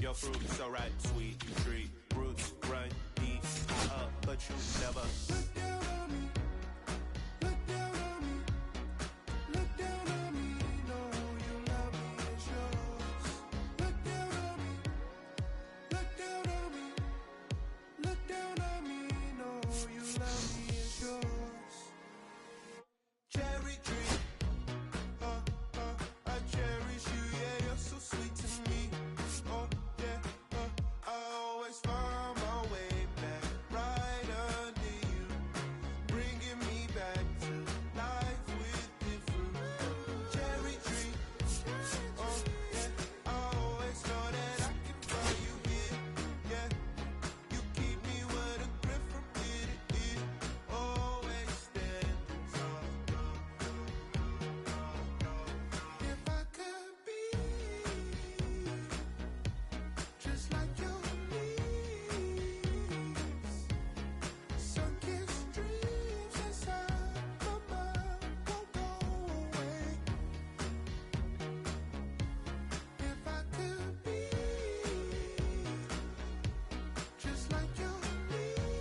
Your fruit so ripe, sweet tree roots run deep. High up, but you never look down on me. Look down on me. Look down on me. No, you love me, it's yours. Look down on me. Look down on me. Look down on me. No, you love me, it's yours. Cherry tree, I cherish you, yeah, you're so sweet to me. Oh yeah, I always find my way back right under you, bringing me back to life with different cherry tree. Oh yeah, I always know that I can find you here. Yeah, you keep me with a grip from ear to ear, always standing tall. If I could be just like your leaves, sunken streams inside my mind won't go away. If I could be just like your leaves,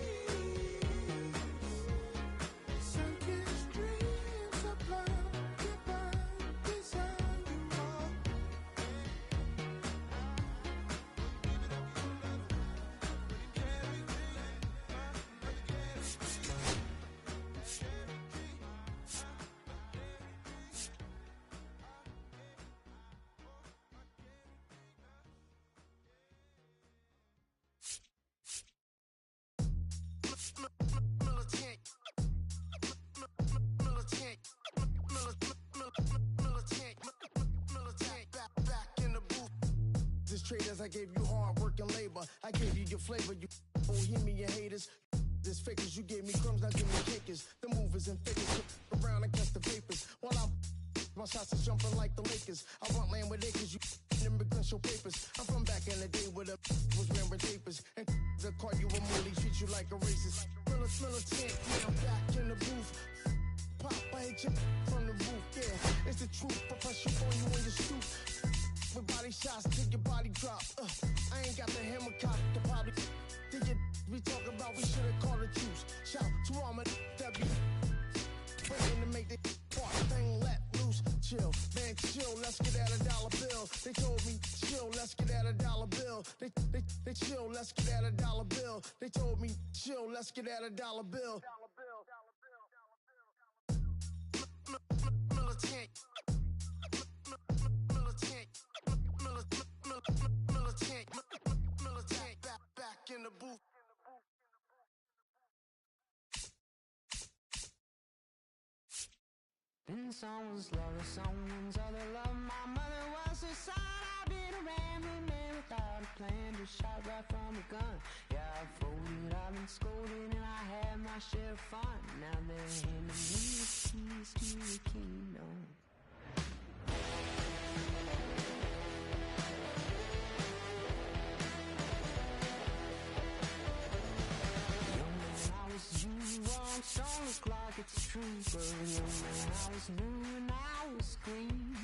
sunken streams of love divine desire you are. Back in the booth. This traders, I gave you hard work and labor. I gave you your flavor, you bohemian haters. This fakers, you gave me crumbs, now give me kickers. The movers and fakers sit around and catch the vapors. While my shots is jumping like the Lakers. I want land with acres, you immigrants show papers. I'm from back in the day where the was wearing papers. And they'll call you a moolie, treat you like a racist. Militant, yeah, I'm back in the booth. Pop, I hit you from the roof, yeah. It's the truth, I press you on you on your stoop. With body shots till your body drop. I ain't got the hammer cock, the body. Think it we talk about, we should've called the truce. Shout to all my that be waiting to make the part thing let loose. Chill, man, chill, let's get at $1 bill. They told me, chill, let's get at $1 bill. They chill, let's get at $1 bill. They told me, chill, let's get at $1 bill. Militant, back in the booth. Been someone's lover, someone's other love. My mother was her son. I've been a rambling man without a plan, just shot right from a gun. Yeah, I've folded, I've been scolded, and I had my share of fun. Now they're handing me the keys to the kingdom. You wrong, don't look like it's true, but young man, I was new and I was green.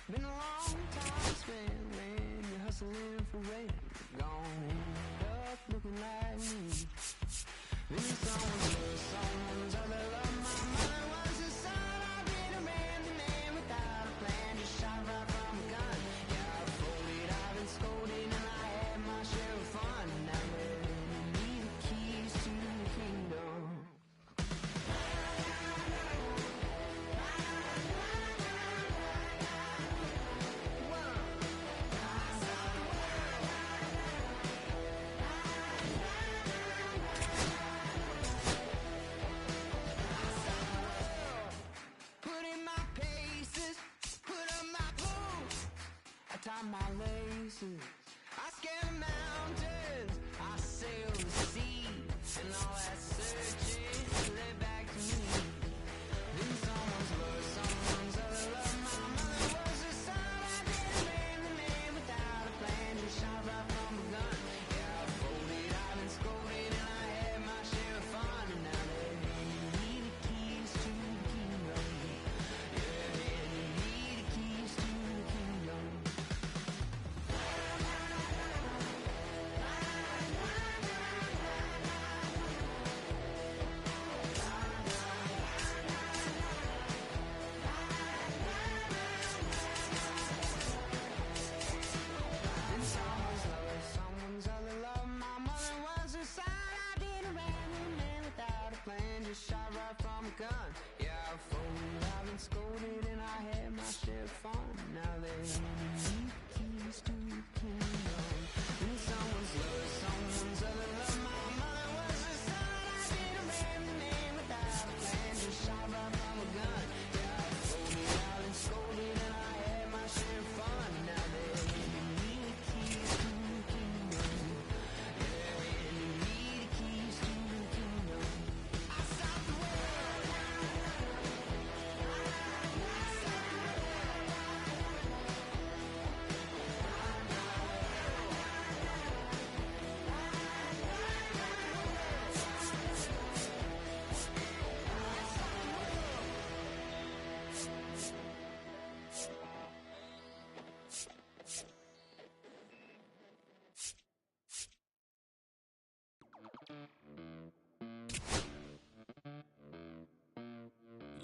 Been a long time spent when you're hustling for rent. Gonna end up looking like me. Been someone's other love. My mother was a son. I've been a rambling man without a plan, just shot right from a gun. Yeah, I've folded, I've been scolded, and I had my share of fun. Now they're handing me the keys to the kingdom.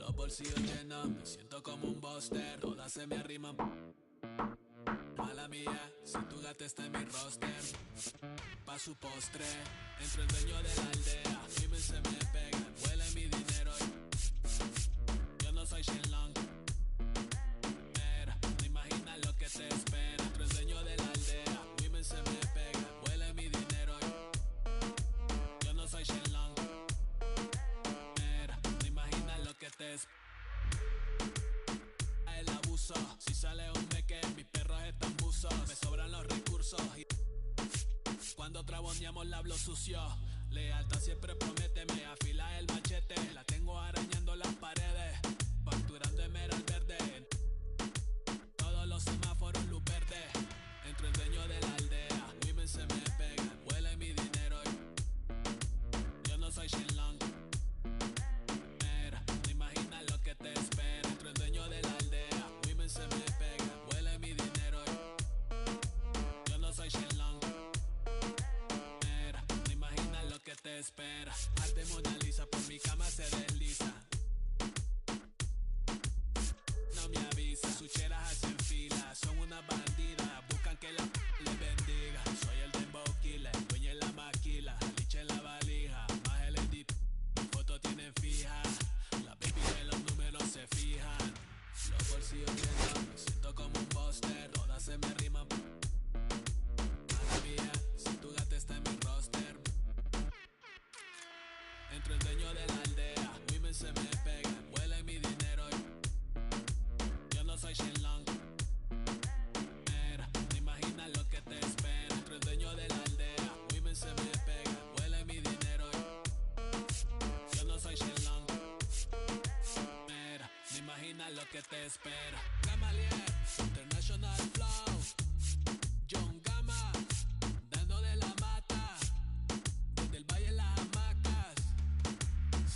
Los bolsillos llenos, me siento como un buster. Todas se me arriman. Mala mía, si tu gata está en mi roster. Pa' su postre, entro el dueño de la aldea. Women se me pegan, huele mi dinero. Yo no soy Shenlong. Mira, no imaginas lo que te espera. Entro el dueño de la aldea. Women se me pegan, huele mi dinero. Yo no soy Shenlong. Mira, no imaginas lo que te espera. El abuso, si sale un meque, mis perros están buzos. Me sobran los recursos y cuando traboneamos la hablo sucio. Lealtad siempre promete, me afila el machete. La tengo arañando las paredes, facturando emerald verde. Todos los semáforos luz verde. Entro el dueño de la aldea. Women se me pegan, huele mi dinero. Yo no soy Shenlong. Mira, no imaginas lo que te espera. Entro el dueño de la aldea. Women se me pegan, huele mi dinero. Yo no soy Shenlong. Mira, no imaginas lo que te espera. Arte Mona Lisa, por mi cama se desliza. No me avisa, sus cheras hacen fila. Son una bandida, buscan que la les bendiga. Soy el dembow killer, el dueño en la maquila. Liche en la valija, más el edit. Mi foto tienen fija. La baby de los números se fijan. Los bolsillos llenos, me siento como un buster. Todas se me riman. Mala mía, si tu gata está en mi roster. Entro el dueño de la aldea. Women se me pegan, huele mi dinero. Yo no soy Shenlong. Mira, no imaginas lo que te espera. Entro el dueño de la aldea. Women se me pegan, huele mi dinero. Yo no soy Shenlong. Mira, no imaginas lo que te espera. Gamaliel, International Flow. John Gama, dando de la mata. Desde el valle en las hamacas.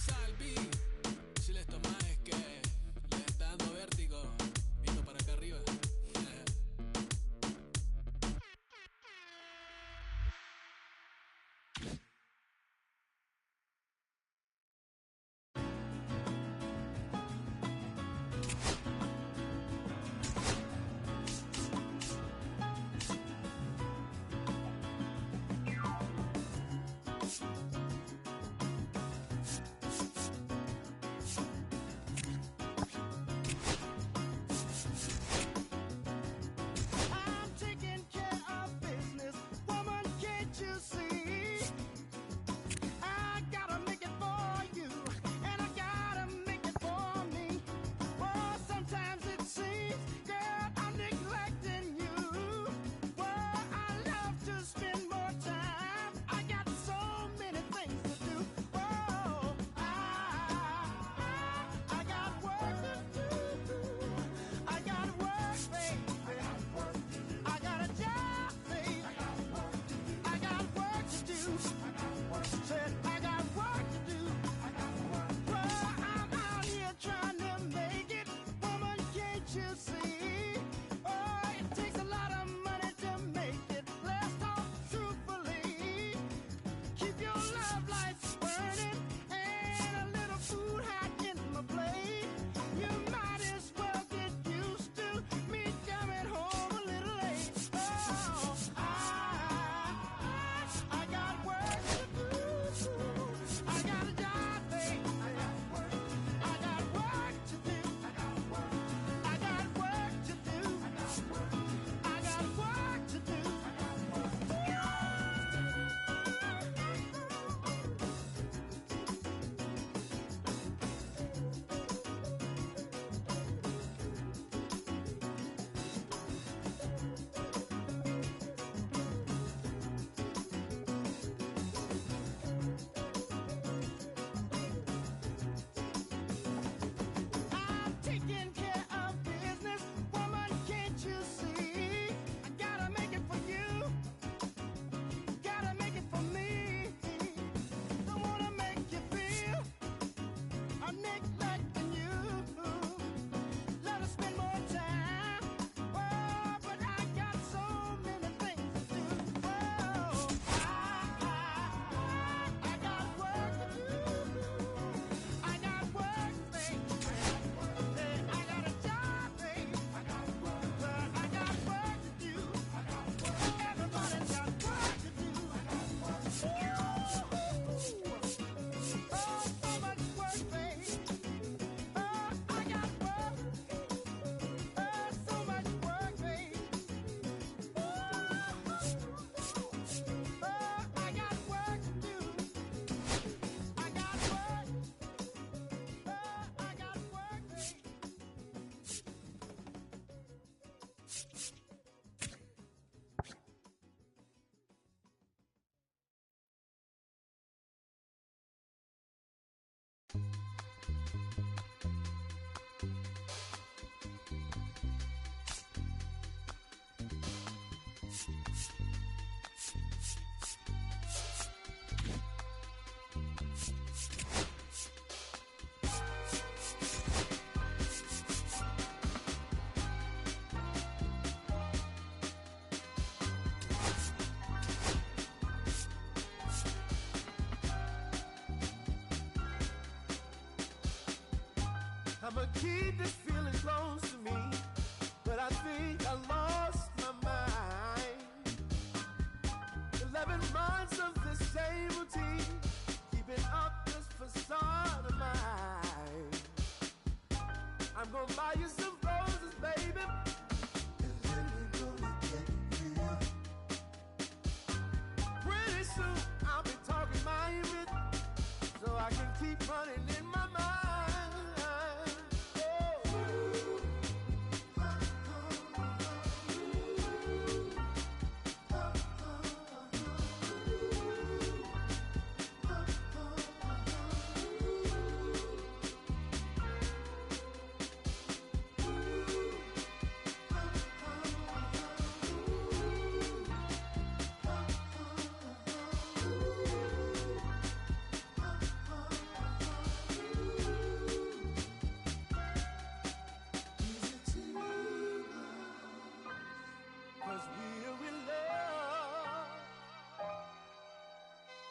Salvi, si les tomas es que les está dando vértigo. Viendo para acá arriba. I'ma keep this feeling close to me, but I think I lost my mind. 11 months of the same routine, keeping up this facade of mine. I'm gonna buy you some roses, baby, and then we're gonna get real. Pretty soon I'll be talking my image, so I can keep running in my mind.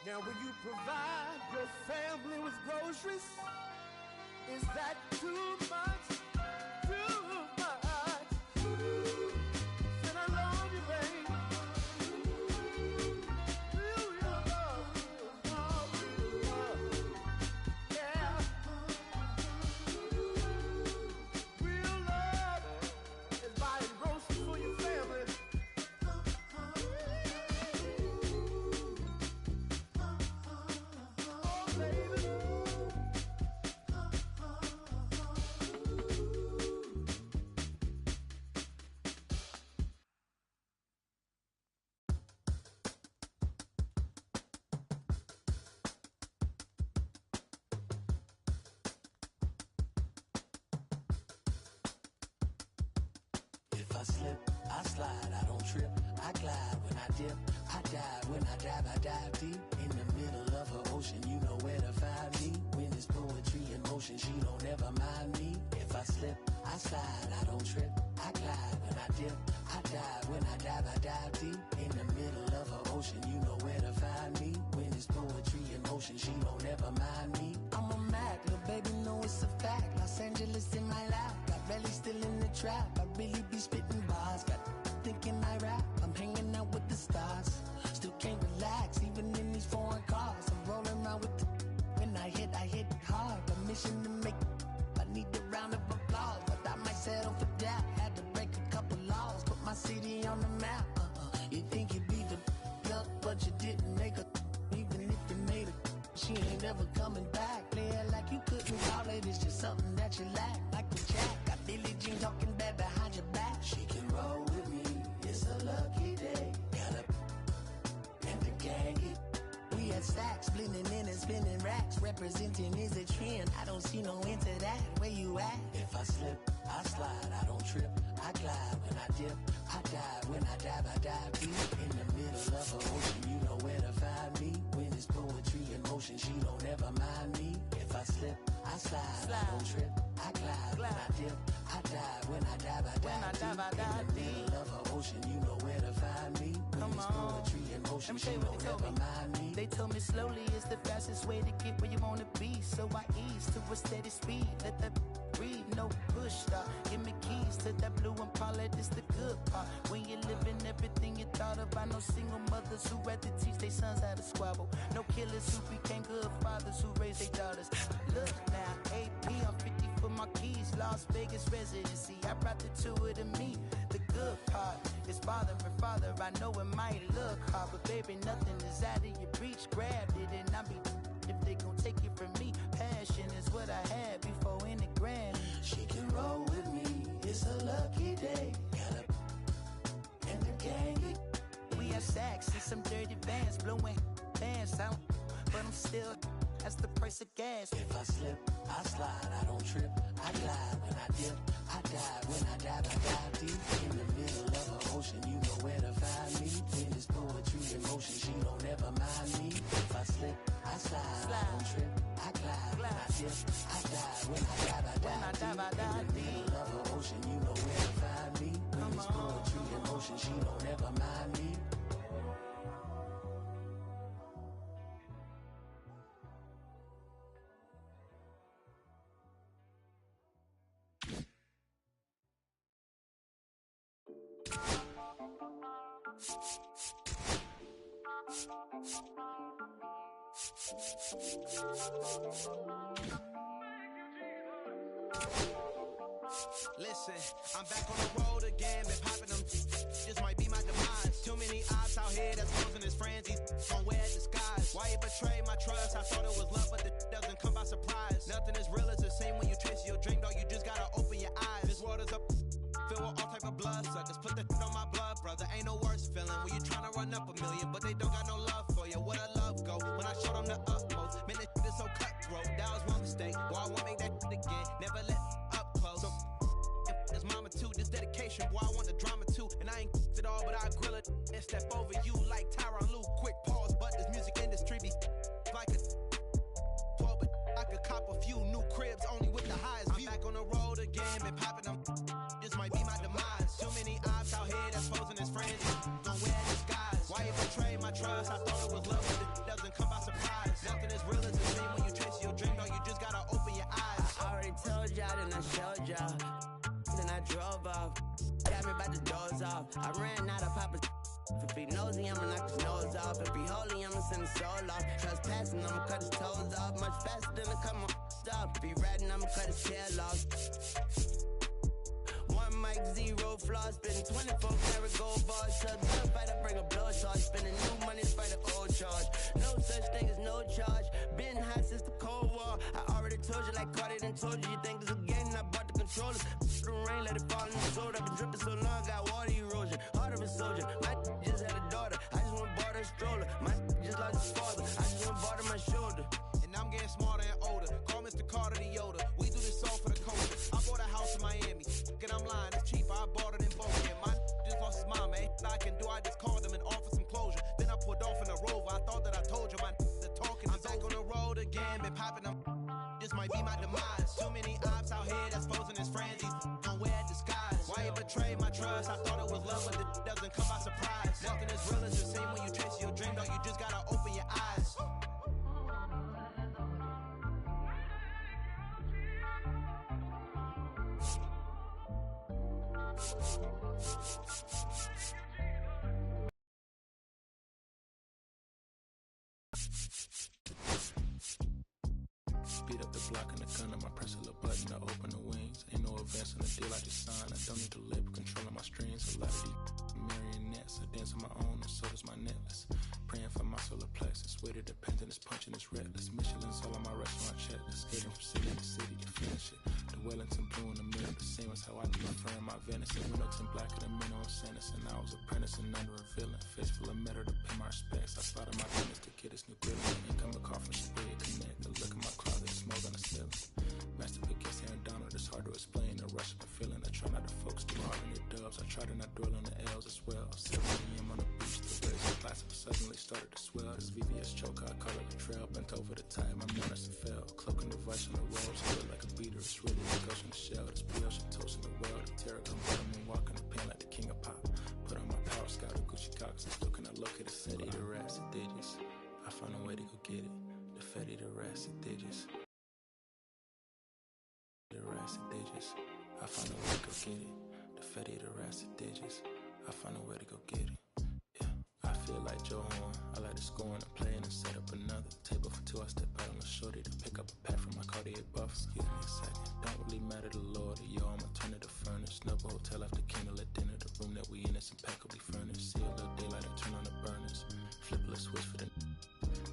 Now will you provide your family with groceries? Is that too much? Too much? Said I love you, babe. Real love, real love. Yeah. Real love is buying groceries for your family. If I slip, I slide, I don't trip, I glide when I dip, I dive when I dive deep. In the middle of her ocean, you know where to find me. When it's poetry in motion, she don't ever mind me. If I slip, I slide, I don't trip, I glide when I dip, I dive when I dive deep. In the middle of her ocean, you know where to find me. When it's poetry in motion, she don't ever mind me. I'm a Mac, little baby, know it's a fact. Los Angeles in my lap, got belly still in the trap. I really be spitting bars, got thinking I rap. I'm hanging out with the stars, still can't relax, even in these foreign cars. I'm rolling around with the when I hit hard. Permission to make, I need a round of applause, but I might settle for that. Had to break a couple laws, put my city on the map. You think you beat the up, but you didn't make a. Even if you made it, she ain't ever coming back. Play it like you couldn't call it, it's just something that you lack. Like the Jack, got Billie Jean talking bad behind your back. She can roll with me, it's a lucky day. Got up and the gang it. We had stacks, blending in and spinning racks. Representing is a trend, I don't see no end to that. Where you at? If I slip, I slide, I don't trip, I glide when I dip, I dive when I dive deep. In the middle of her ocean, you know where to find me. When it's poetry in motion, she don't ever mind me. If I slip, I slide, I don't trip, I glide when I dip, I dive when I dive deep. In the middle of her ocean, you know where to find me. When it's poetry in motion, she don't ever mind me. They told me slowly is the fastest way to get where you wanna be. So I ease to a steady speed. Let that breathe, no push stop. Give me keys to that blue Impala, this the good part. When you're living everything you thought of. I know single mothers who had to teach their sons how to squabble. No killers who became good fathers who raised their daughters. Look now, AP, I'm 50 for my keys. Las Vegas residency, I brought the two of to me. The good part is father and father. I know it might look hard, but baby, nothing is out of your reach. Grabbed it and I be if they gon' take it from me. Passion is what I had before any grand. She can roll with me, it's a lucky day. Got up and the gang it. We have sacks and some dirty vans, blowing bands out, but I'm still. That's the price of gas. If I slip, I slide, I don't trip, I glide when I dip, I dive when I dive deep. In the middle of an ocean, you know where to find me. When it's poetry in motion, she don't ever mind me. If I slip, I slide, I don't trip, I glide when I dip, I dive when I dive deep. In the middle of an ocean, you know where to find me. When it's poetry in motion, she don't ever mind me. Listen, I'm back on the road again, been popping them. This might be my demise. Too many ops out here that's posing as friends. These gon' wear disguise. Why you betray my trust? I thought it was love, but the doesn't come by surprise. Nothing as real as the same when you chase your dream, dog. You just gotta open your eyes. This world is up, filled with all type of blood suckers. Put the on my blood, brother. Ain't no worse feeling when you tryna run up a million, but they don't got no love for you. Where the love go? When I showed them the utmost, man, this is so cutthroat. That was one mistake. Boy, I won't make that again. Never let up close. So, his mama too, this dedication, boy, I want the drama too. And I ain't it all, but I grill it and step over you like Tyronn Lue. Quick pause, but this music industry be like a 12, but I could cop a few new cribs only with the highest view. I'm back on the road again, been popping them. This might be my demise. Too many ops out here that's posing as friends. Gon' wear disguise. Why you betray my trust? I thought it was love, but it doesn't come by surprise. Nothing as real as a dream when you chase your dream, dog. You just gotta open your eyes. I already told y'all, then I showed y'all. Then I drove off, got me by the doors off. I ran out of Papa. If he nosy, I'ma knock his nose off. If he holy, I'ma send his soul off. Trespassing, I'ma cut his toes off. Much faster than a come on stop. If he ratting, I'ma cut his tail off. One mic, zero flaws. Spitting 24 karat gold bars. Tell the fight, I bring a blow charge. Spending new money to fight an old charge. No such thing as no charge. Been hot since the Cold War. I already told you, like Cardi done told you. You think it's a game, and I bought the controllers. The rain, let it fall in the sword. I've been dripping so long, got water erosion. Heart of a soldier. My just had a daughter. I just went bought her a stroller. My just lost his father. I just went bought her my shoulder. And I'm getting smarter and older. Call Mr. Carter the Yoda. We do this all for the culture. I bought a house in Miami. And I'm lying, it's cheaper. I bought it in Boca. And my just lost his mom, man. I can do, I just called him and offered some closure. Then I pulled off in a Rover. I thought that I told you my the talking. I'm back on the road again, been popping them. This might be my demise. Too many ops out here that's posing as friends. These gon' wear disguise. Why you betray my trust? I thought it was love, but it doesn't come by surprise. Nothing as real as the same when you chase your dream, dog. You just gotta open your eyes. Speed up the block and the gun, I press a little button to open the wings. Ain't no advance on the deal I just signed. I don't need to label, controlling my strings. A lot of these marionettes, I dance on my own and so does my necklace. Praying for my solar plexus, weight it depends and it's punching, it's reckless. Michelin's all on my restaurant checklist. Skating from city to city to finish it. The Wellington blue in the middle, the same as how I do my friend, my venison. Winterton blacker than minimum sentence, and I was apprenticing under a villain. Face full of metal to pay my respects. I slaughter my goodness to get this new grilling. Income a car from spray and connect. The look in my closet, the smoke on the ceiling. Master Pickets and Donald, it's hard to explain. The rush of the feeling. I try not to focus too hard on your dubs. I try to not dwell on the L's as well. 7 a.m. on the beach, the waves of glass suddenly started to swell. This VVS choker, I call it a trail. Bent over the time, I'm honest and fell. Cloaking the vice on the walls, feel like a beater. It's really a ghost in the shell. This brioche and toast in the world. The terror come bottom and walk in the pen like the king of pop. Put on my power scout, the Gucci cocks. I'm still gonna locate the city, the rats, the digits. I found a way to go get it. The fetty, the rats, the digits. The rats, the digits. I found a way to go get it. The fetty, the rats, the digits. I found a way to go get it. I feel like Joe Horn. I like to score and play and set up another table for two. I step out on the shorty to pick up a pack from my Cartier buff. Excuse me a second. Don't really matter the Lord or yo. I'ma turn it to furnace. Snubble hotel after candle at dinner. The room that we in is impeccably furnished. See a little daylight and turn on the burners. Flip a little switch for the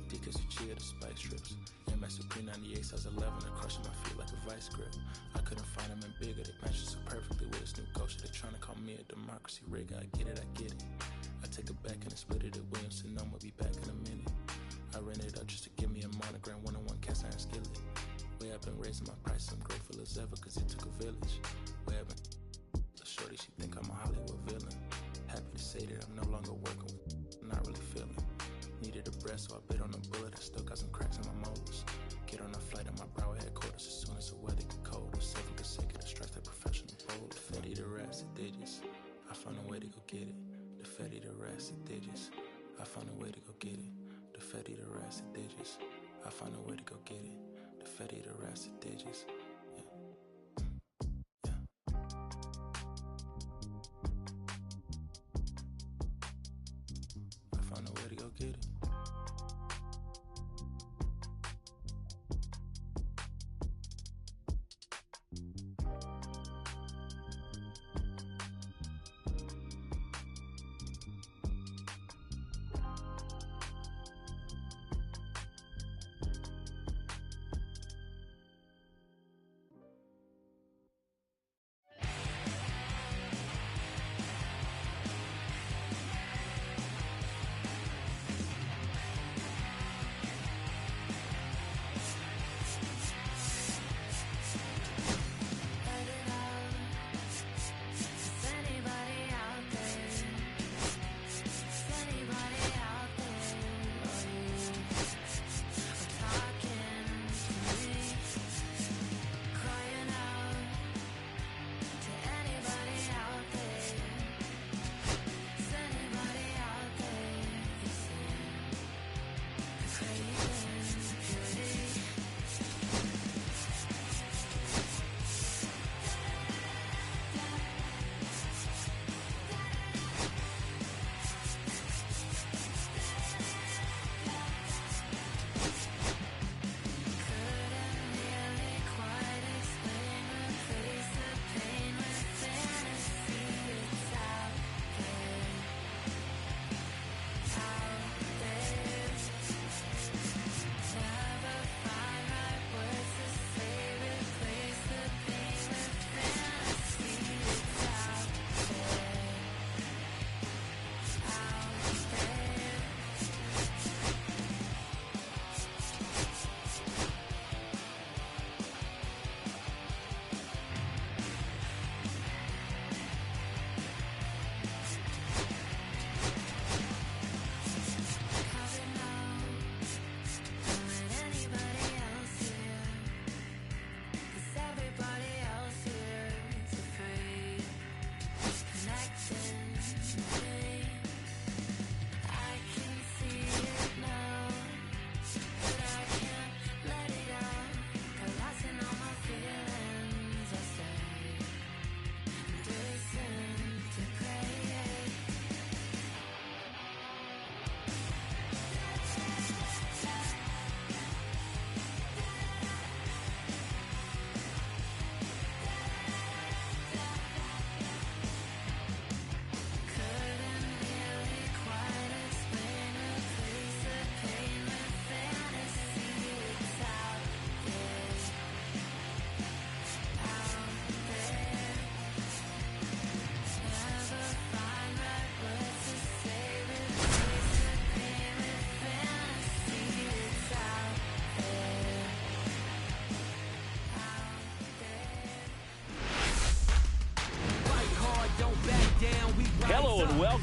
Deacons who cheer the spice strips. MS Supreme 98 size 11 and crushing my feet like a vice grip. I couldn't find them in bigger. They match so perfectly with this new culture. They're trying to call me a democracy rigger. I get it, I get it. I take it back and I split it at Williamson. I'm gonna be back in a minute. I ran it up just to give me a monogram. 1-on-1 cast iron skillet. Way I've been raising my price. I'm grateful as ever cause it took a village. Way I've been the shorty, she think I'm a Hollywood villain. Happy to say that I'm no longer working with not really feeling. Needed a breath so I bit on a bullet. I still got some cracks in my molars. Get on a flight at my brow headquarters as soon as the weather get colder. 7 consecutive strikes that professional bowl. The fetty, the rats, the digits. I found a way to go get it. The fetty, the rats, the digits. I found a way to go get it. The fetty, the rats, the digits. I found a way to go get it. The fetty, the rats, the digits.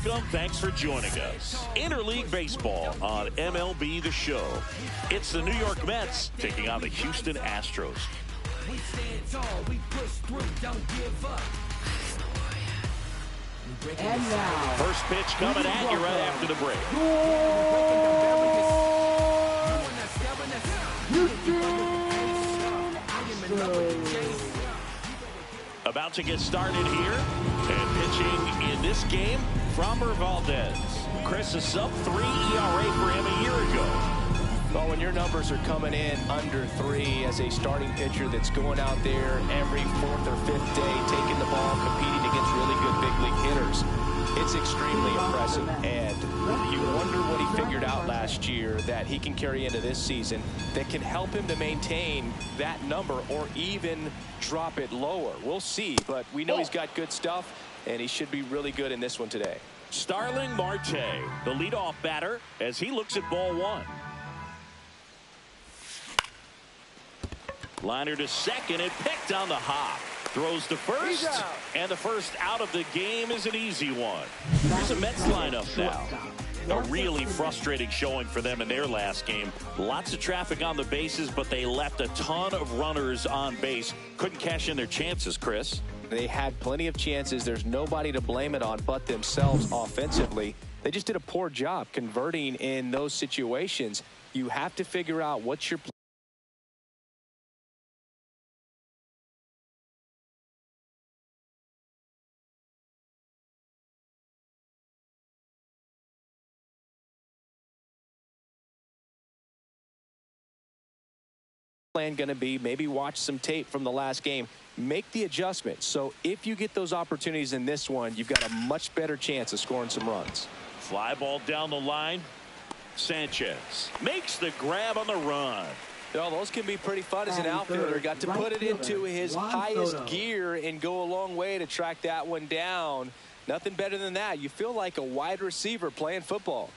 welcome. Thanks for joining us. Interleague Baseball on MLB The Show. It's the New York Mets taking on the Houston Astros. We stand tall, we push through, don't give up. And now, first pitch coming at you right after the break. About to get started here, and pitching in this game, Framber Valdez. Chris, a sub-3 ERA for him a year ago. Well, when your numbers are coming in under 3 as a starting pitcher that's going out there every 4th or 5th day, taking the ball, competing against really good big league hitters, it's extremely impressive. And you wonder what he figured out last year that he can carry into this season that can help him to maintain that number or even drop it lower. We'll see, but we know he's got good stuff, and he should be really good in this one today. Starling Marte, the leadoff batter, as he looks at ball 1. Liner to second and picked on the hop. Throws to first, and the first out of the game is an easy one. Here's a Mets lineup now. A really frustrating showing for them in their last game. Lots of traffic on the bases, but they left a ton of runners on base. Couldn't cash in their chances, Chris. They had plenty of chances. There's nobody to blame it on but themselves offensively. They just did a poor job converting in those situations. You have to figure out what's your plan going to be. Maybe watch some tape from the last game. Make the adjustment. So if you get those opportunities in this one, you've got a much better chance of scoring some runs. Fly ball down the line. Sanchez makes the grab on the run. Well, those can be pretty fun as an outfielder. Got to put it into his highest gear and go a long way to track that one down. Nothing better than that. You feel like a wide receiver playing football.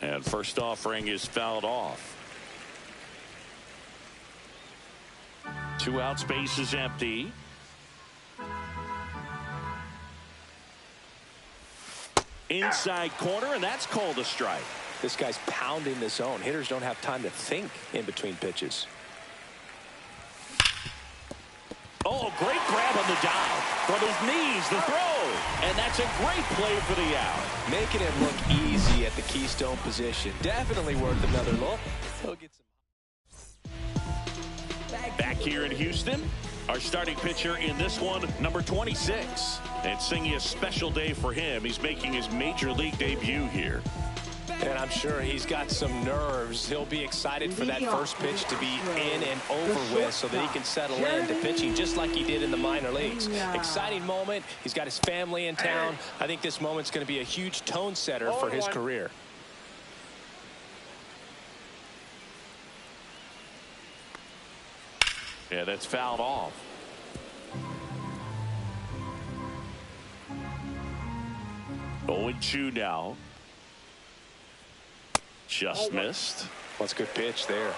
And first offering is fouled off. 2 outs, base is empty. Inside corner, and that's called a strike. This guy's pounding the zone. Hitters don't have time to think in between pitches. Oh, great grab on the dive. From his knees, the throw. And that's a great play for the out. Making it look easy at the keystone position. Definitely worth another look. He'll get some. Back here in Houston, our starting pitcher in this one, number 26. And singing a special day for him. He's making his major league debut here. And I'm sure he's got some nerves. He'll be excited for that first pitch to be in and over with so that he can settle into pitching just like he did in the minor leagues. Exciting moment. He's got his family in town. I think this moment's going to be a huge tone setter for his career. Yeah, that's fouled off. Oh, 0-2 now. Just missed. Well, it's a good pitch there.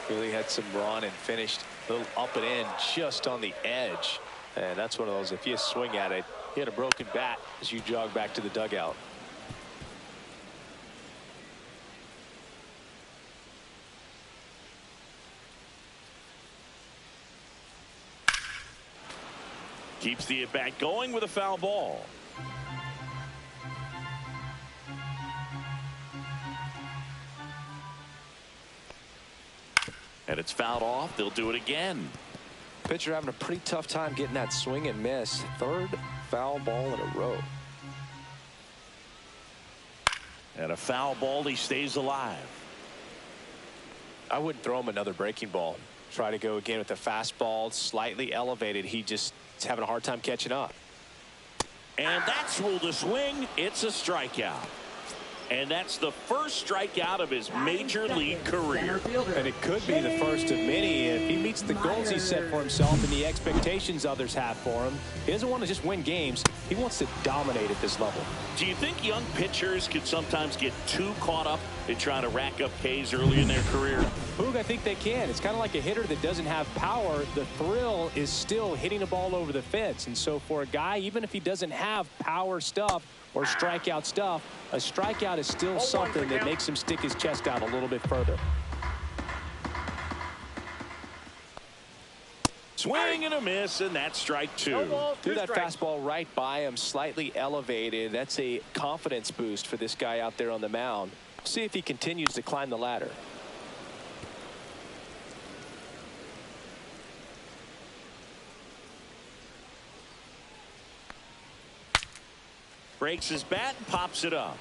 Really had some run and finished a little up and in just on the edge. And that's one of those, if you swing at it, you hit a broken bat as you jog back to the dugout. Keeps the at-bat going with a foul ball. And it's fouled off. They'll do it again. Pitcher having a pretty tough time getting that swing and miss. 3rd foul ball in a row. And a foul ball. He stays alive. I wouldn't throw him another breaking ball. Try to go again with the fastball slightly elevated. He just is having a hard time catching up. And that's ruled a swing. It's a strikeout. And that's the first strikeout of his major league career. And it could be the first of many if he meets the goals he set for himself and the expectations others have for him. He doesn't want to just win games. He wants to dominate at this level. Do you think young pitchers can sometimes get too caught up in trying to rack up Ks early in their career? Boog, I think they can. It's kind of like a hitter that doesn't have power. The thrill is still hitting a ball over the fence. And so for a guy, even if he doesn't have power stuff or strikeout stuff, a strikeout is still something that makes him stick his chest out a little bit further. Swing and a miss, and that's strike two. Threw that fastball right by him, slightly elevated. That's a confidence boost for this guy out there on the mound. See if he continues to climb the ladder. Breaks his bat and pops it up.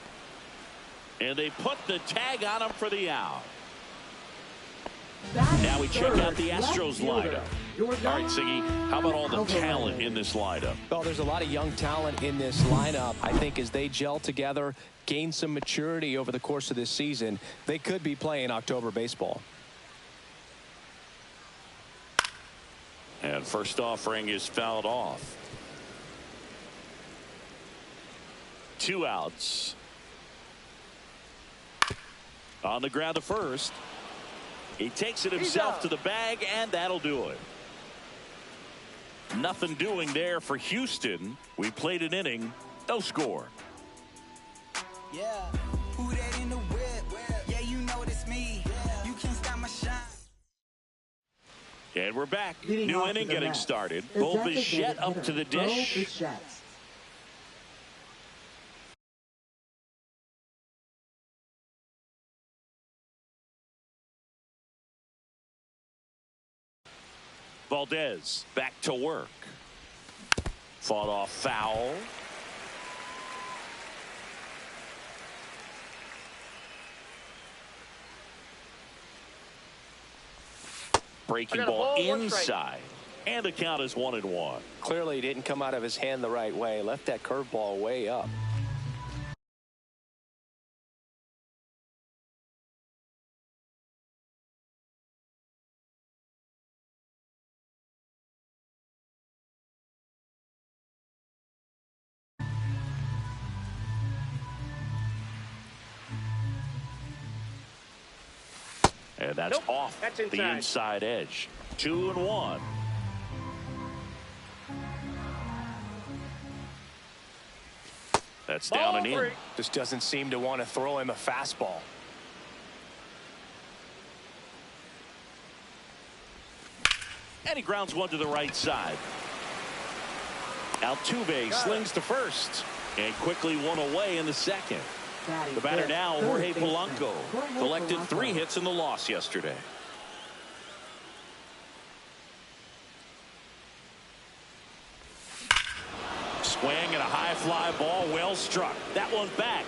And they put the tag on him for the out. Now we check out the Astros lineup. All right, Siggy, how about all the talent in this lineup? Well, there's a lot of young talent in this lineup. I think as they gel together, gain some maturity over the course of this season, they could be playing October baseball. And first offering is fouled off. 2 outs. On the ground to first. He takes it himself to the bag, and that'll do it. Nothing doing there for Houston. We played an inning, no score. Yeah, who that in the whip? Yeah, you know it's me. You can't stop my shine. And we're back. New inning getting started. Bo Bichette up to the dish. Valdez back to work. Fought off foul. Breaking ball inside. And the count is 1-1. Clearly didn't come out of his hand the right way. Left that curveball way up. And that's off the inside edge. 2-1. That's down and in. Just doesn't seem to want to throw him a fastball. And he grounds one to the right side. Altuve slings to first. And quickly one away in the second. The batter now, Jorge Polanco, collected 3 hits in the loss yesterday. Swing and a high fly ball, well struck. That one back.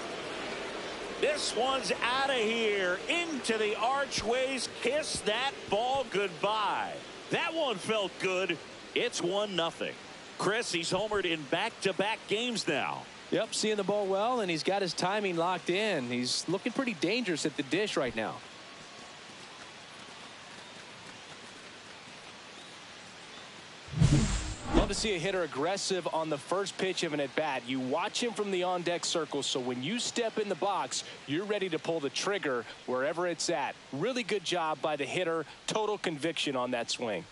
This one's out of here, into the archways. Kiss that ball goodbye. That one felt good. It's 1-0. Chris, he's homered in back-to-back games now. Yep, seeing the ball well, and he's got his timing locked in. He's looking pretty dangerous at the dish right now. Love to see a hitter aggressive on the first pitch of an at-bat. You watch him from the on-deck circle, so when you step in the box, you're ready to pull the trigger wherever it's at. Really good job by the hitter. Total conviction on that swing.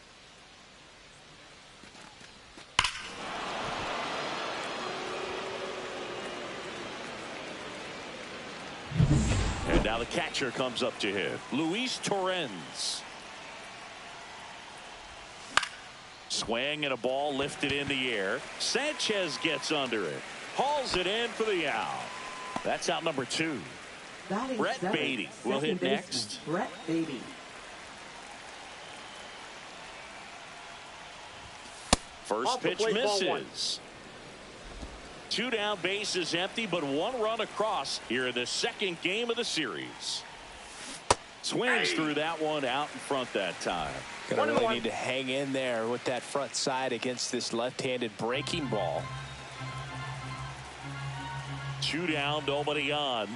And now the catcher comes up to him, Luis Torrens. Swing and a ball lifted in the air. Sanchez gets under it. Hauls it in for the out. That's out number 2. Brett Beatty will hit next. Brett Beatty. First pitch misses. 2 down, bases empty, but 1 run across here in the second game of the series. Swings through that one, out in front that time. Gonna really need to hang in there with that front side against this left-handed breaking ball. 2 down, nobody on.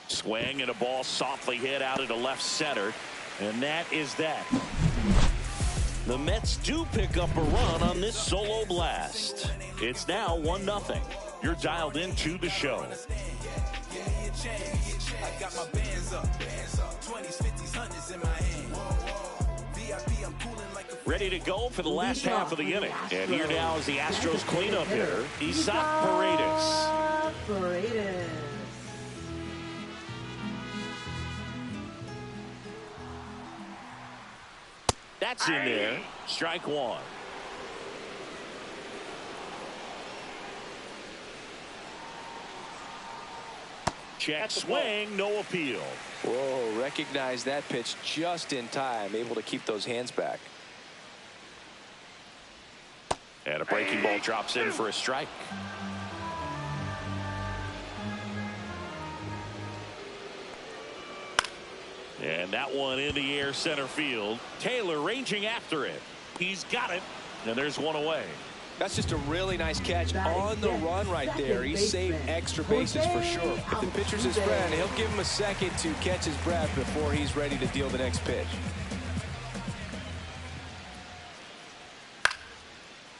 Swing and a ball softly hit out into left center. And that is that. The Mets do pick up a run on this solo blast. It's now 1-0. You're dialed into the show. I got my bands up. 20s, 50s, 100s in my hand. VIP, I'm cooling like a... Ready to go for the last half of the inning. And here now is the Astros cleanup hitter, Isaac Paredes. That's in there. Strike one. Check swing, no appeal. Whoa, recognize that pitch just in time, able to keep those hands back. And a breaking ball drops in for a strike. And that one in the air center field. Taylor ranging after it. He's got it. And there's one away. That's just a really nice catch on the run right there. He saved extra bases for sure. If the pitcher's his friend, he'll give him a second to catch his breath before he's ready to deal the next pitch.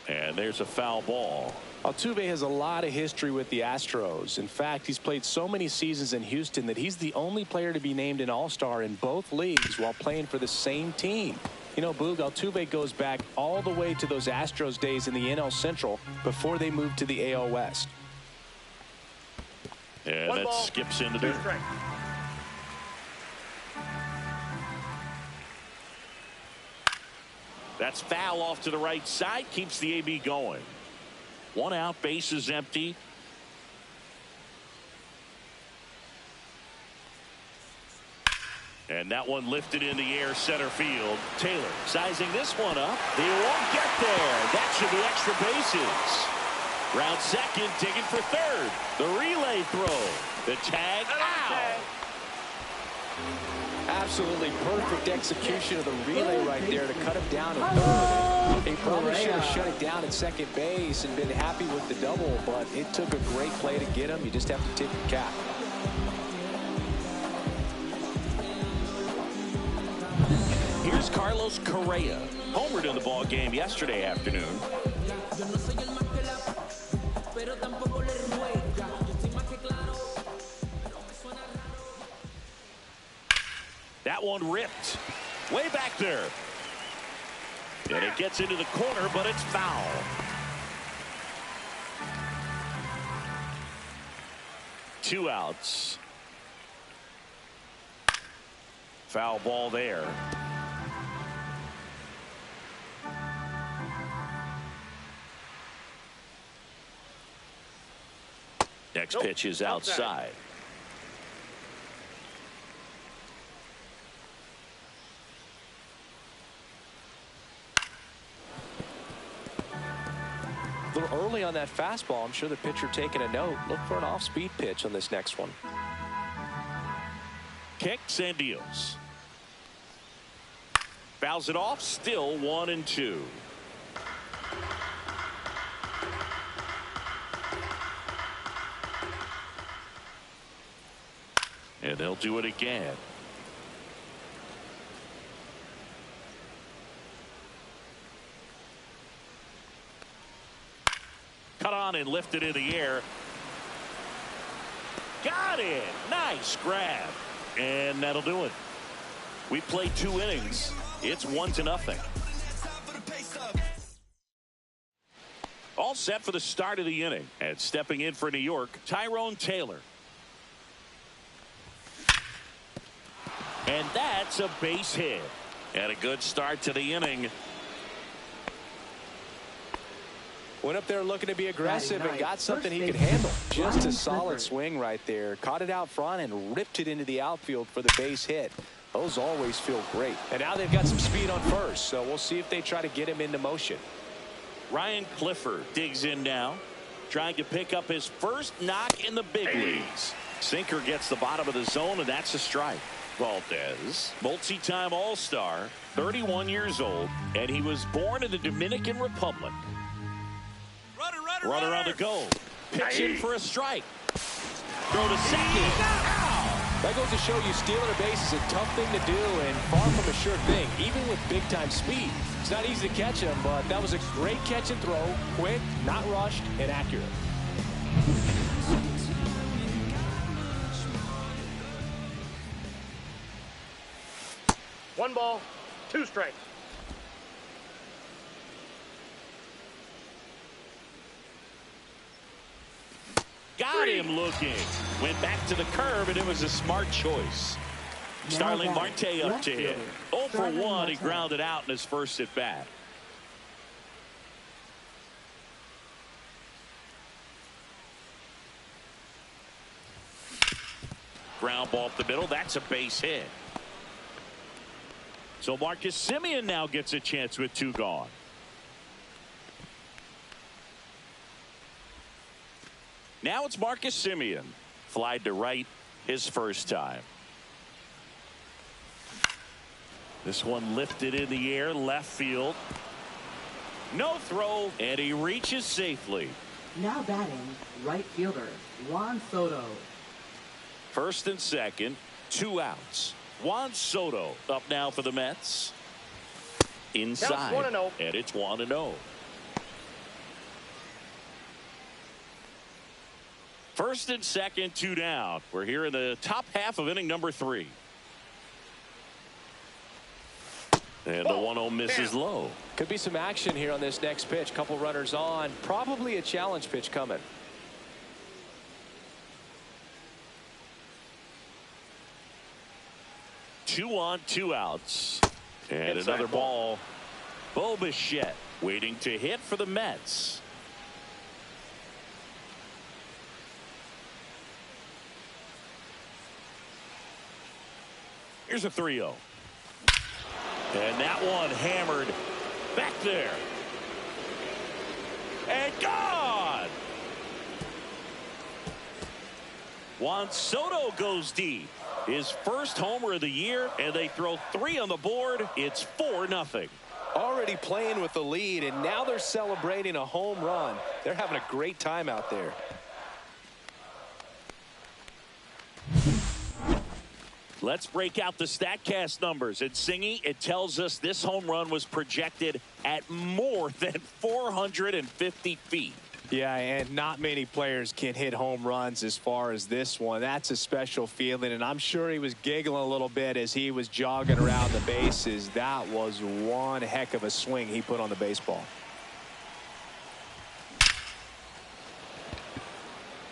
And there's a foul ball. Altuve has a lot of history with the Astros. In fact, he's played so many seasons in Houston that he's the only player to be named an All-Star in both leagues while playing for the same team. You know, Boog, Altuve goes back all the way to those Astros days in the NL Central before they moved to the AL West. And that skips into the... That's foul off to the right side. Keeps the AB going. One out, base is empty. And that one lifted in the air center field. Taylor sizing this one up. They won't get there. That should be extra bases. Round second, digging for third. The relay throw. The tag out. Absolutely perfect execution of the relay right there to cut him down at third. He probably should have shut it down at second base and been happy with the double, but it took a great play to get him. You just have to tip your cap. Here's Carlos Correa. Homered in the ball game yesterday afternoon. That one ripped. Way back there. And it gets into the corner, but it's foul. Two outs. Foul ball there. Next pitch is outside. A little early on that fastball. I'm sure the pitcher taking a note. Look for an off-speed pitch on this next one. Kicks and deals. Fouls it off. Still 1-2. And they'll do it again. Cut on and lifted in the air. Got it. Nice grab. And that'll do it. We played 2 innings. It's 1-0. All set for the start of the inning. And stepping in for New York, Tyrone Taylor. And that's a base hit. And a good start to the inning. Went up there looking to be aggressive and got something he could handle. Just a solid swing right there. Caught it out front and ripped it into the outfield for the base hit. Those always feel great. And now they've got some speed on first, so we'll see if they try to get him into motion. Ryan Clifford digs in now, trying to pick up his first knock in the big leagues. Sinker gets the bottom of the zone, and that's a strike. Valdez, multi-time All-Star, 31 years old, and he was born in the Dominican Republic. Runner on the go. Pitch in for a strike. Throw to second. Ow! That goes to show you stealing a base is a tough thing to do and far from a sure thing, even with big-time speed. It's not easy to catch him, but that was a great catch and throw. Quick, not rushed, and accurate. One ball, two strikes. Got him looking. Went back to the curve, and it was a smart choice. Starling Marte up to hit. 0 for 1. He grounded out in his first at bat. Ground ball up the middle. That's a base hit. So Marcus Semien now gets a chance with 2 gone. Now it's Marcus Semien. Flied to right his first time. This one lifted in the air, left field. No throw, and he reaches safely. Now batting, right fielder, Juan Soto. First and second, 2 outs. Juan Soto up now for the Mets. Inside, 1-0. and it's 1-0. First and second, 2 down. We're here in the top half of inning number 3. And the 1-0 misses low. Could be some action here on this next pitch. Couple runners on. Probably a challenge pitch coming. Two on, 2 outs. And another ball. Bo Bichette waiting to hit for the Mets. Here's a 3-0. And that one hammered back there. And gone. Juan Soto goes deep. His first homer of the year, and they throw 3 on the board. It's 4-0. Already playing with the lead, and now they're celebrating a home run. They're having a great time out there. Let's break out the StatCast numbers. And Singy, it tells us this home run was projected at more than 450 feet. Yeah, and not many players can hit home runs as far as this one. That's a special feeling, and I'm sure he was giggling a little bit as he was jogging around the bases. That was one heck of a swing he put on the baseball.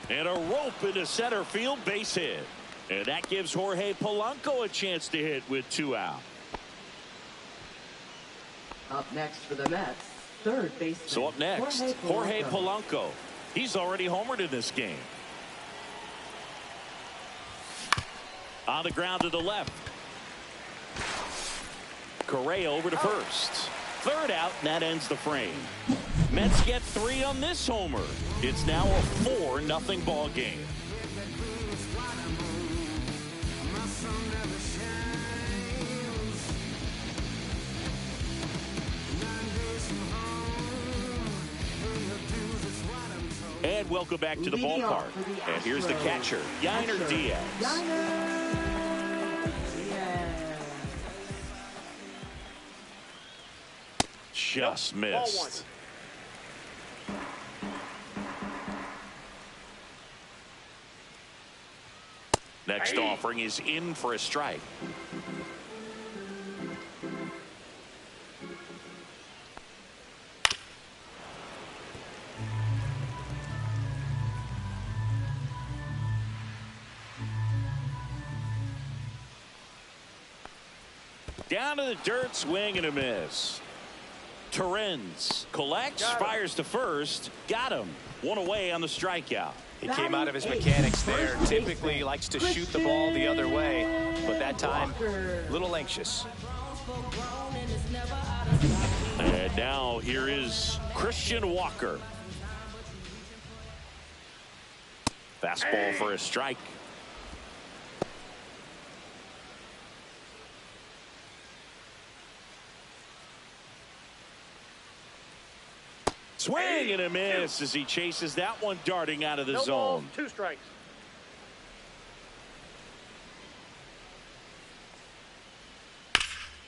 And a rope into center field, base hit. And that gives Jorge Polanco a chance to hit with 2 out. Up next for the Mets, third baseman. So up next, Jorge Polanco. He's already homered in this game. On the ground to the left. Correa over to first. Third out, and that ends the frame. Mets get 3 on this homer. It's now a 4-0 ball game. And welcome back to the ballpark. And here's the catcher, Yainer Diaz. Just missed. Next offering is in for a strike. Down to the dirt, swing and a miss. Torrens collects, fires to first, got him. 1 away on the strikeout. He came out of his mechanics there. Typically he likes to shoot the ball the other way, but that time a little anxious. And now here is Christian Walker. Fastball for a strike. Swing and a miss as he chases that one darting out of the zone. 2 strikes.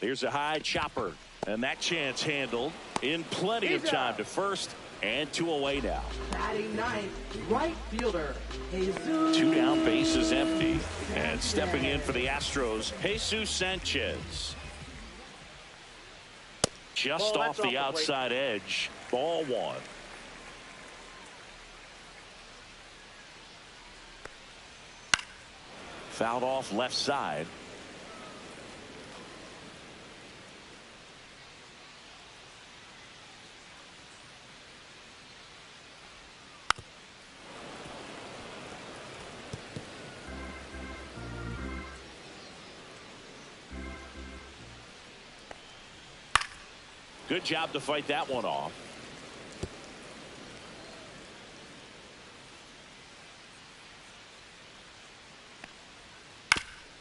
Here's a high chopper, and that chance handled in plenty of time to first, and 2 away now. Batting ninth, right fielder, Jesus. 2 down, bases empty, and stepping in for the Astros, Jesus Sanchez. Just off the outside edge, ball 1. Fouled off left side. Good job to fight that one off.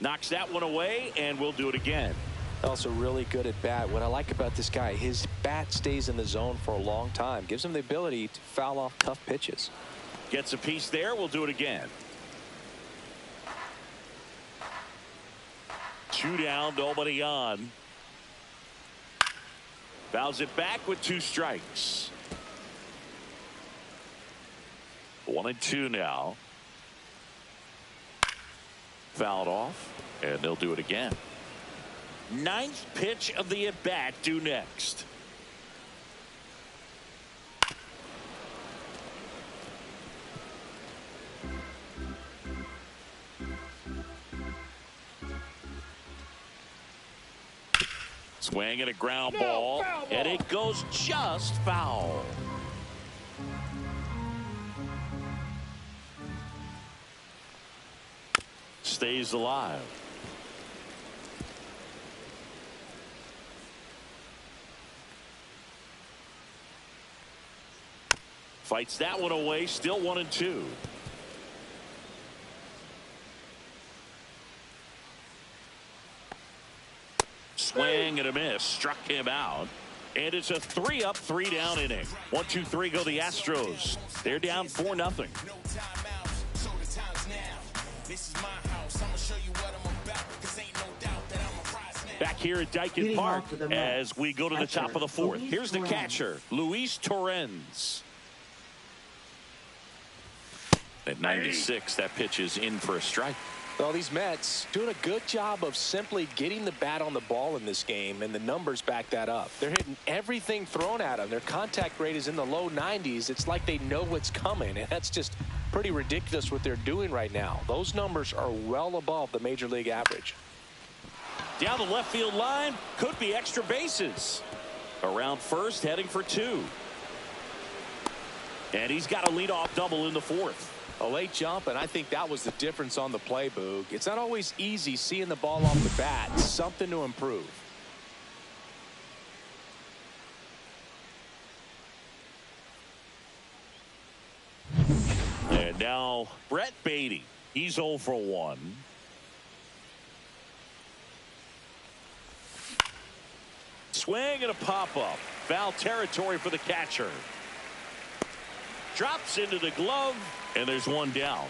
Knocks that one away, and we'll do it again. Also really good at bat. What I like about this guy, his bat stays in the zone for a long time. Gives him the ability to foul off tough pitches. Gets a piece there. We'll do it again. 2 down, nobody on. Fouls it back with 2 strikes. 1-2 now. Fouled off, and they'll do it again. 9th pitch of the at-bat due next. Swing and a ground ball, and it goes just foul. Stays alive. Fights that one away, still 1-2. Swing and a miss, struck him out. And it's a 3-up, 3-down inning. 1-2-3 go the Astros. They're down 4-0. Back here at Dyken Park as we go to the top of the 4th. Here's the catcher, Luis Torrens. At 96, that pitch is in for a strike. Well, these Mets doing a good job of simply getting the bat on the ball in this game, and the numbers back that up. They're hitting everything thrown at them. Their contact rate is in the low 90s. It's like they know what's coming, and that's just pretty ridiculous what they're doing right now. Those numbers are well above the major league average. Down the left field line, could be extra bases. Around first, heading for 2. And he's got a leadoff double in the 4th. A late jump, and I think that was the difference on the play, Boog. It's not always easy seeing the ball off the bat. Something to improve. And now Brett Beatty. He's 0 for 1. Swing and a pop-up. Foul territory for the catcher. Drops into the glove, and there's 1 down.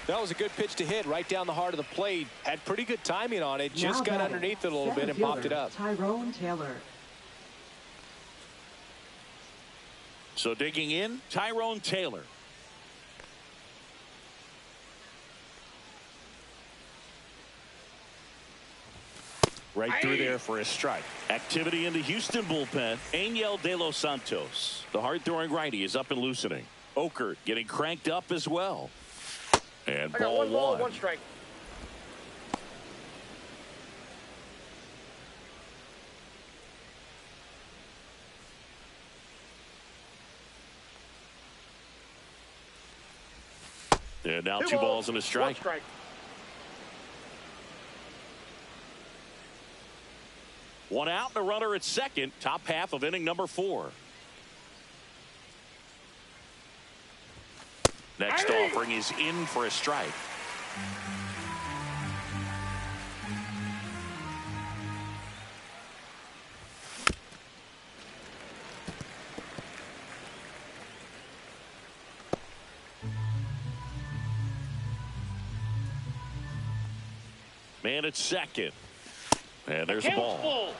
That was a good pitch to hit right down the heart of the plate. Had pretty good timing on it. Just got underneath it a little bit and popped it up. Tyrone Taylor. So digging in, Tyrone Taylor. Right through there for a strike. Activity in the Houston bullpen. Angel De Los Santos. The hard-throwing righty is up and loosening. Okert getting cranked up as well. And ball 1. 1 strike. And now 2 balls and a strike. 1 strike. One out and a runner at second. Top half of inning number 4. Next offering is in for a strike. Man at second. And there's the ball. Full.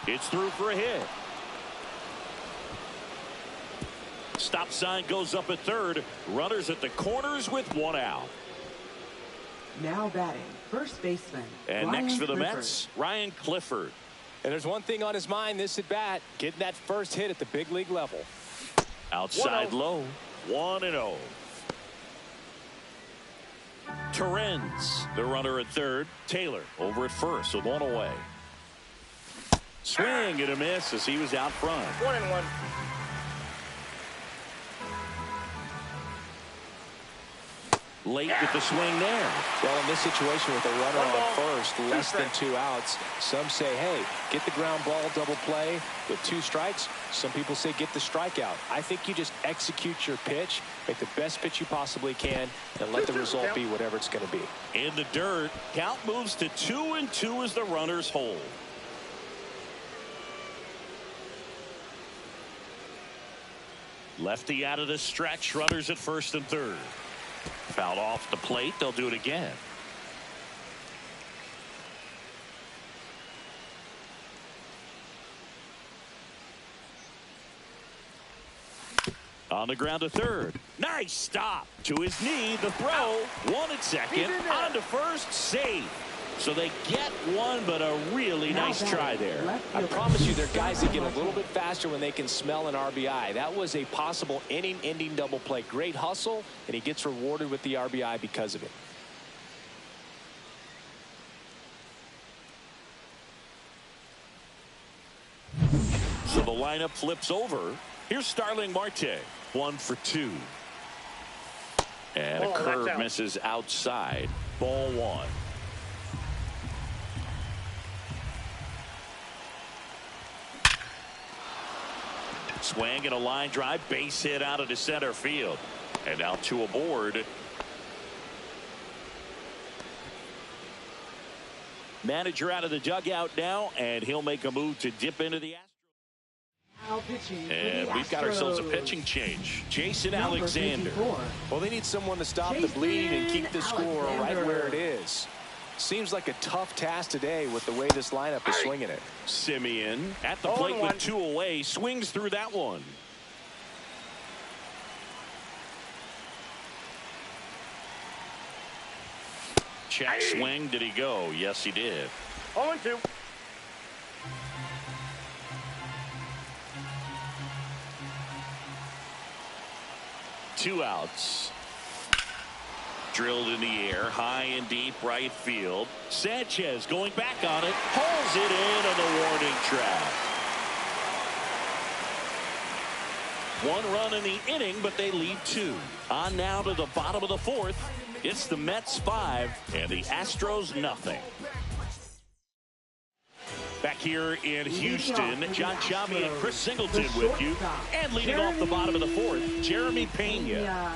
It's through for a hit. Stop sign goes up at third. Runners at the corners with one out. Now batting, first baseman. And Ryan next for the Clifford. Mets, Ryan Clifford. And there's one thing on his mind this at bat, getting that first hit at the big league level. Outside 1-0. low, 1-0. Torrens, the runner at third. Taylor over at first with one away. Swing and a miss as he was out front. 1-1. Late with the swing there. Well, in this situation with a runner One on ball, first, two less than strikes. 2 outs, some say, hey, get the ground ball double play with 2 strikes. Some people say get the strikeout. I think you just execute your pitch, make the best pitch you possibly can, and let the result be whatever it's going to be. In the dirt, count moves to 2-2 as the runners hold. Lefty out of the stretch, runners at first and third. Fouled off the plate, they'll do it again. On the ground to third. Nice stop. To his knee, the throw. One at second. On to first, safe. So they get one, but a really nice try there. I promise you, there are guys that get a little bit faster when they can smell an RBI. That was a possible inning-ending double play. Great hustle, and he gets rewarded with the RBI because of it. So the lineup flips over. Here's Starling Marte, 1 for 2. And a curve misses outside. Ball 1. Swing and a line drive, base hit out of the center field. And now 2 aboard. Manager out of the dugout now, and he'll make a move to dip into the Astros. And we've got ourselves a pitching change. Jason Alexander. Well, they need someone to stop the bleeding and keep the score right where it is. Seems like a tough task today with the way this lineup is swinging it. Simeon at the plate with 2 away, swings through that one. Check swing. Did he go? Yes, he did. 0-2. Two outs. Drilled in the air, high and deep right field. Sanchez going back on it, hauls it in on the warning track. 1 run in the inning, but they lead 2. On now to the bottom of the 4th. It's the Mets 5 and the Astros nothing. Back here in Houston, John Chami and Chris Singleton with you. And leading off the bottom of the 4th, Jeremy Pena.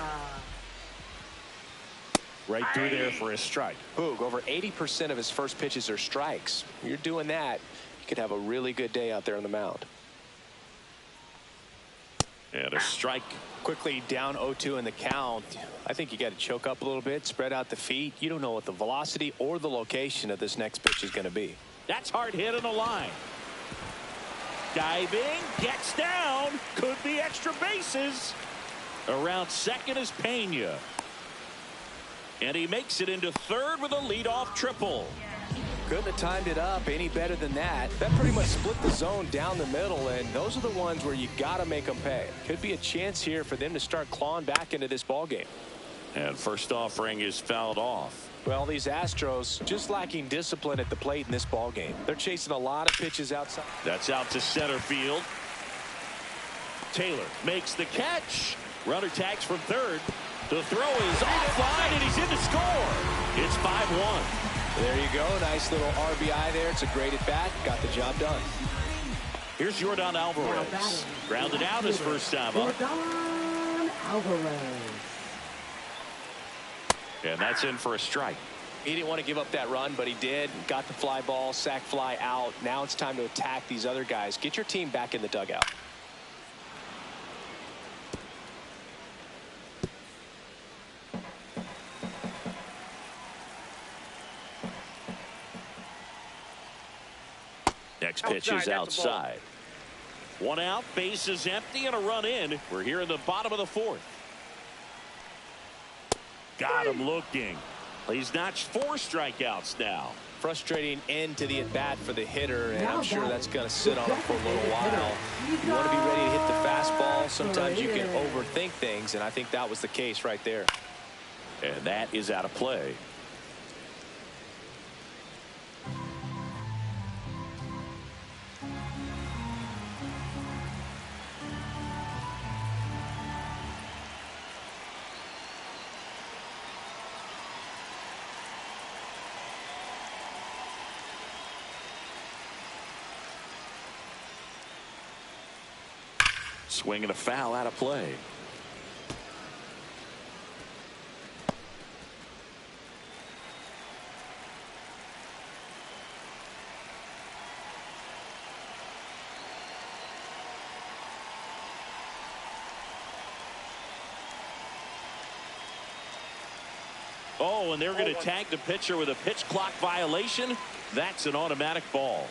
Right through there for a strike. Boog, over 80% of his first pitches are strikes. When you're doing that, you could have a really good day out there on the mound. And a strike. Quickly down 0-2 in the count. I think you got to choke up a little bit, spread out the feet. You don't know what the velocity or the location of this next pitch is going to be. That's hard hit on the line. Diving, gets down, could be extra bases. Around second is Pena. And he makes it into third with a leadoff triple. Couldn't have timed it up any better than that. That pretty much split the zone down the middle, and those are the ones where you got to make them pay. Could be a chance here for them to start clawing back into this ball game. And first offering is fouled off. Well, these Astros just lacking discipline at the plate in this ball game. They're chasing a lot of pitches outside. That's out to center field. Taylor makes the catch. Runner tags from third. The throw is offline, and he's in to score. It's 5-1. There you go. Nice little RBI there. It's a great at bat. Got the job done. Here's Yordan Alvarez. Grounded out his first time up. Yordan Alvarez. And that's in for a strike. He didn't want to give up that run, but he did. Got the fly ball, sac fly out. Now it's time to attack these other guys. Get your team back in the dugout. Next pitch is outside. One out, base is empty, and a run in. We're here in the bottom of the fourth. Got him looking. He's notched 4 strikeouts now. Frustrating end to the at-bat for the hitter, and I'm sure that's going to sit on him for a little while. You want to be ready to hit the fastball. Sometimes you can overthink things, and I think that was the case right there. And that is out of play. Swing and a foul, out of play. Oh, and they're going to tag the pitcher with a pitch clock violation. That's an automatic ball.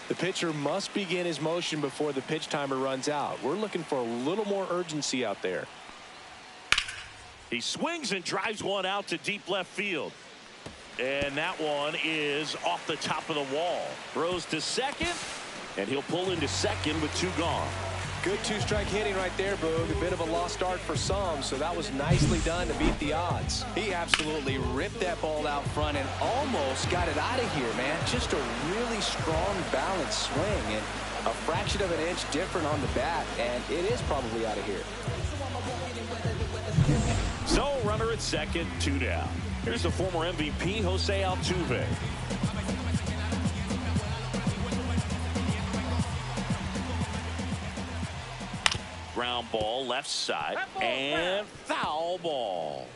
The pitcher must begin his motion before the pitch timer runs out. We're looking for a little more urgency out there. He swings and drives one out to deep left field. And that one is off the top of the wall. Throws to second, and he'll pull into second with 2 gone. Good 2-strike hitting right there, Boog. A bit of a lost start for some, so that was nicely done to beat the odds. He absolutely ripped that ball out front and almost got it out of here, man. Just a really strong, balanced swing, and a fraction of an inch different on the bat, and it is probably out of here. So, runner at second, 2 down. Here's the former MVP, Jose Altuve. Ground ball, left side, and foul ball.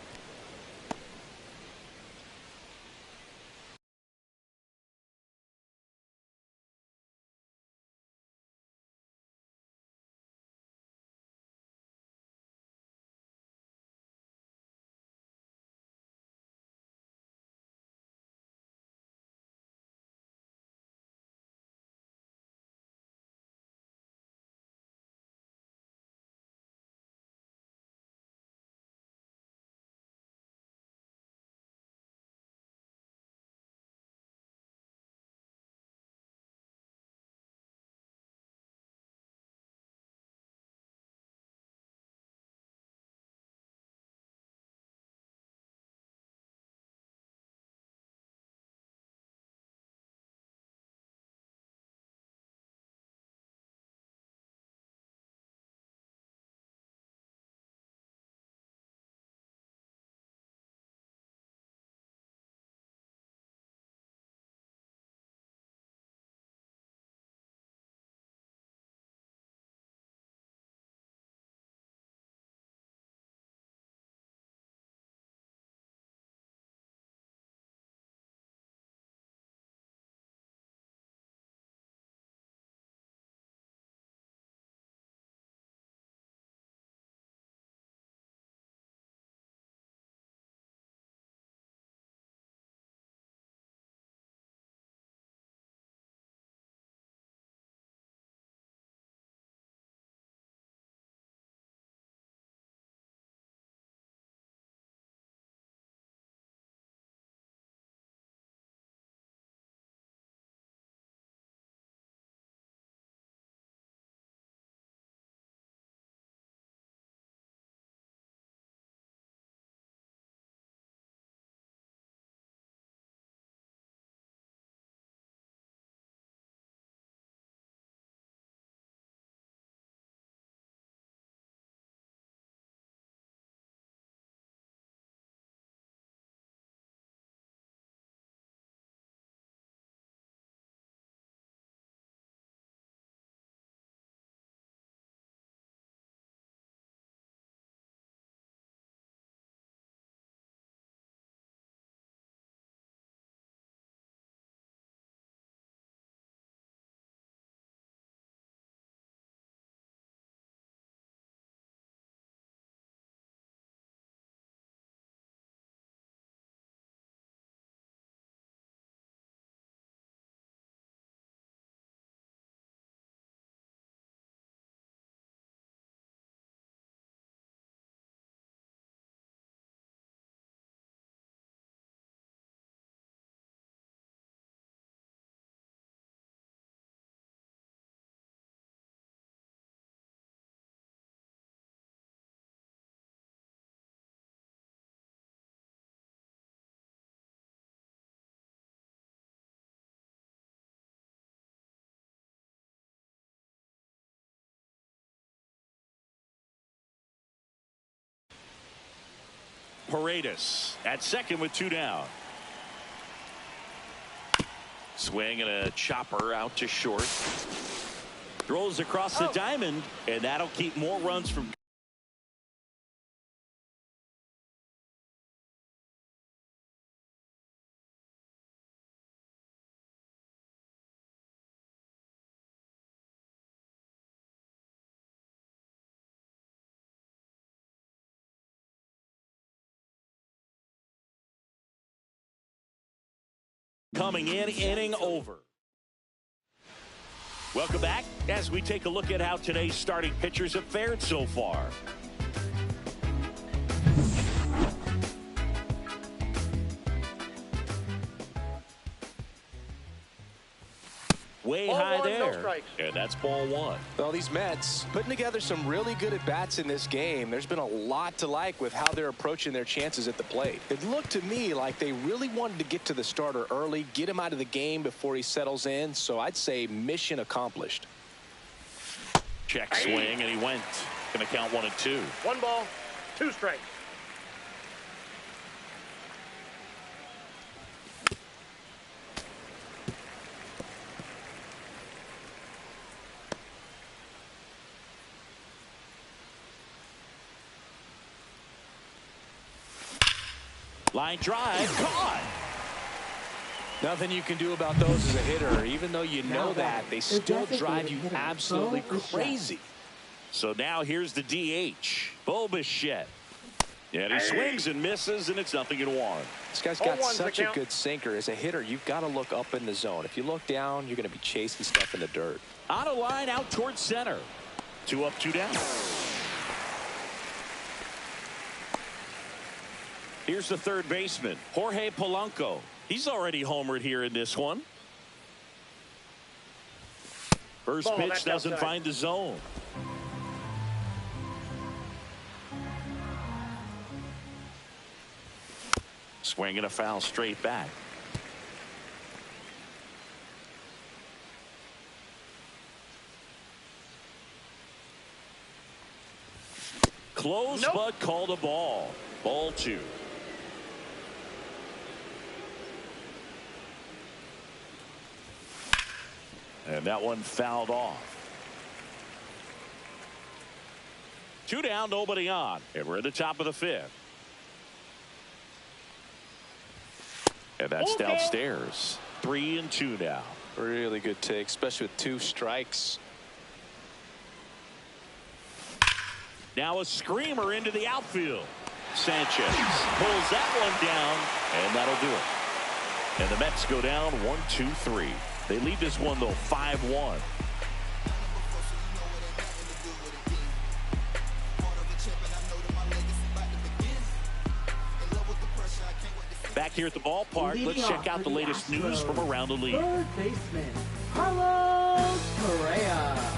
Paredes at second with 2 down. Swing and a chopper out to short. Throws across the diamond, and that'll keep more runs from. Coming in, inning over. Welcome back as we take a look at how today's starting pitchers have fared so far. Way high there, and that's ball one. Well, these Mets putting together some really good at-bats in this game. There's been a lot to like with how they're approaching their chances at the plate. It looked to me like they really wanted to get to the starter early, get him out of the game before he settles in, so I'd say mission accomplished. Check swing, and he went. Going to count 1-2. 1 ball, 2 strikes. Line drive, caught. Nothing you can do about those as a hitter. Even though you know that, they still drive you absolutely crazy. So now here's the DH, Bichette. And he swings and misses, and it's 0-1. This guy's got such a good sinker. As a hitter, you've got to look up in the zone. If you look down, you're going to be chasing stuff in the dirt. On a line out towards center. 2 up, 2 down. Here's the third baseman, Jorge Polanco. He's already homered here in this one. First pitch doesn't find the zone. Swing and a foul straight back. Close, but called a ball. Ball 2. And that one fouled off. 2 down, nobody on. And we're at the top of the 5th. And that's downstairs. 3-2 now. Really good take, especially with 2 strikes. Now a screamer into the outfield. Sanchez pulls that one down, and that'll do it. And the Mets go down 1-2-3. They lead this one, though, 5-1. Back here at the ballpark, let's check out the latest news from around the league. Third baseman, Carlos Correa.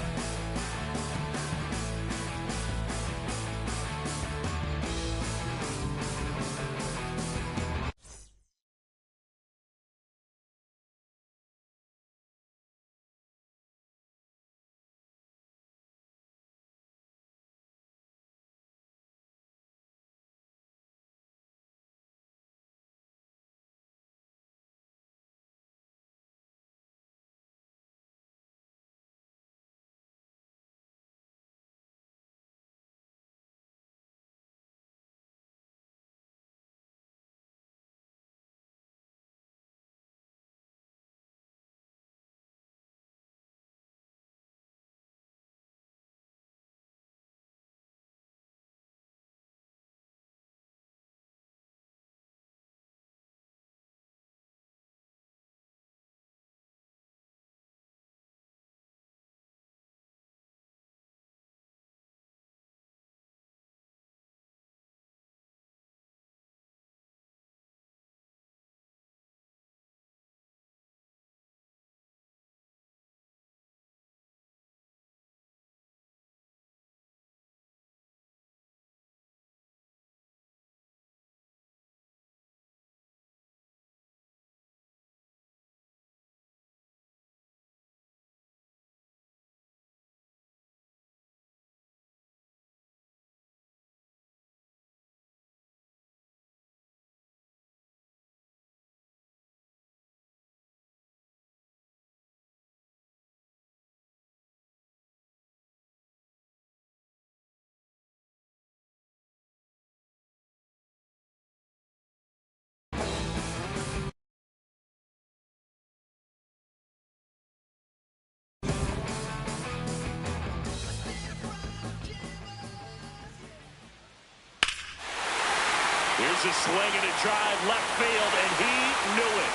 Here's a swing and a drive left field, and he knew it.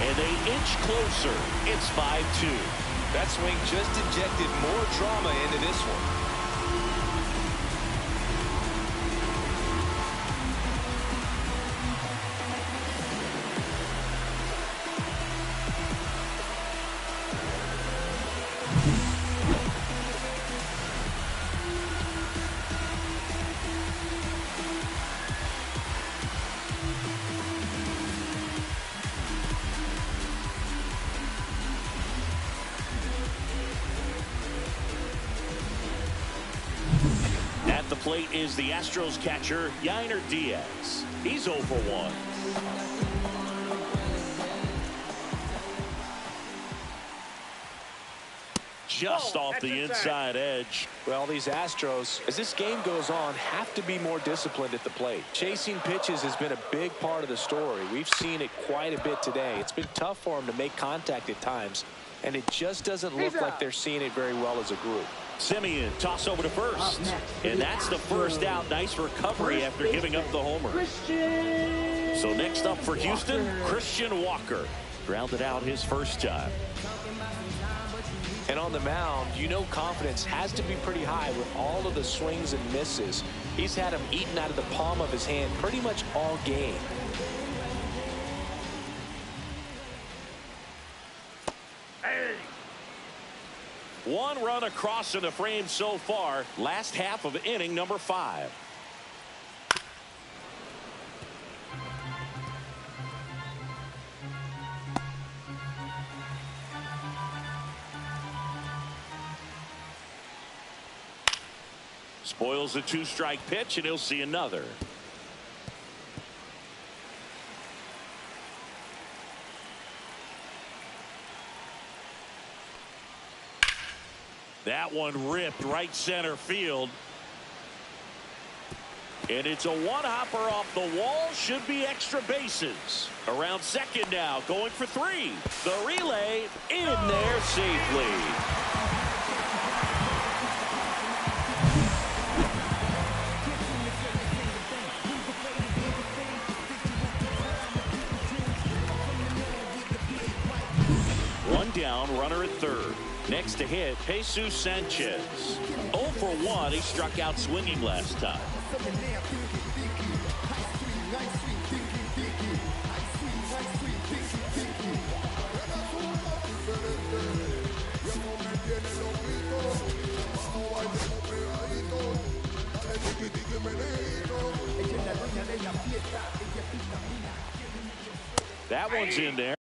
and they inch closer. It's 5-2. That swing just injected more drama into this one. At the plate is the Astros catcher, Yainer Diaz. He's 0 for 1. Just off the inside edge. Well, these Astros, as this game goes on, have to be more disciplined at the plate. Chasing pitches has been a big part of the story. We've seen it quite a bit today. It's been tough for them to make contact at times, and it just doesn't look like they're seeing it very well as a group. Simeon toss over to first, and that's the first out. Nice recovery after giving up the homer. So next up for Houston, Christian Walker. Grounded out his first time. And on the mound, you know confidence has to be pretty high with all of the swings and misses. He's had them eaten out of the palm of his hand pretty much all game. One run across in the frame so far. Last half of inning number 5. Spoils a 2-strike pitch, and he'll see another. That one ripped right center field. And it's a one-hopper off the wall. Should be extra bases. Around second now, going for 3. The relay in there safely. One down, runner at third. Next to hit, Jesus Sanchez. 0 for 1. He struck out swinging last time. That one's in there.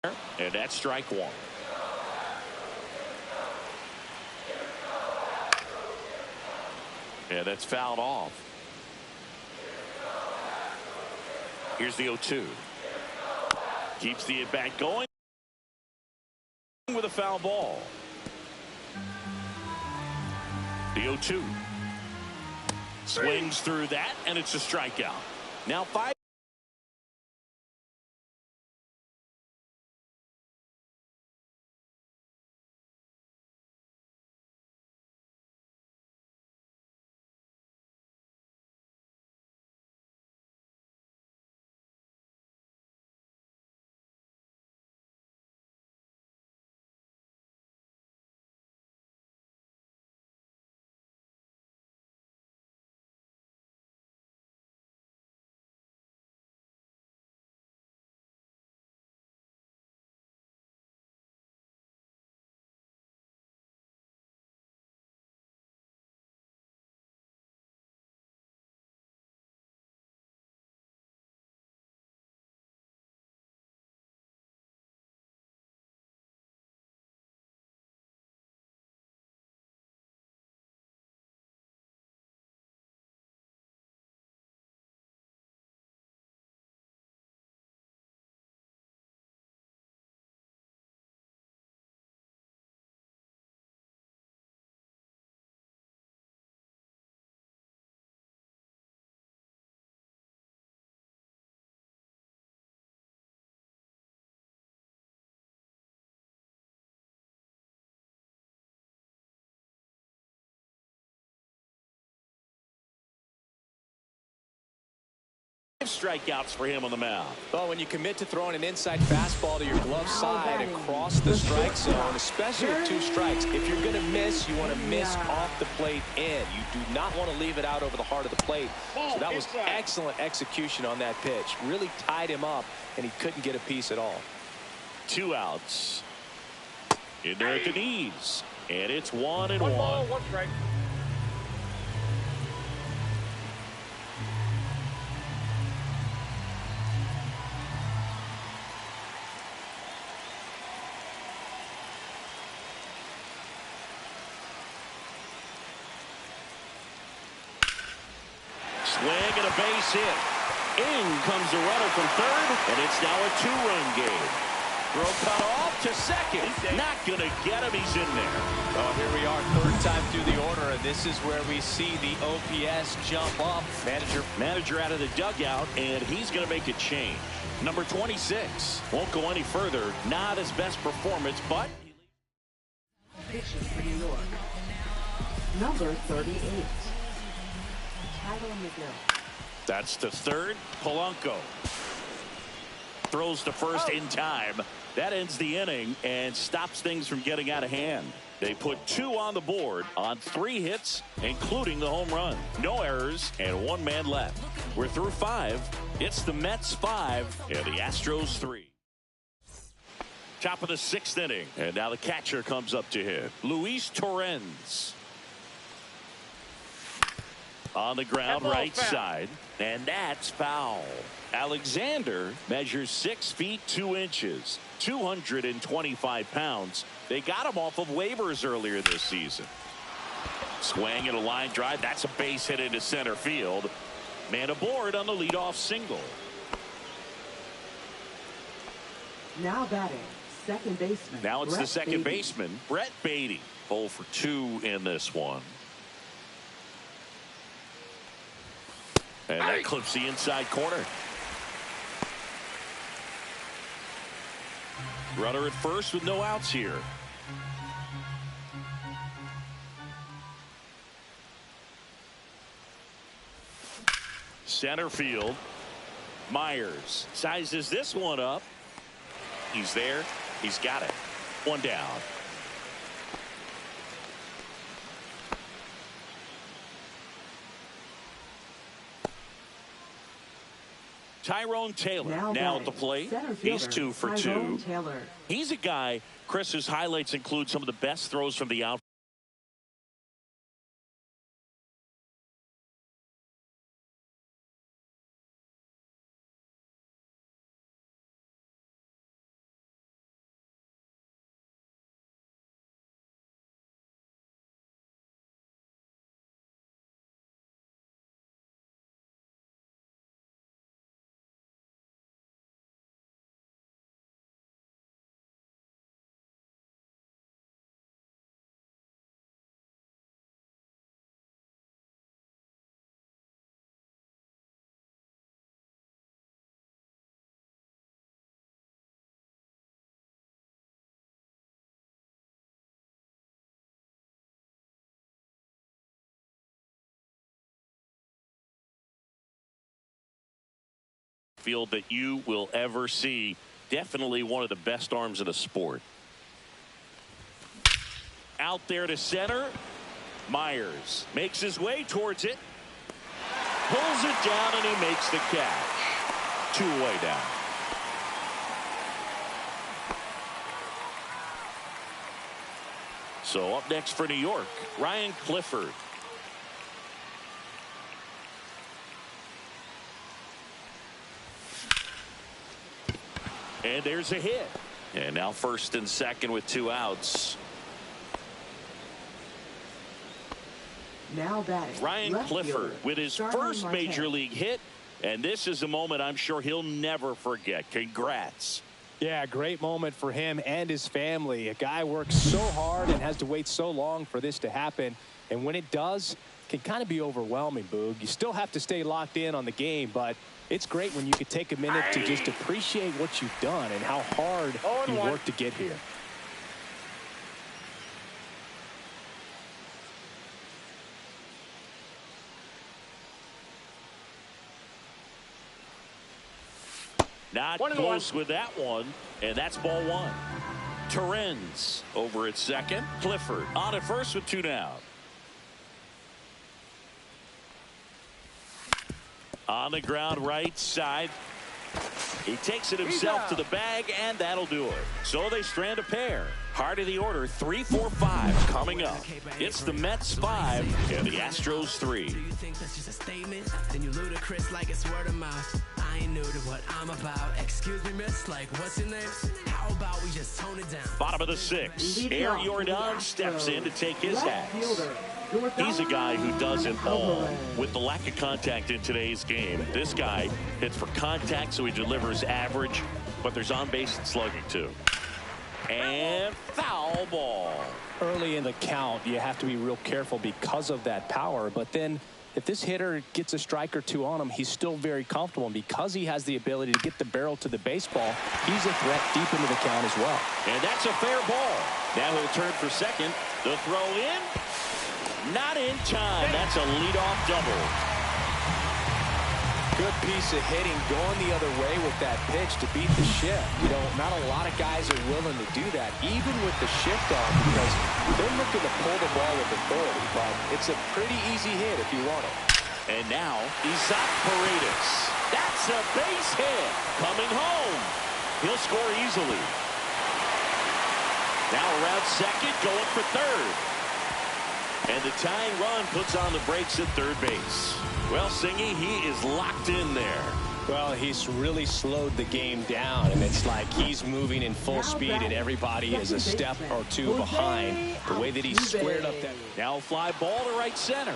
And that's strike one. And that's fouled off. Here's the 0-2. Keeps the at-bat going with a foul ball. The 0-2. Swings through that, and it's a strikeout. Now 5. Strikeouts for him on the mound. Well, when you commit to throwing an inside fastball to your glove side across the strike zone, especially with 2 strikes, if you're going to miss, you want to miss off the plate in. You do not want to leave it out over the heart of the plate. So that was excellent execution on that pitch. Really tied him up, and he couldn't get a piece at all. 2 outs. In there at the knees. And it's 1-1. 1 ball, 1 strike. Swing and a base hit. In comes the runner from third, and it's now a 2-run game. Throw cut off to second. Not going to get him. He's in there. Oh, here we are, 3rd time through the order, and this is where we see the OPS jump up. Manager out of the dugout, and he's going to make a change. Number 26 won't go any further. Not his best performance, but Pitching for New York. Number 38. that's the 3rd. Polanco throws to first in time. That ends the inning and stops things from getting out of hand. They put 2 on the board on 3 hits, including the home run. No errors and 1 man left. We're through 5. It's the Mets 5 and the Astros 3. Top of the 6th inning, and now the catcher comes up to hit. Luis Torrens. On the ground, right side, and that's foul. Alexander measures 6 feet 2 inches, 225 pounds. They got him off of waivers earlier this season. Swing and a line drive. That's a base hit into center field. Man aboard on the leadoff single. Now batting, second baseman. Now it's the second baseman, Brett Beatty. 0 for 2 in this one. And that clips the inside corner. Runner at first with no outs here. Center field. Myers sizes this one up. He's there. He's got it. 1 down. Tyrone Taylor now at the plate. He's 2 for 2. He's a guy, Chris, whose highlights include some of the best throws from the outfield. Field that you will ever see. Definitely one of the best arms in the sport. Out there to center. Myers makes his way towards it. Pulls it down and he makes the catch. Two-way down. So up next for New York, Ryan Clifford. And there's a hit. And now first and second with 2 outs. Now batting, Ryan Clifford fielder, with his first major league hit. And this is a moment I'm sure he'll never forget. Congrats. Yeah, great moment for him and his family. A guy works so hard and has to wait so long for this to happen. And when it does, it can kind of be overwhelming, Boog. You still have to stay locked in on the game, but it's great when you could take a minute to just appreciate what you've done and how hard you worked to get here. Not close with that one, and that's ball 1. Torrens over at second. Clifford on at first with 2 down. On the ground right side. He takes it himself to the bag, and that'll do it. So they strand a pair. Heart of the order, 3, 4, 5 coming up. It's the Mets 5 and the Astros 3. Do you think that's just a statement? Then you ludicrous like it's word of mouth. I ain't new to what I'm about. Excuse me, miss, like what's your name? How about we just tone it down? Bottom of the 6th. Aaron Jordan steps in to take his hat. He's a guy who does it all. With the lack of contact in today's game, this guy hits for contact, so he delivers average, but there's on-base and slugging too. And foul ball. Early in the count, you have to be real careful because of that power, but then if this hitter gets a strike or 2 on him, he's still very comfortable. And because he has the ability to get the barrel to the baseball, he's a threat deep into the count as well. And that's a fair ball. Now he'll turn for second. The throw in. Not in time. That's a leadoff double. Good piece of hitting going the other way with that pitch to beat the shift. You know, not a lot of guys are willing to do that, even with the shift on, because they're looking to pull the ball with authority, but it's a pretty easy hit if you want it. And now, Isaac Paredes. That's a base hit. Coming home. He'll score easily. Now around second, going for third. And the tying run puts on the brakes at third base. Well, Singy, he is locked in there. Well, he's really slowed the game down, and it's like he's moving in full speed, and everybody is a step or 2 behind. The way that he squared up that. Now fly ball to right center.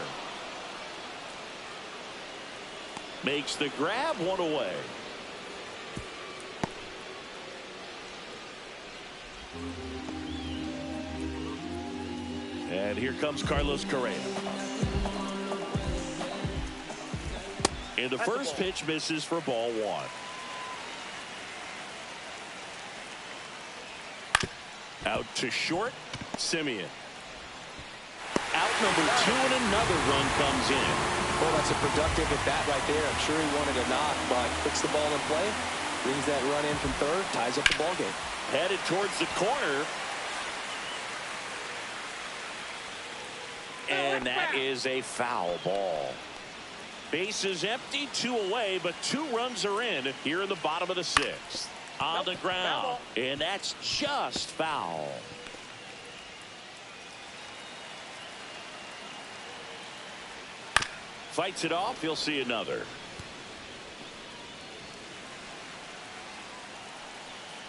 Makes the grab, 1 away. And here comes Carlos Correa. And the first pitch misses for ball 1. Out to short, Simeon. Out number 2, and another run comes in. Well, that's a productive at bat right there. I'm sure he wanted a knock, but puts the ball in play, brings that run in from third, ties up the ball game. Headed towards the corner. And that is a foul ball. Base is empty, 2 away, but 2 runs are in here in the bottom of the 6th. On the ground, and that's just foul. Fights it off, he'll see another.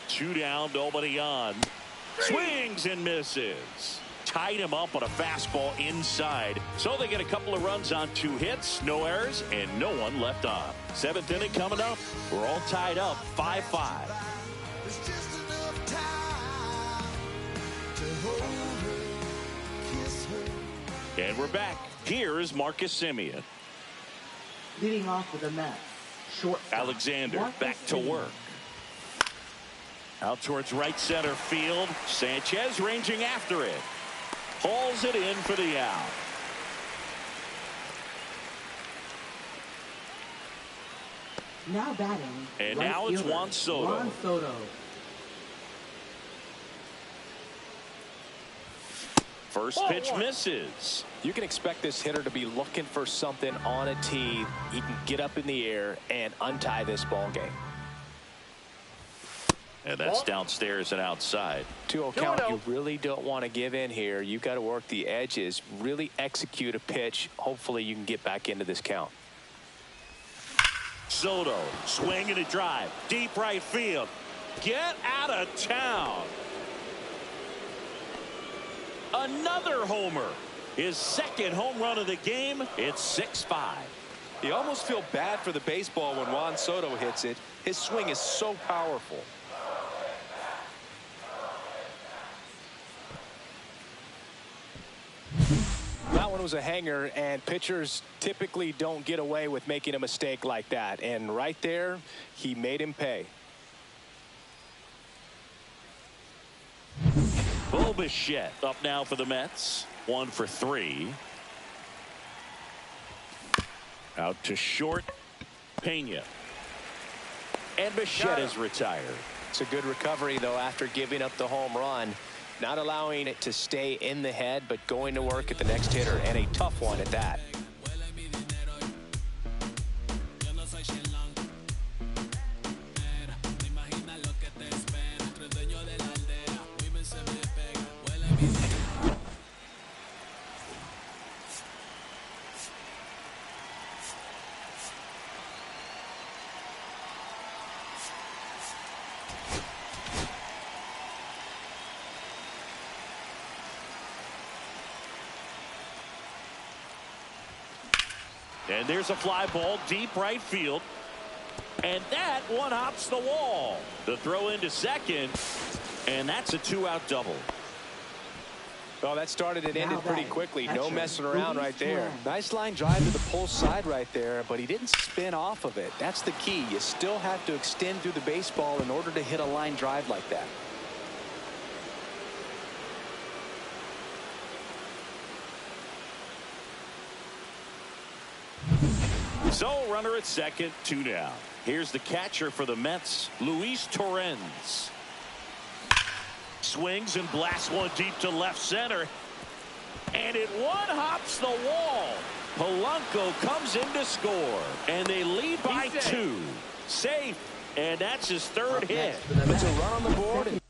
2 down, nobody on. Swings and misses. Tied him up on a fastball inside. So they get a couple of runs on 2 hits, no errors, and no one left on. 7th inning coming up. We're all tied up, 5-5. And we're back. Here is Marcus Semien. Leading off with the Mets. Shortstop, Alexander Marcus back to Semien. work. Out towards right center field. Sanchez ranging after it. Hauls it in for the out. Now batting. And right now it's fielder, Juan Soto. Juan Soto. First pitch misses. You can expect this hitter to be looking for something on a tee. He can get up in the air and untie this ball game. And that's downstairs and outside. 2-0 count. You really don't want to give in here. You've got to work the edges, really execute a pitch. Hopefully you can get back into this count. Soto swinging a drive, deep right field. Get out of town. Another homer. His second home run of the game. It's 6-5. You almost feel bad for the baseball when Juan Soto hits it. His swing is so powerful. That one was a hanger, and pitchers typically don't get away with making a mistake like that. And right there, he made him pay. Bo Bichette up now for the Mets. 1 for 3. Out to short. Pena. And Bichette is retired. It's a good recovery, though, after giving up the home run. Not allowing it to stay in the head, but going to work at the next hitter, and a tough one at that. And there's a fly ball deep right field. And that one hops the wall. The throw into second. And that's a 2-out double. Well, that started and ended pretty quickly. No messing around right there. Nice line drive to the pull side right there, but he didn't spin off of it. That's the key. You still have to extend through the baseball in order to hit a line drive like that. So runner at second, 2 down. Here's the catcher for the Mets, Luis Torrens. Swings and blasts one deep to left center. And it one hops the wall. Polanco comes in to score. And they lead by 2. Safe. And that's his third hit. Puts a run on the board. And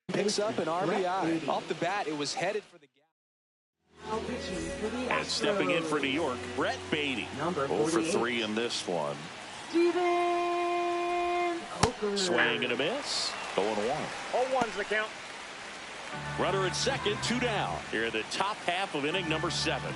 picks up an RBI. Off the bat, it was headed for the gap. And stepping in for New York, Brett Beatty. 0 for 3 in this one. Swing and a miss. 0-1. 0-1's the count. Runner at second, 2 down. Here in the top half of inning number 7.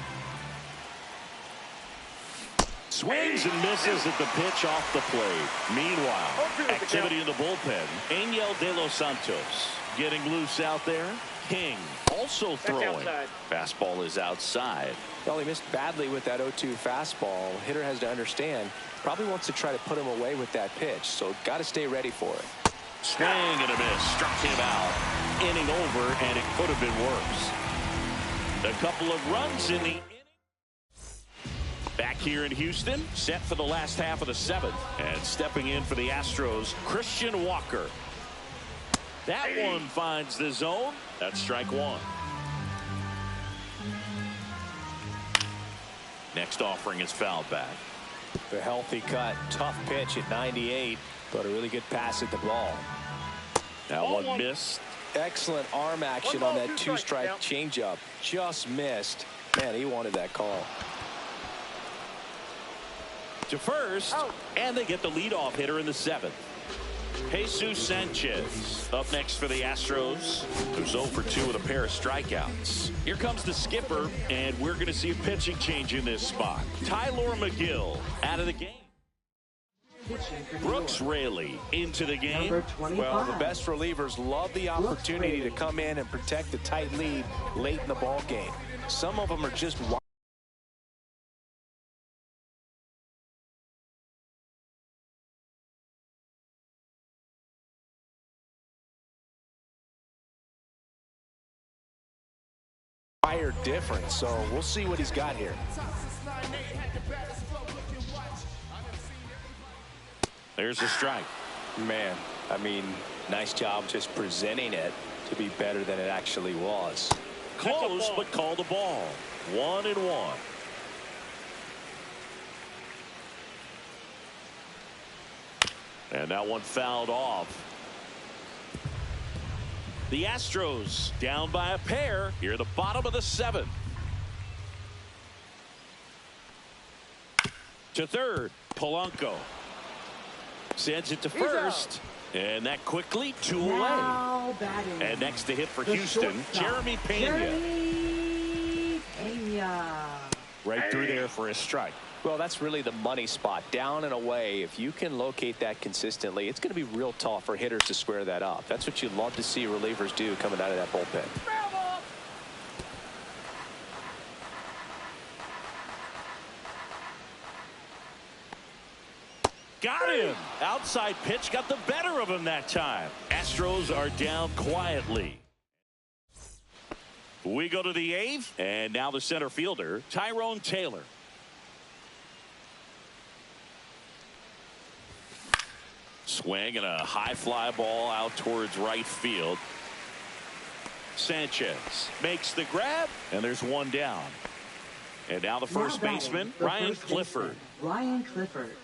Swings and misses at the pitch off the plate. Meanwhile, activity in the bullpen. Angel De Los Santos getting loose out there. King also throwing. Fastball is outside. Well, he missed badly with that 0-2 fastball. Hitter has to understand. Probably wants to try to put him away with that pitch, so got to stay ready for it. Swing and a miss. Struck him out. Inning over, and it could have been worse. A couple of runs in the inning. Back here in Houston, set for the last half of the 7th. And stepping in for the Astros, Christian Walker. That one finds the zone. That's strike 1. Next offering is fouled back. The healthy cut. Tough pitch at 98, but a really good pass at the ball. That one missed. Excellent arm action on that 2-strike changeup. Just missed. Man, he wanted that call. To first, and they get the leadoff hitter in the 7th. Jesus Sanchez up next for the Astros, who's 0 for 2 with a pair of strikeouts. Here comes the skipper, and we're going to see a pitching change in this spot. Tyler McGill out of the game. Brooks Raley into the game. Well, the best relievers love the opportunity to come in and protect the tight lead late in the ball game. Some of them are just fire different. So we'll see what he's got here. There's a strike. Man, I mean, nice job just presenting it to be better than it actually was. Close, but call the ball. 1-1. And that one fouled off. The Astros down by a pair here at the bottom of the 7th. To third, Polanco sends it to first, and that quickly 2 away. And next to hit for Houston, Jeremy Pena. Right through there for a strike. Well, that's really the money spot, down and away. If you can locate that consistently, it's going to be real tough for hitters to square that up. That's what you love to see relievers do coming out of that bullpen. Got him. Outside pitch got the better of him that time. Astros are down quietly. We go to the 8th, and now the center fielder, Tyrone Taylor. Swing and a high fly ball out towards right field. Sanchez makes the grab, and there's one down. And now the first baseman, Ryan Clifford. Ryan Clifford.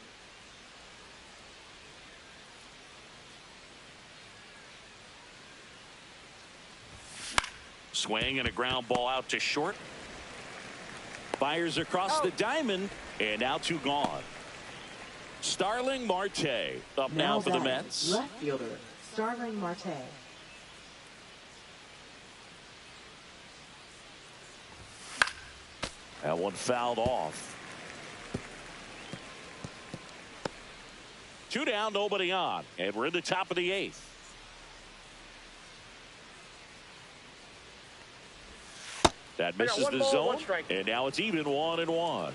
Swing and a ground ball out to short. Fires across the diamond, and now 2 gone. Starling Marte up now for the Mets. Left fielder, Starling Marte. That one fouled off. 2 down, nobody on, and we're in the top of the 8th. That misses the zone, and now it's even 1-1.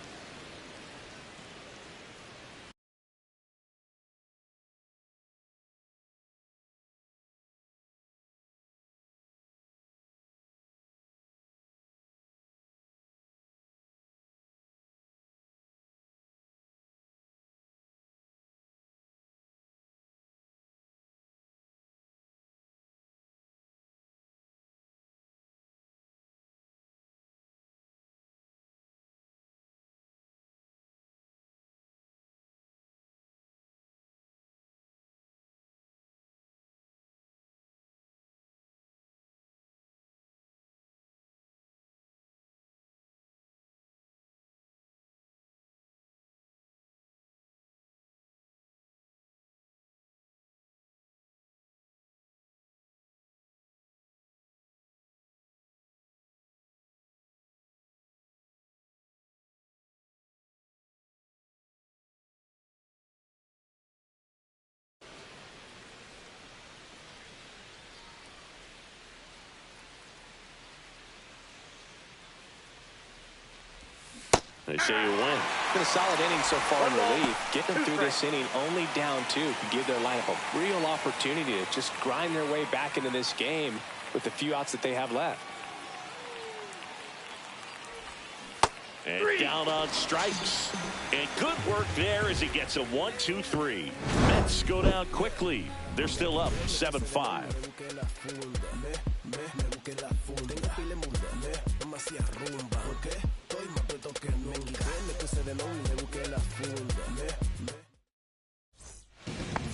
They say you win. Been a solid inning so far in relief. Getting them through this inning only down 2 could give their lineup a real opportunity to just grind their way back into this game with the few outs that they have left. And down on strikes. And good work there as he gets a 1-2-3. Mets go down quickly. They're still up 7-5.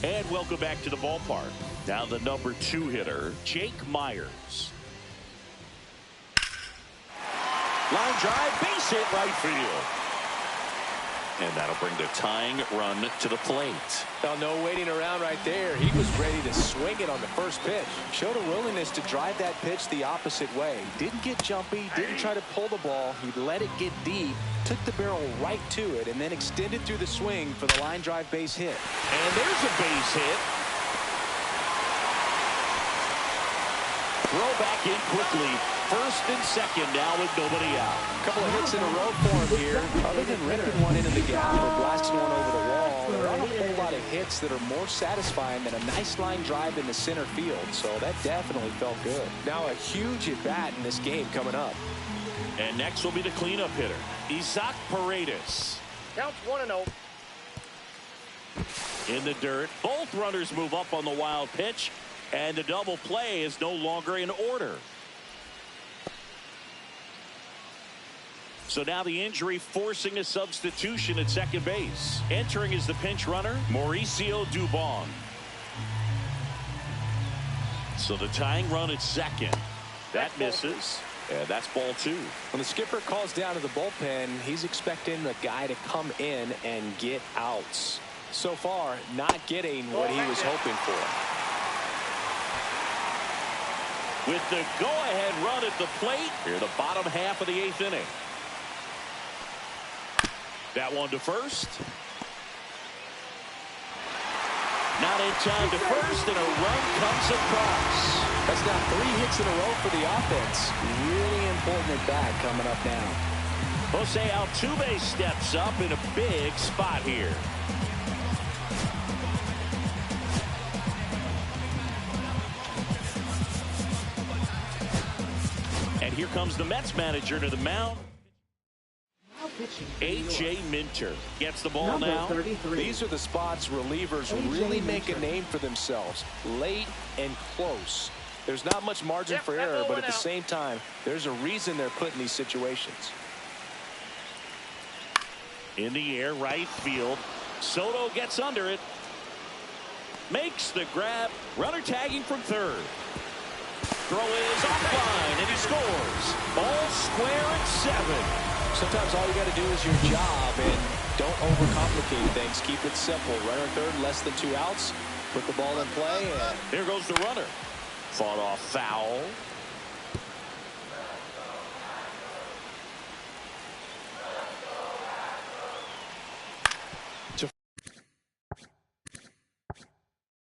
And welcome back to the ballpark. Now the number 2 hitter, Jake Myers. Line drive, base hit, right field. And that'll bring the tying run to the plate. Well, no waiting around right there. He was ready to swing it on the first pitch. Showed a willingness to drive that pitch the opposite way. Didn't get jumpy, didn't try to pull the ball. He let it get deep, took the barrel right to it, and then extended through the swing for the line drive base hit. And there's a base hit. Throw back in quickly. First and second now with nobody out. A couple of hits in a row for him here. Other than ripping one into the gap or blasting one over the wall, there aren't a whole lot of hits that are more satisfying than a nice line drive in the center field. So that definitely felt good. Now a huge at-bat in this game coming up. And next will be the cleanup hitter, Isaac Paredes. Counts 1-0. In the dirt, both runners move up on the wild pitch, and the double play is no longer in order. So now the injury forcing a substitution at second base. Entering is the pinch runner, Mauricio Dubon. So the tying run at second. That misses. And that's ball 2. When the skipper calls down to the bullpen, he's expecting the guy to come in and get outs. So far, not getting what he was hoping for. With the go-ahead run at the plate, here the bottom half of the 8th inning. That one to first. Not in time to first, and a run comes across. That's now 3 hits in a row for the offense. Really important at bat coming up now. Jose Altuve steps up in a big spot here. And here comes the Mets manager to the mound. A.J. Minter gets the ball now. 33. These are the spots relievers really make a name for themselves. Late and close. There's not much margin for error, but at the same time, there's a reason they're put in these situations. In the air, right field. Soto gets under it. Makes the grab. Runner tagging from third. Throw is offline, and he scores. All square at 7. Sometimes all you got to do is your job, and don't overcomplicate things. Keep it simple. Runner third, less than 2 outs. Put the ball in play. And here goes the runner. Fought off foul.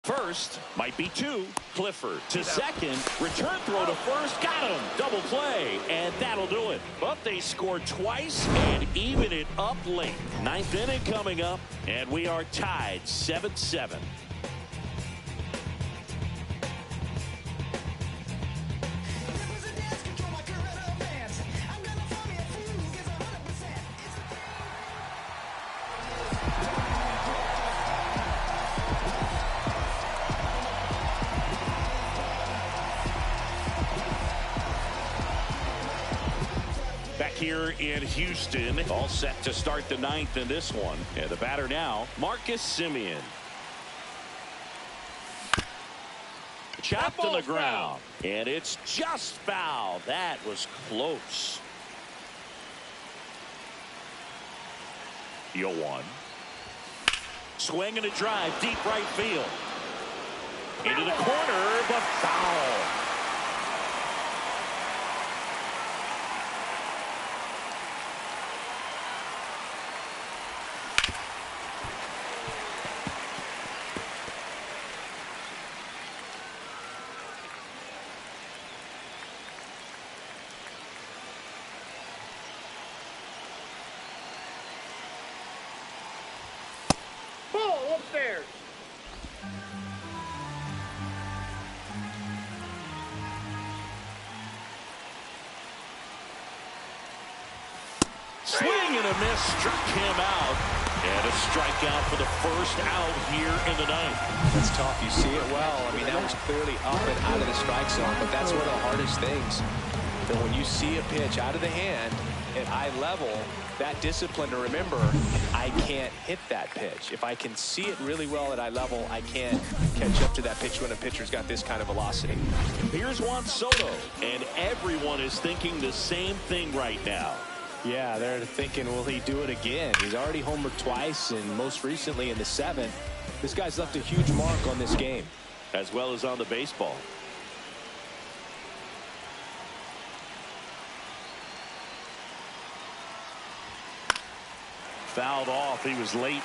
First, might be 2. Clifford to second. Return throw to first. Got him. Double play. And that'll do it. But they scored twice and even it up late. 9th inning coming up. And we are tied 7-7. Here in Houston, all set to start the 9th in this one. And the batter now, Marcus Semien. Chopped to the ground. And it's just foul. That was close. 0-1. Swing and a drive, deep right field. Into the corner, but foul. Upstairs. Swing and a miss, struck him out. And a strikeout for the first out here in the 9th. That's tough. You see it well. I mean, that was clearly up and out of the strike zone, but that's one of the hardest things. That when you see a pitch out of the hand at eye level, that discipline to remember, I can't hit that pitch. If I can see it really well at eye level, I can't catch up to that pitch when a pitcher's got this kind of velocity. Here's Juan Soto, and everyone is thinking the same thing right now. Yeah, they're thinking, will he do it again? He's already homered twice, and most recently in the 7th. This guy's left a huge mark on this game. As well as on the baseball. Fouled off. He was late.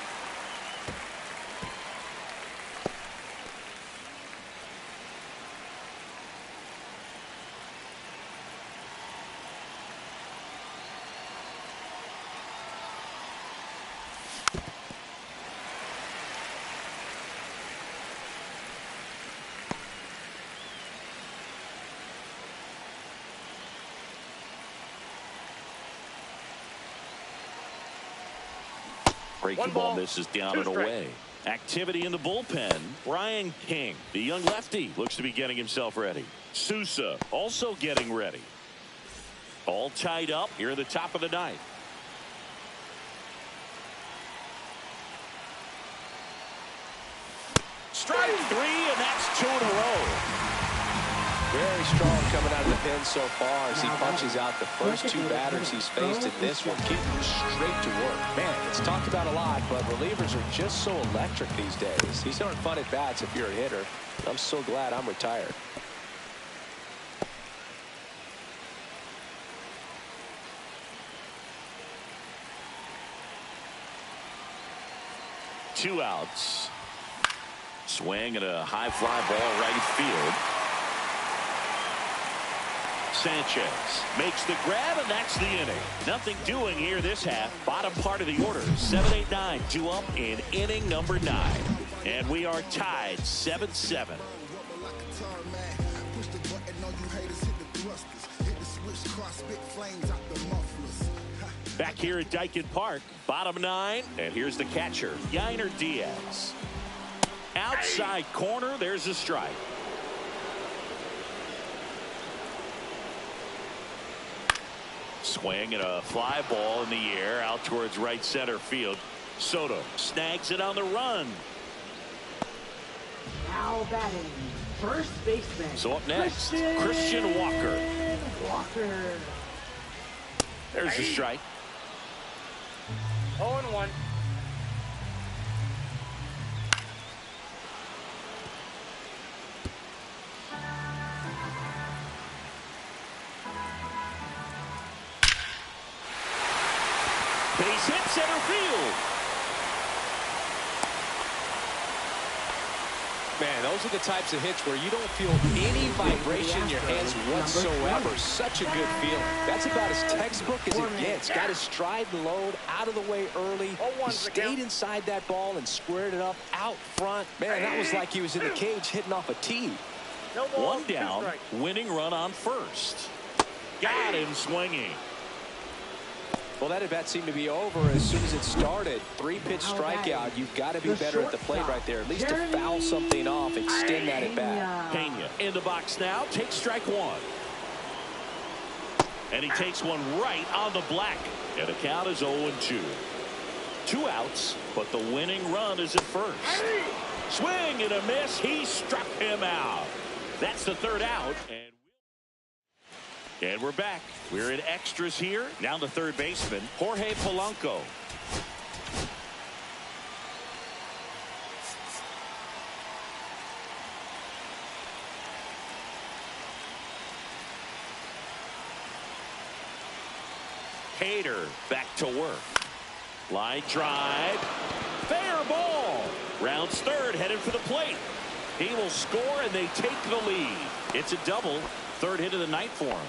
Breaking ball misses down and away. Activity in the bullpen. Brian King, the young lefty, looks to be getting himself ready. Sousa also getting ready. All tied up here in the top of the ninth. Strike three, and that's 2 in a row. Very strong coming out of the pen so far as he punches out the first 2 batters he's faced in this one, getting straight to work. Man, it's talked about a lot, but relievers are just so electric these days. These aren't fun at bats if you're a hitter. I'm so glad I'm retired. Two outs. Swing and a high fly ball right field. Sanchez makes the grab, and that's the inning. Nothing doing here this half. Bottom part of the order. 7-8-9, 2 up in inning number 9. And we are tied 7-7. Back here at Dyken Park, bottom 9, and here's the catcher, Yainer Diaz. Outside corner, there's a strike. Swing and a fly ball in the air out towards right center field. Soto snags it on the run. Now batting, first baseman. So up next, Christian Walker. There's a strike. 0-1. Base hit center field. Man, those are the types of hits where you don't feel any vibration in your hands whatsoever. Such a good feeling. That's about as textbook as it gets. Got his stride and load out of the way early. He stayed inside that ball and squared it up out front. Man, that was like he was in the cage hitting off a tee. One down, winning run on first. Got him swinging. Well, that at bat seemed to be over as soon as it started. 3-pitch strikeout. You've got to be better at the plate right there. At least to foul something off, extend that at bat. Pena in the box now. Takes strike 1. And he takes one right on the black. And the count is 0-2. 2 outs, but the winning run is at first. Swing and a miss. He struck him out. That's the 3rd out. And we're back. We're in extras here. Now the 3rd baseman, Jorge Polanco. Hader back to work. Line drive. Fair ball. Rounds 3rd, headed for the plate. He will score, and they take the lead. It's a double. 3rd hit of the night for him.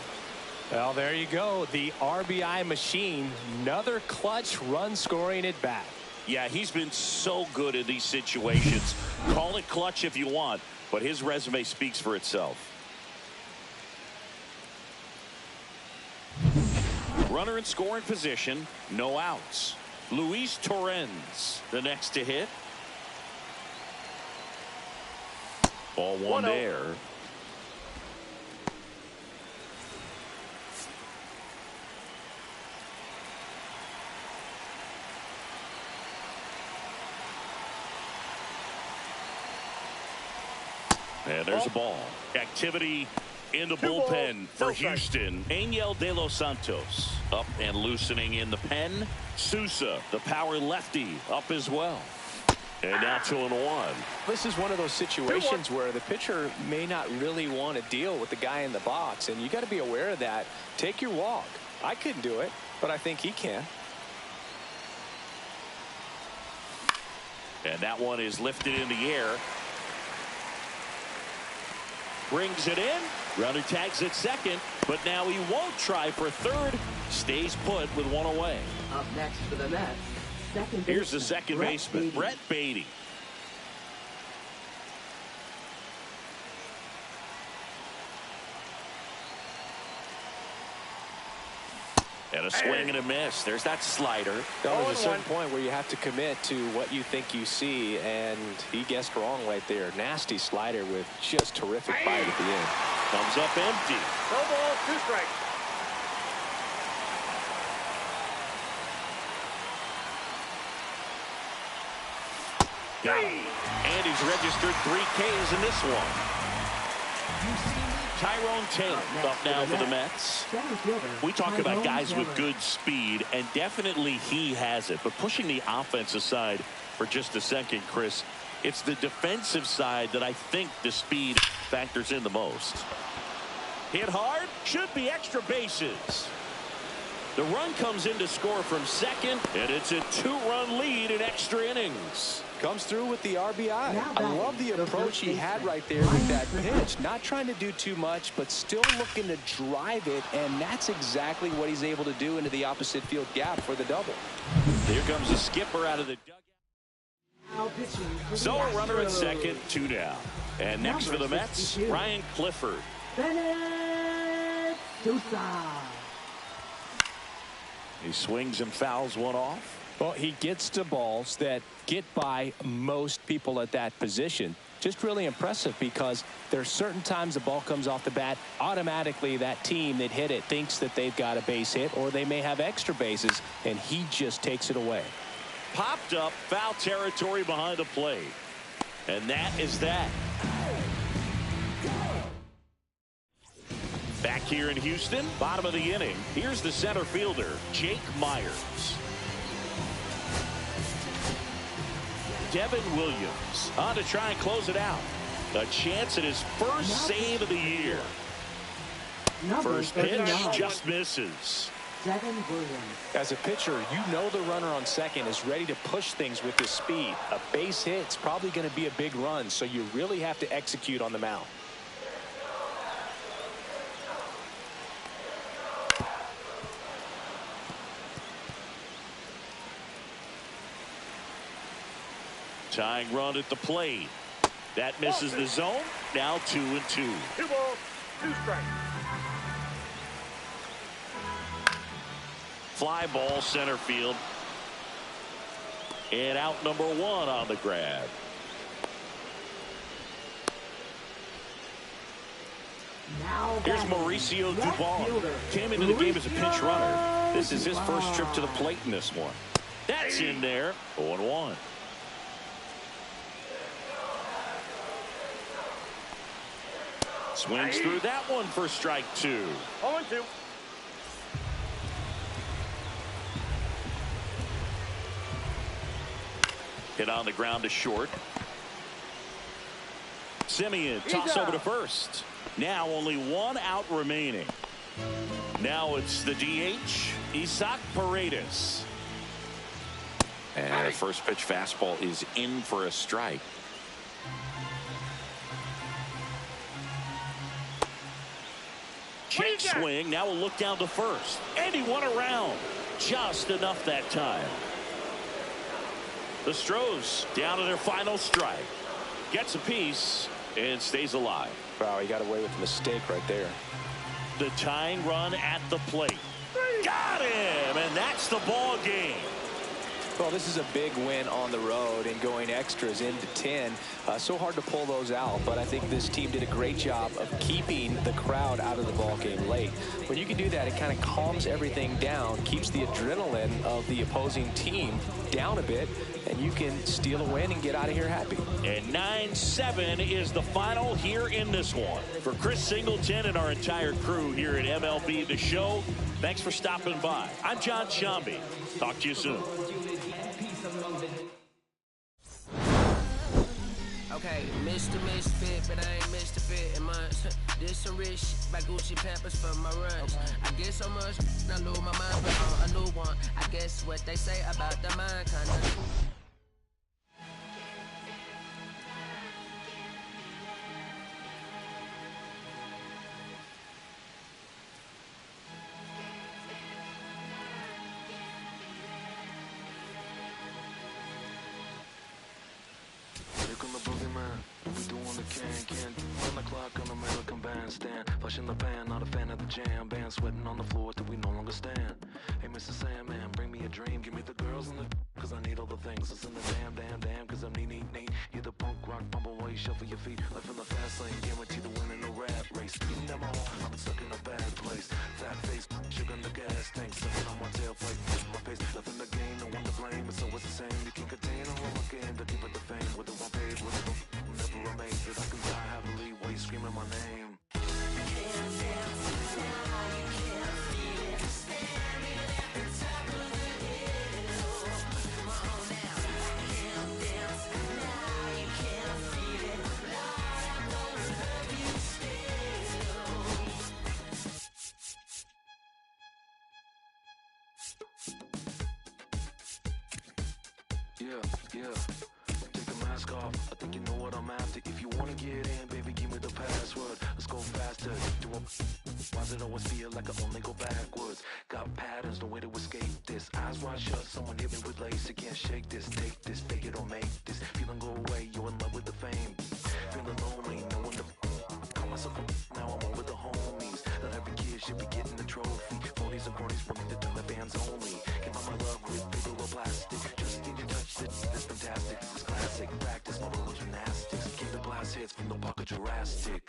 Well, there you go. The RBI machine. Another clutch run scoring at bat. Yeah, he's been so good in these situations. Call it clutch if you want, but his resume speaks for itself. Runner in scoring position, no outs. Luis Torrens, the next to hit. Ball 1 there. And there's a ball. Activity in the bullpen for Houston. Angel De Los Santos up and loosening in the pen. Sousa, the power lefty, up as well. And now 2-1. This is one of those situations where the pitcher may not really want to deal with the guy in the box, and you got to be aware of that. Take your walk. I couldn't do it, but I think he can. And that one is lifted in the air. Brings it in. Runner tags at 2nd, but now he won't try for 3rd. Stays put with 1 away. Up next for the Mets, here's the 2nd baseman, Brett Beatty. And a swing and a miss. There's that slider. There's a certain point where you have to commit to what you think you see, and he guessed wrong right there. Nasty slider with just terrific bite at the end. Comes up empty. No ball, 2 strikes. Got him. And he's registered 3 Ks in this one. Tyrone Taylor up now for the Mets. We talk about guys with good speed, and definitely he has it. But pushing the offense aside for just a second, Chris, it's the defensive side that I think the speed factors in the most. Hit hard, should be extra bases. The run comes in to score from second, and it's a 2-run lead in extra innings. Comes through with the RBI. I love the approach he had right there with that pitch. Not trying to do too much, but still looking to drive it, and that's exactly what he's able to do into the opposite field gap for the double. Here comes a skipper out of the dugout. So a runner at second, 2 down. And next for the Mets, Ryan Clifford. He swings and fouls one off. Well, he gets to balls that get by most people at that position. Just really impressive, because there's certain times the ball comes off the bat, automatically that team that hit it thinks that they've got a base hit, or they may have extra bases, and he just takes it away. Popped up, foul territory behind the plate. And that is that. Back here in Houston, bottom of the inning, here's the center fielder, Jake Myers. Devin Williams on to try and close it out. A chance at his first save of the year. First pitch just misses. Devin Williams. As a pitcher, you know the runner on second is ready to push things with his speed. A base hit's probably going to be a big run, so you really have to execute on the mound. Tying run at the plate. That misses the zone. Now 2-2. 2 balls, 2 strikes. Fly ball center field. And out number 1 on the grab. Here's Mauricio Dubon. Came into the game as a pinch runner. This is his first trip to the plate in this one. That's in there. 0-1. Swings through that one for strike 2. 0-2. Hit on the ground to short. Simeon toss over to first. Now only 1 out remaining. Now it's the DH, Isaac Paredes. And the first pitch fastball is in for a strike. Check swing. Now we'll look down to first. And he won around. Just enough that time. The Stros down to their final strike. Gets a piece and stays alive. Wow, he got away with a mistake right there. The tying run at the plate. Got him, and that's the ball game. Well, this is a big win on the road and going extras into 10. So hard to pull those out, but I think this team did a great job of keeping the crowd out of the ball game late. When you can do that, it kind of calms everything down, keeps the adrenaline of the opposing team down a bit, and you can steal a win and get out of here happy. And 9-7 is the final here in this one. For Chris Singleton and our entire crew here at MLB The Show, thanks for stopping by. I'm John Shambi. Talk to you soon. Okay, Mr. Misfit, but I ain't Mr. Fit in much. This some rich shit by Gucci Pampers for my runs. I get so much, I lose my mind, but on a new one. I guess what they say about the mind, kinda. Here come the boogeyman. We doing the can. On the clock on American bandstand. Flush in the pan, not a fan of the jam. Band sweating on the floor till we no longer stand. Hey, Mr. Sandman, bring me a dream. Give me the girls and the cause I need all the things. It's in the damn, cause I'm neat. You're the punk rock bumble while you shuffle your feet. Life in the fast lane, guarantee to win in a rat race. Beating them all, I'm stuck in a bad place. Fat face, sugar in the gas tank. Sucking on my tailplate, my face. Nothing to gain, no one to blame. It's always the same. You can't contain all my game. The deeper the fame, with the wrong page, with the I'm never amazed that I can die happily while you screaming my name. Yeah. Take the mask off. I think you know what I'm after. If you wanna get in, baby, give me the password. Let's go faster. Why does it always feel like I only go backwards? Got patterns, no way to escape this. Eyes wide shut, someone hit me with lace. I can't shake this, take this, fake it or make this. Feeling go away, you're in love with the fame. Feeling lonely, no one to call myself now I'm over the homies. Not every kid should be getting the trophy. Phonies and cronies wanting to turn the fans only. Give my love with paper or plastic. Just need to touch it, it's fantastic. It's classic, practice, my roller gymnastics. Keep the blast hits from the pocket Jurassic.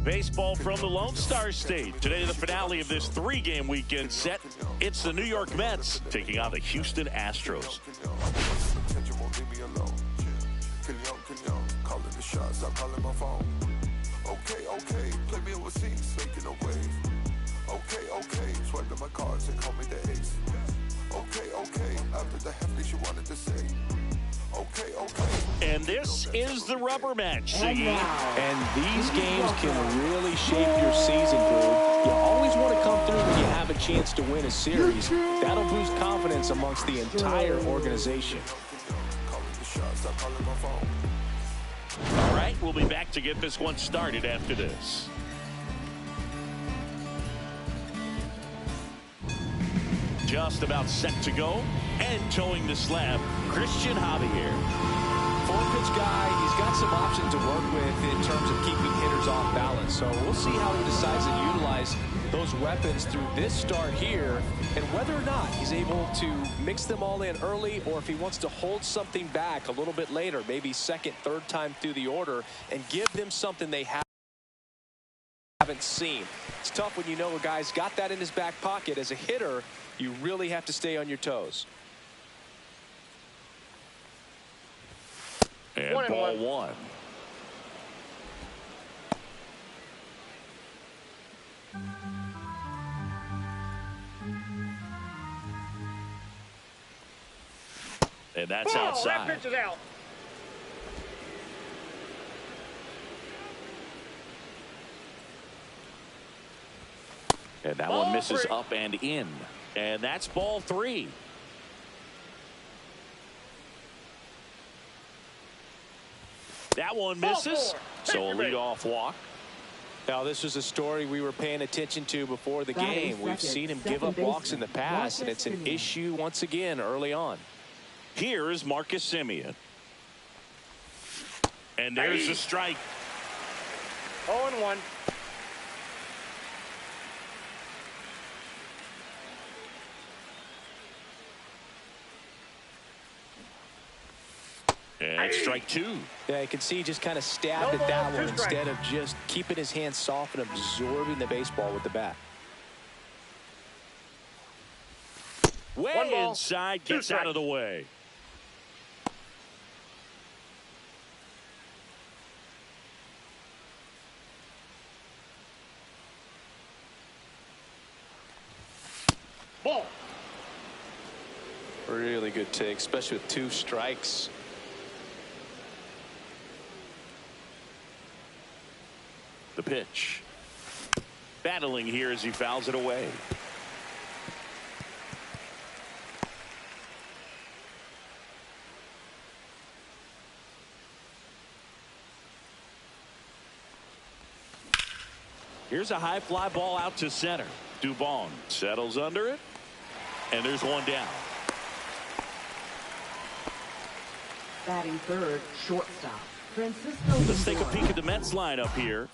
Baseball from the Lone Star State. Today, the finale of this three-game weekend set. It's the New York Mets taking on the Houston Astros. Calling the shots, I'm calling my phone. Okay, play me overseas, making a wave. Okay, swiping my cards and call me the ace. Okay, after the hefty she wanted to say. Okay. And this is the rubber match, Siggy. And these games can really shape your season, Groove. You always want to come through when you have a chance to win a series. That'll boost confidence amongst the entire organization. All right, we'll be back to get this one started after this. just about set to go. And towing the slab, Christian Javier. Four-pitch guy, he's got some options to work with in terms of keeping hitters off balance. So we'll see how he decides to utilize those weapons through this start here, and whether or not he's able to mix them all in early, or if he wants to hold something back a little bit later, maybe second, third time through the order, and give them something they haven't seen. It's tough when you know a guy's got that in his back pocket. As a hitter, you really have to stay on your toes. And ball one. And that's outside. That pitch is out. And that one misses up and in. And that's ball three. That one misses. So a leadoff walk. Now, this was a story we were paying attention to before the game. We've seen him give up walks in the past, and it's an issue once again early on. Here is Marcus Semien. And there's a strike. 0-1. And strike two. Yeah, you can see he just kind of stabbed at that one instead of just keeping his hands soft and absorbing the baseball with the bat. Way inside, gets out of the way. Ball. Really good take, especially with two strikes. The pitch. Battling here as he fouls it away. Here's a high fly ball out to center. Dubon settles under it. And there's one down. Batting third, shortstop. Let's take a peek at the Mets lineup here.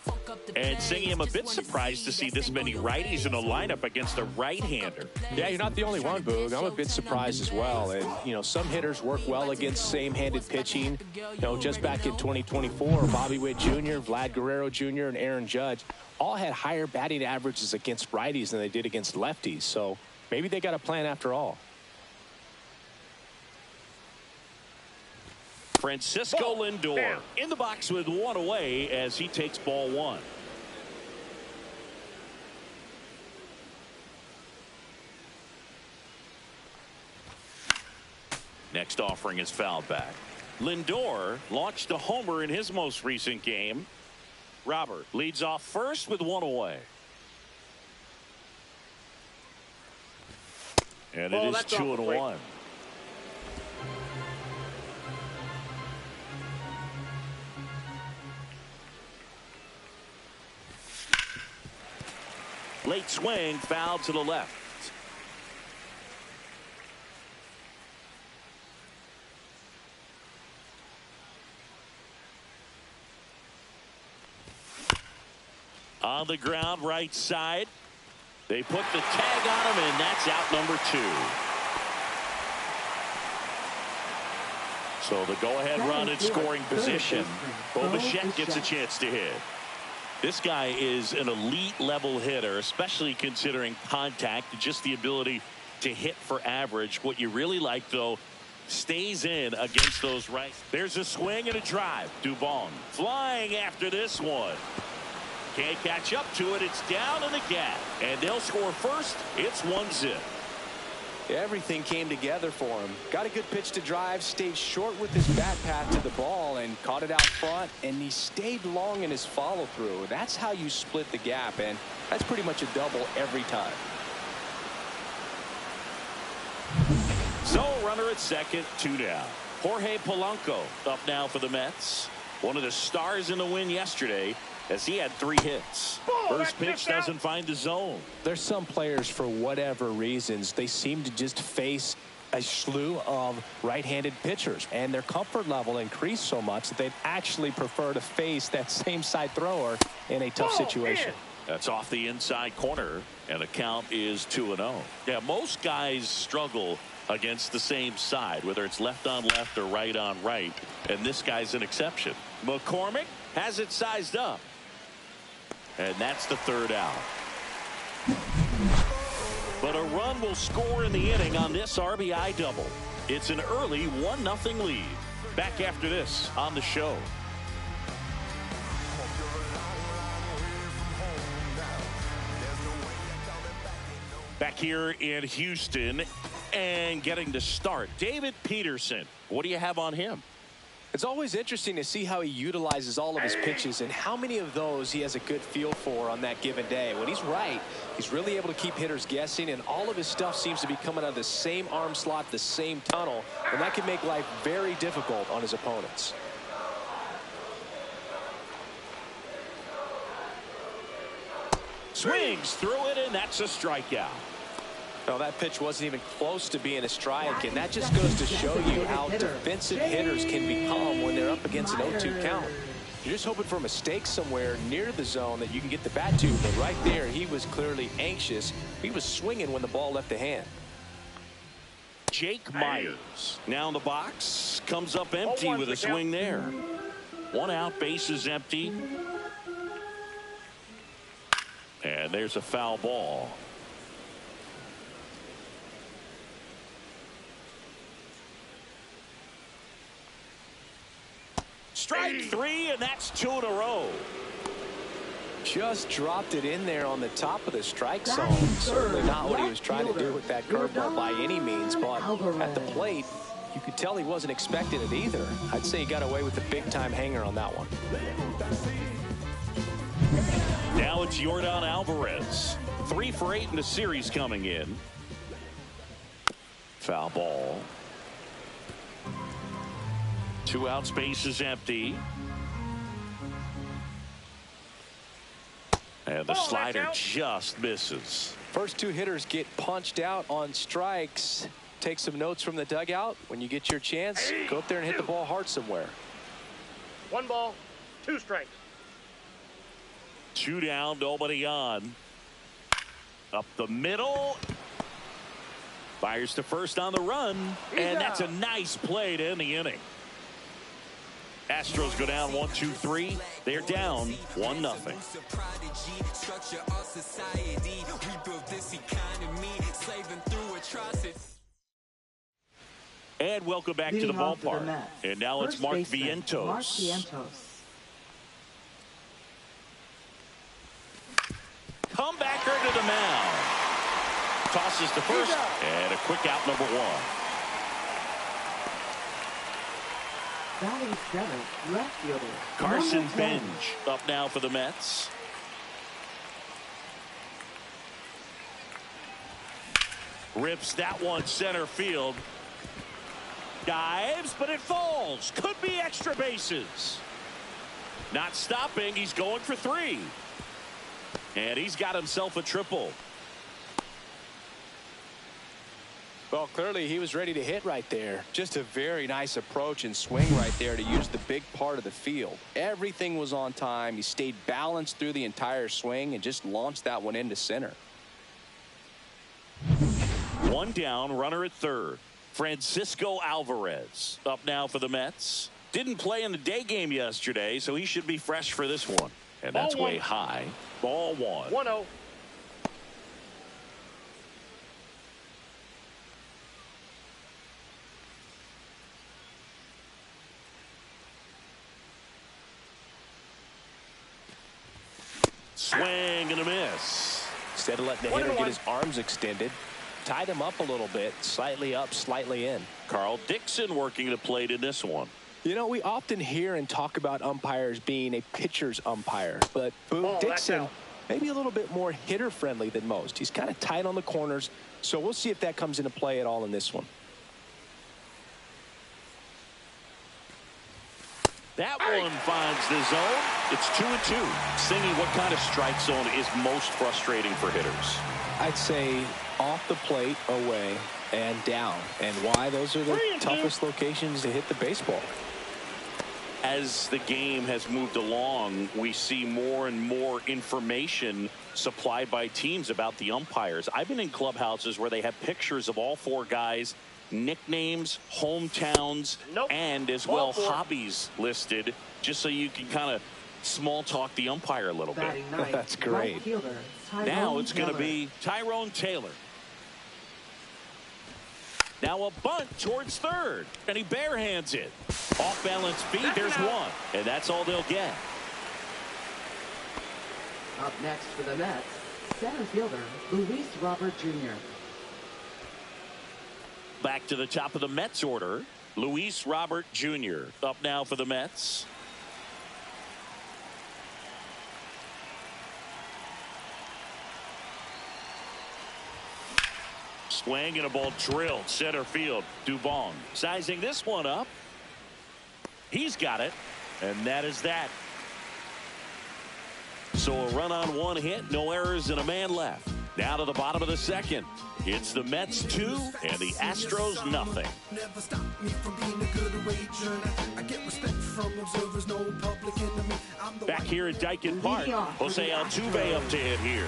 And saying I'm a bit surprised to see this many righties in a lineup against a right-hander. Yeah, you're not the only one, Boog. I'm a bit surprised as well. And, you know, some hitters work well against same-handed pitching. You know, just back in 2024, Bobby Witt Jr., Vlad Guerrero Jr., and Aaron Judge all had higher batting averages against righties than they did against lefties. So maybe they got a plan after all. Francisco Lindor in the box with one away as he takes ball one. Next offering is fouled back. Lindor launched a homer in his most recent game. Robert leads off first with one away. And it is 2-1. Late swing, foul to the left. On the ground, right side. They put the tag on him, and that's out number 2. So the go-ahead run in scoring position. Bo Bichette gets a chance to hit. This guy is an elite level hitter, especially considering contact and just the ability to hit for average. What you really like, though, stays in against those rights. There's a swing and a drive. Dubon flying after this one. Can't catch up to it. It's down in the gap. And they'll score first. It's 1-0. Everything came together for him. Got a good pitch to drive, stayed short with his bat path to the ball and caught it out front, and he stayed long in his follow through. That's how you split the gap, and that's pretty much a double every time. So runner at second, 2 down. Jorge Polanco up now for the Mets. One of the stars in the win yesterday. as he had 3 hits. First pitch doesn't find the zone. There's some players, for whatever reasons, they seem to just face a slew of right-handed pitchers, and their comfort level increased so much that they'd actually prefer to face that same side thrower in a tough situation. That's off the inside corner, and the count is 2-0. Yeah, most guys struggle against the same side, whether it's left on left or right on right, and this guy's an exception. McCormick has it sized up, and that's the 3rd out. But a run will score in the inning on this RBI double. It's an early 1-0 lead. Back after this on the show. Back here in Houston and getting to start, David Peterson. What do you have on him? It's always interesting to see how he utilizes all of his pitches and how many of those he has a good feel for on that given day. When he's right, he's really able to keep hitters guessing, and all of his stuff seems to be coming out of the same arm slot, the same tunnel, and that can make life very difficult on his opponents. Swings through it, and that's a strikeout. No, that pitch wasn't even close to being a strike, and that just goes to show you how defensive hitters can become when they're up against an 0-2 count. You're just hoping for a mistake somewhere near the zone that you can get the bat to, but right there, he was clearly anxious. He was swinging when the ball left the hand. Jake Myers now in the box, comes up empty with a swing there. 1 out, base is empty. And there's a foul ball. Strike 3, and that's 2 in a row. Just dropped it in there on the top of the strike zone. Certainly not what he was trying to do with that curveball by any means, but at the plate, you could tell he wasn't expecting it either. I'd say he got away with a big-time hanger on that one. Now it's Yordan Alvarez. 3 for 8 in the series coming in. Foul ball. 2 outs, base is empty. And the slider just misses. First 2 hitters get punched out on strikes. Take some notes from the dugout. When you get your chance, go up there and hit the ball hard somewhere. 1 ball, 2 strikes. 2 down, nobody on. Up the middle. Fires to first on the run. And that's a nice play to end the inning. Astros go down 1-2-3. They're down 1-0. And welcome back to the ballpark. And now it's Mark Vientos. Comebacker to the mound. Tosses to first. And a quick out, number 1. Batting 7, left fielder Carson Bench up now for the Mets. Rips that one center field. Dives, but it falls. Could be extra bases. Not stopping. He's going for 3. And he's got himself a triple. Well, clearly he was ready to hit right there. Just a very nice approach and swing right there to use the big part of the field. Everything was on time. He stayed balanced through the entire swing and just launched that one into center. 1 down, runner at third. Francisco Alvarez up now for the Mets. Didn't play in the day game yesterday, so he should be fresh for this one. And that's way high. Ball 1. 1-0. Swing and a miss. Instead of letting the hitter get his arms extended, tied him up a little bit, slightly up, slightly in. Carl Dixon working the plate in this one. You know, we often hear and talk about umpires being a pitcher's umpire, but Boog Dixon maybe a little bit more hitter friendly than most. He's kind of tight on the corners, so we'll see if that comes into play at all in this one. That one finds the zone. It's 2-2. Singing, what kind of strike zone is most frustrating for hitters? I'd say off the plate, away, and down. And why? Those are the toughest locations to hit the baseball. As the game has moved along, we see more and more information supplied by teams about the umpires. I've been in clubhouses where they have pictures of all four guys, nicknames, hometowns, and as well hobbies listed, just so you can kind of small talk the umpire a little bit. That's great. Now it's going to be Tyrone Taylor. Now a bunt towards third, and he barehands it. Off balance feet, there's one, and that's all they'll get. Up next for the Mets, center fielder Luis Robert Jr. Back to the top of the Mets order, Luis Robert Jr. up now for the Mets. Swing and a ball drilled center field. Dubon sizing this one up. He's got it, and that is that. So a run on one hit, no errors, and a man left. Now to the bottom of the second. It's the Mets 2 and the Astros nothing. Never stop me from being a good wager. I get respect from observers, no public enemy. Back here at Dyken Park, Jose Altuve up to hit here.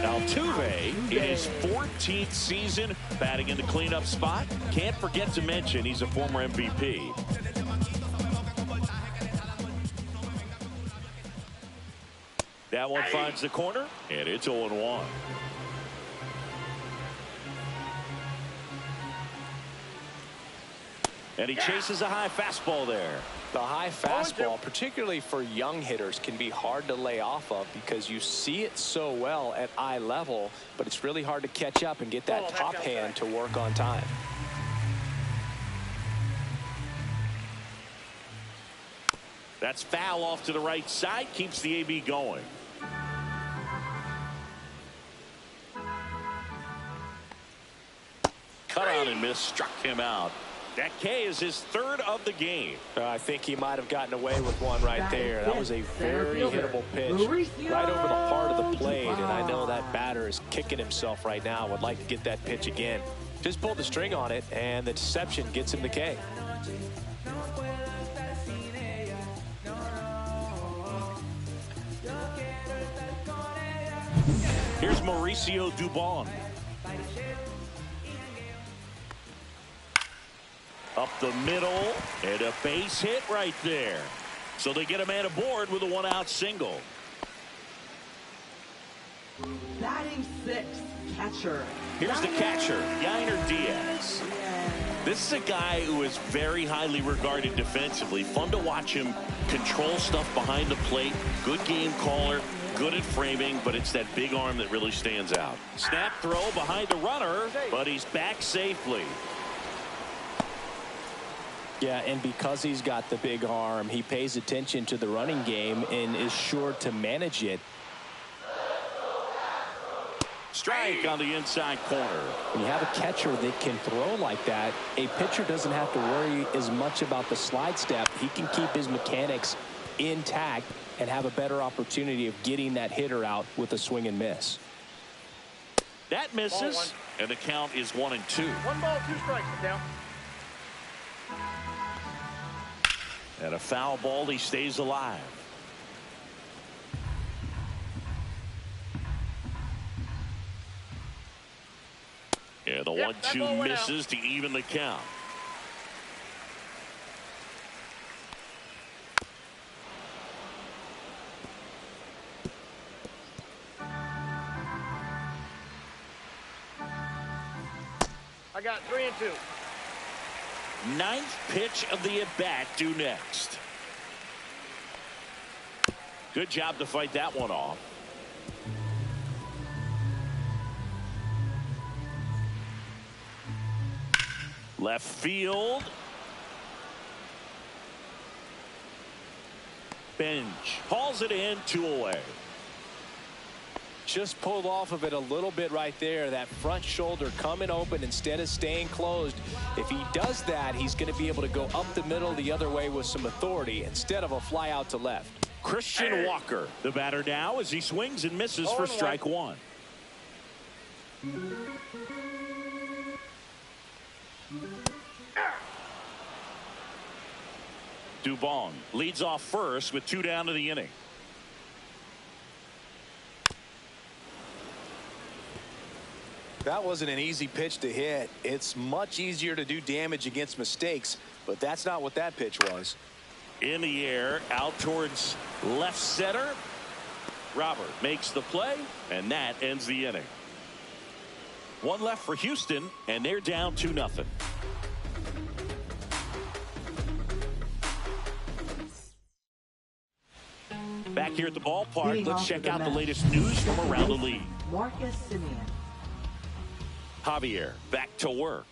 Altuve in his 14th season, batting in the cleanup spot. Can't forget to mention he's a former MVP. That one finds the corner, and it's 0-1. And he chases a high fastball there. The high fastball, particularly for young hitters, can be hard to lay off of because you see it so well at eye level, but it's really hard to catch up and get that top hand to work on time. That's foul off to the right side, keeps the AB going. Cut on and miss, struck him out. That K is his third of the game. I think he might have gotten away with one right there. That was a very hittable pitch right over the heart of the plate, and I know that batter is kicking himself right now. Would like to get that pitch again. Just pulled the string on it, and the deception gets him the K. Here's Mauricio Dubon. Up the middle, and a base hit right there. So they get a man aboard with a one-out single. Batting sixth, catcher. Here's the catcher, Yainer Diaz. This is a guy who is very highly regarded defensively. Fun to watch him control stuff behind the plate. Good game caller, good at framing, but it's that big arm that really stands out. Snap throw behind the runner, but he's back safely. Yeah, and because he's got the big arm, he pays attention to the running game and is sure to manage it. Strike on the inside corner. When you have a catcher that can throw like that, a pitcher doesn't have to worry as much about the slide step. He can keep his mechanics intact and have a better opportunity of getting that hitter out with a swing and miss. That misses, and the count is 1-2. 1 ball, 2 strikes, down. And a foul ball, he stays alive. Yeah, the 1-2 misses to even the count. I got 3-2. Ninth pitch of the at-bat due next. Good job to fight that one off. Left field. Bench hauls it in, 2 away. Just pulled off of it a little bit right there. That front shoulder coming open instead of staying closed. If he does that, he's going to be able to go up the middle the other way with some authority instead of a fly out to left. Christian Walker, the batter now, as he swings and misses for strike one. Dubon leads off first with 2 down to the inning. That wasn't an easy pitch to hit. It's much easier to do damage against mistakes, but that's not what that pitch was. In the air, out towards left center. Robert makes the play, and that ends the inning. 1 left for Houston, and they're down 2-0. Back here at the ballpark, let's check out the latest news from around the league. Marcus Simeon. Javier back to work.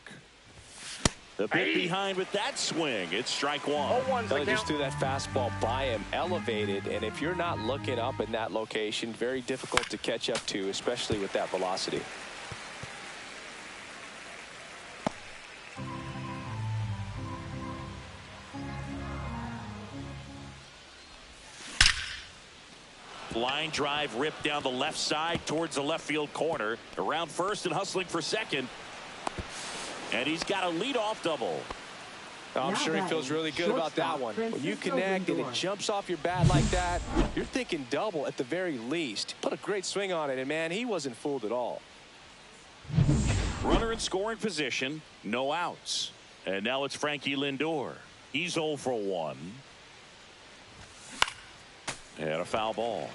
The bit behind with that swing. It's strike one. They just threw that fastball by him, elevated, and if you're not looking up in that location, very difficult to catch up to, especially with that velocity. Line drive ripped down the left side towards the left field corner. Around first and hustling for second. And he's got a leadoff double. I'm sure he feels really good about that one. When you connect and it jumps off your bat like that, you're thinking double at the very least. Put a great swing on it, and man, he wasn't fooled at all. Runner in scoring position, no outs. And now it's Frankie Lindor. He's 0 for 1. And a foul ball.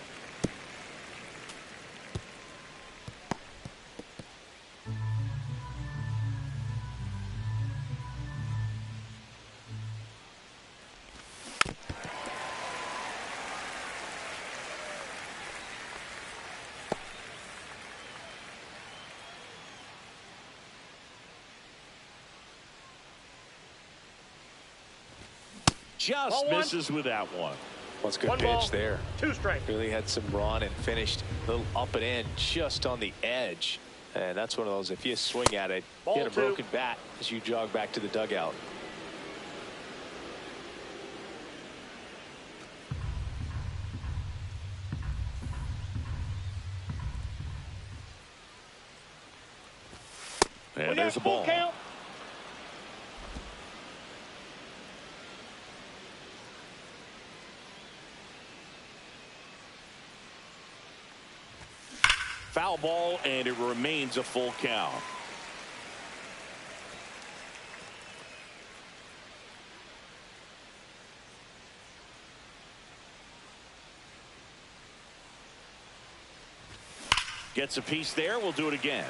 Just misses with that one. What's good pitch there. 2 strikes. Really had some run and finished a little up and in just on the edge. And that's one of those, if you swing at it, get a broken bat as you jog back to the dugout. And there's a ball. Count. Foul ball, and it remains a full count. Gets a piece there. We'll do it again.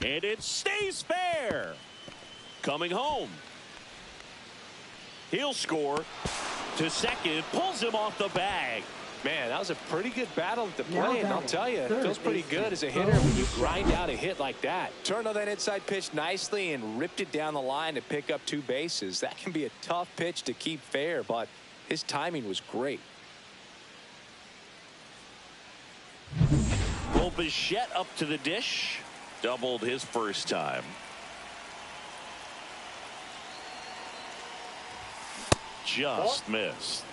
And it stays fair. Coming home. He'll score to second. Pulls him off the bag. Man, that was a pretty good battle at the plate, and I'll tell you, it feels pretty good as a hitter when you grind out a hit like that. Turned on that inside pitch nicely and ripped it down the line to pick up 2 bases. That can be a tough pitch to keep fair, but his timing was great. Bichette up to the dish. Doubled his first time. Just missed.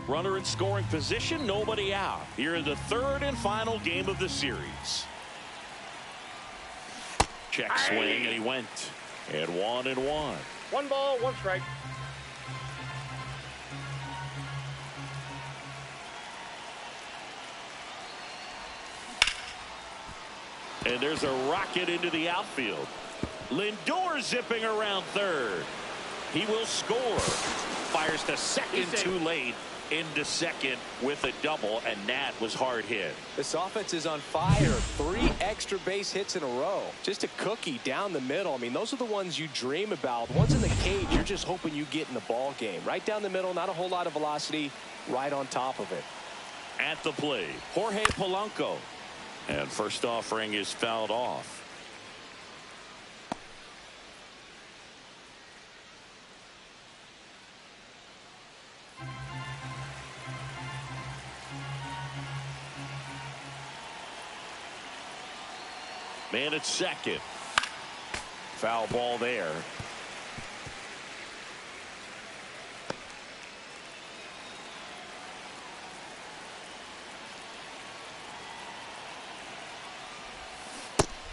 Runner in scoring position, nobody out. Here in the 3rd and final game of the series. Check swing, and he went. And 1-1. 1 ball, 1 strike. And there's a rocket into the outfield. Lindor zipping around third. He will score. Fires to second too late. into second with a double, and Nat was hard hit. This offense is on fire. 3 extra base hits in a row. Just a cookie down the middle. I mean, those are the ones you dream about. The ones in the cage, you're just hoping you get in the ball game. Right down the middle, not a whole lot of velocity, right on top of it. At the plate, Jorge Polanco. And first offering is fouled off. Man at second. Foul ball there.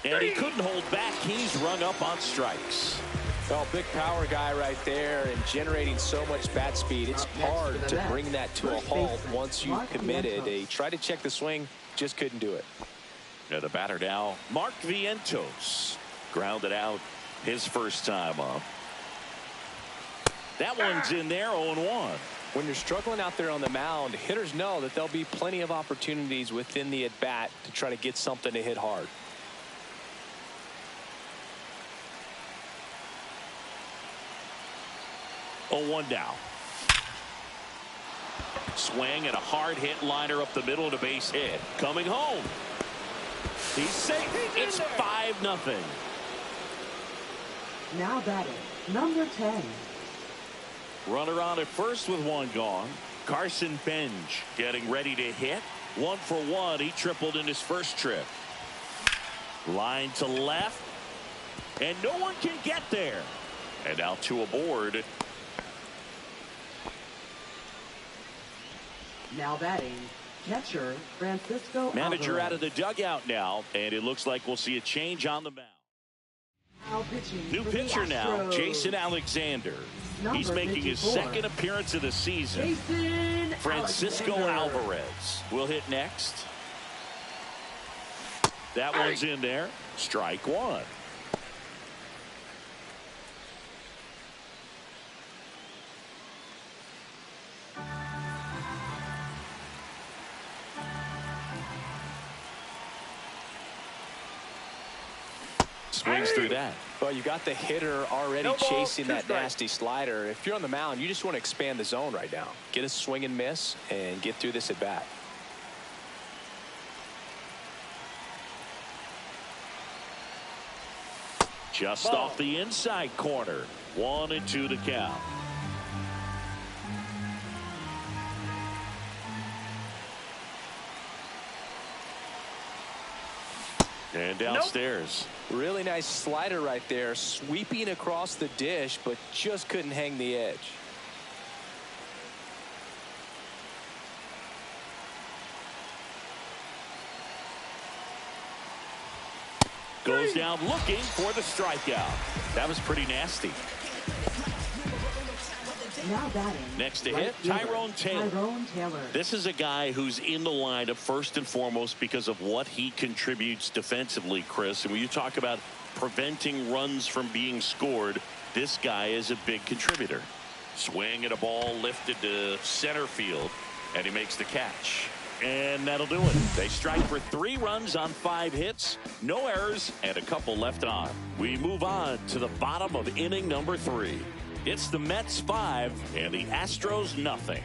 And he couldn't hold back. He's rung up on strikes. Well, big power guy right there and generating so much bat speed. It's hard to bring that to a halt once you've committed. They tried to check the swing, just couldn't do it. Now the batter now, Mark Vientos. Grounded out his first time up. That one's in there, 0-1. When you're struggling out there on the mound, hitters know that there'll be plenty of opportunities within the at-bat to try to get something to hit hard. Oh, 1 down. Swing and a hard hit liner up the middle to base hit. Coming home. He's safe. It's 5-0. Now batting, number 10. Runner on at first with 1 gone. Carson Benj getting ready to hit. 1 for 1. He tripled in his first trip. Line to left. And no one can get there. And now 2 aboard. Now batting, catcher Francisco Manager Alvarez. out of the dugout now, and it looks like we'll see a change on the mound. Now pitching New for pitcher the now, Astros. Jason Alexander. Number He's making his 54. second appearance of the season. Jason Francisco Alexander. Alvarez will hit next. That one's in there. Strike 1. Swings through that. Well, you got the hitter already chasing that nasty slider. If you're on the mound, you just want to expand the zone right now. Get a swing and miss and get through this at bat. Just off the inside corner. 1-2 to count. And downstairs. Really nice slider right there, sweeping across the dish, but just couldn't hang the edge. Goes down looking for the strikeout. That was pretty nasty. Now batting. Next to right hit, fielder, Tyrone Taylor. Tyrone Taylor. This is a guy who's in the lineup first and foremost because of what he contributes defensively, Chris. And when you talk about preventing runs from being scored, this guy is a big contributor. Swing at a ball lifted to center field, and he makes the catch. And that'll do it. They strike for 3 runs on 5 hits, no errors, and a couple left on. We move on to the bottom of inning number 3. It's the Mets 5 and the Astros nothing.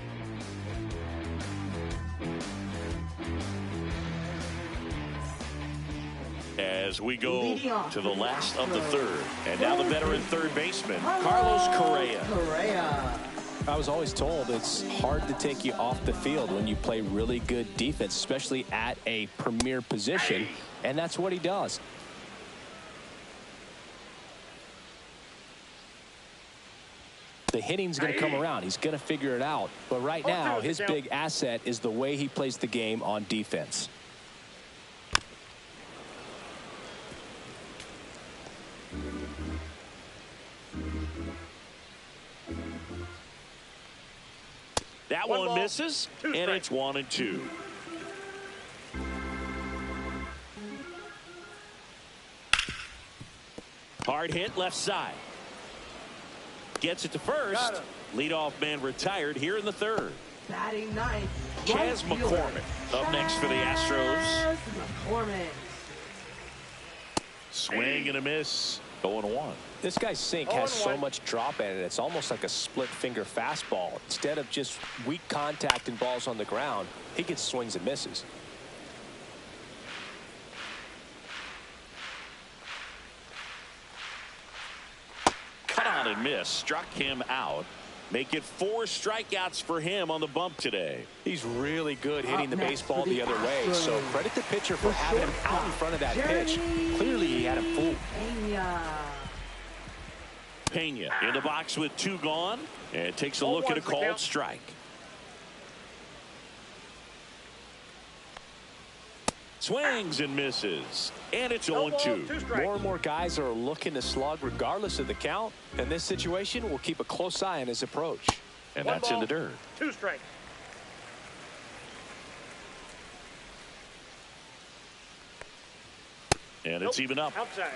As we go to the last of the 3rd, and now the veteran third baseman, Carlos Correa. I was always told it's hard to take you off the field when you play really good defense, especially at a premier position, and that's what he does. The hitting's going to come around. He's going to figure it out. But right now, his big asset is the way he plays the game on defense. That one misses, and it's 1-2. Hard hit left side. Gets it to first. Leadoff man retired here in the 3rd. Batting ninth. Chas McCormick up next for the Astros. McCormick. Swing and a miss. 0-1. This guy's sink has so much drop in it. It's almost like a split finger fastball. Instead of just weak contact and balls on the ground, he gets swings and misses. Cut on and miss. Struck him out. Make it 4 strikeouts for him on the bump today. He's really good hitting the baseball the other way. So credit the pitcher for having him out in front of that pitch. Clearly he had him fooled. Pena in the box with 2 gone, and takes a look at a called strike. Swings and misses, and it's 0-2. More and more guys are looking to slug regardless of the count. In this situation, we'll keep a close eye on his approach. And that's in the dirt. 2 strikes. And it's even up. Outside.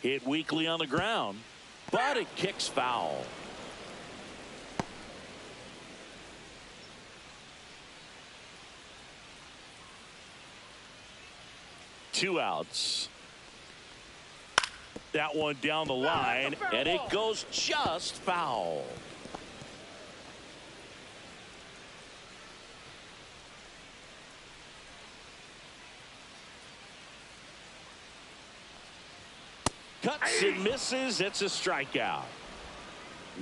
Hit weakly on the ground, but it kicks foul. Two outs. That one down the line, and it goes just foul. Cuts and misses. It's a strikeout.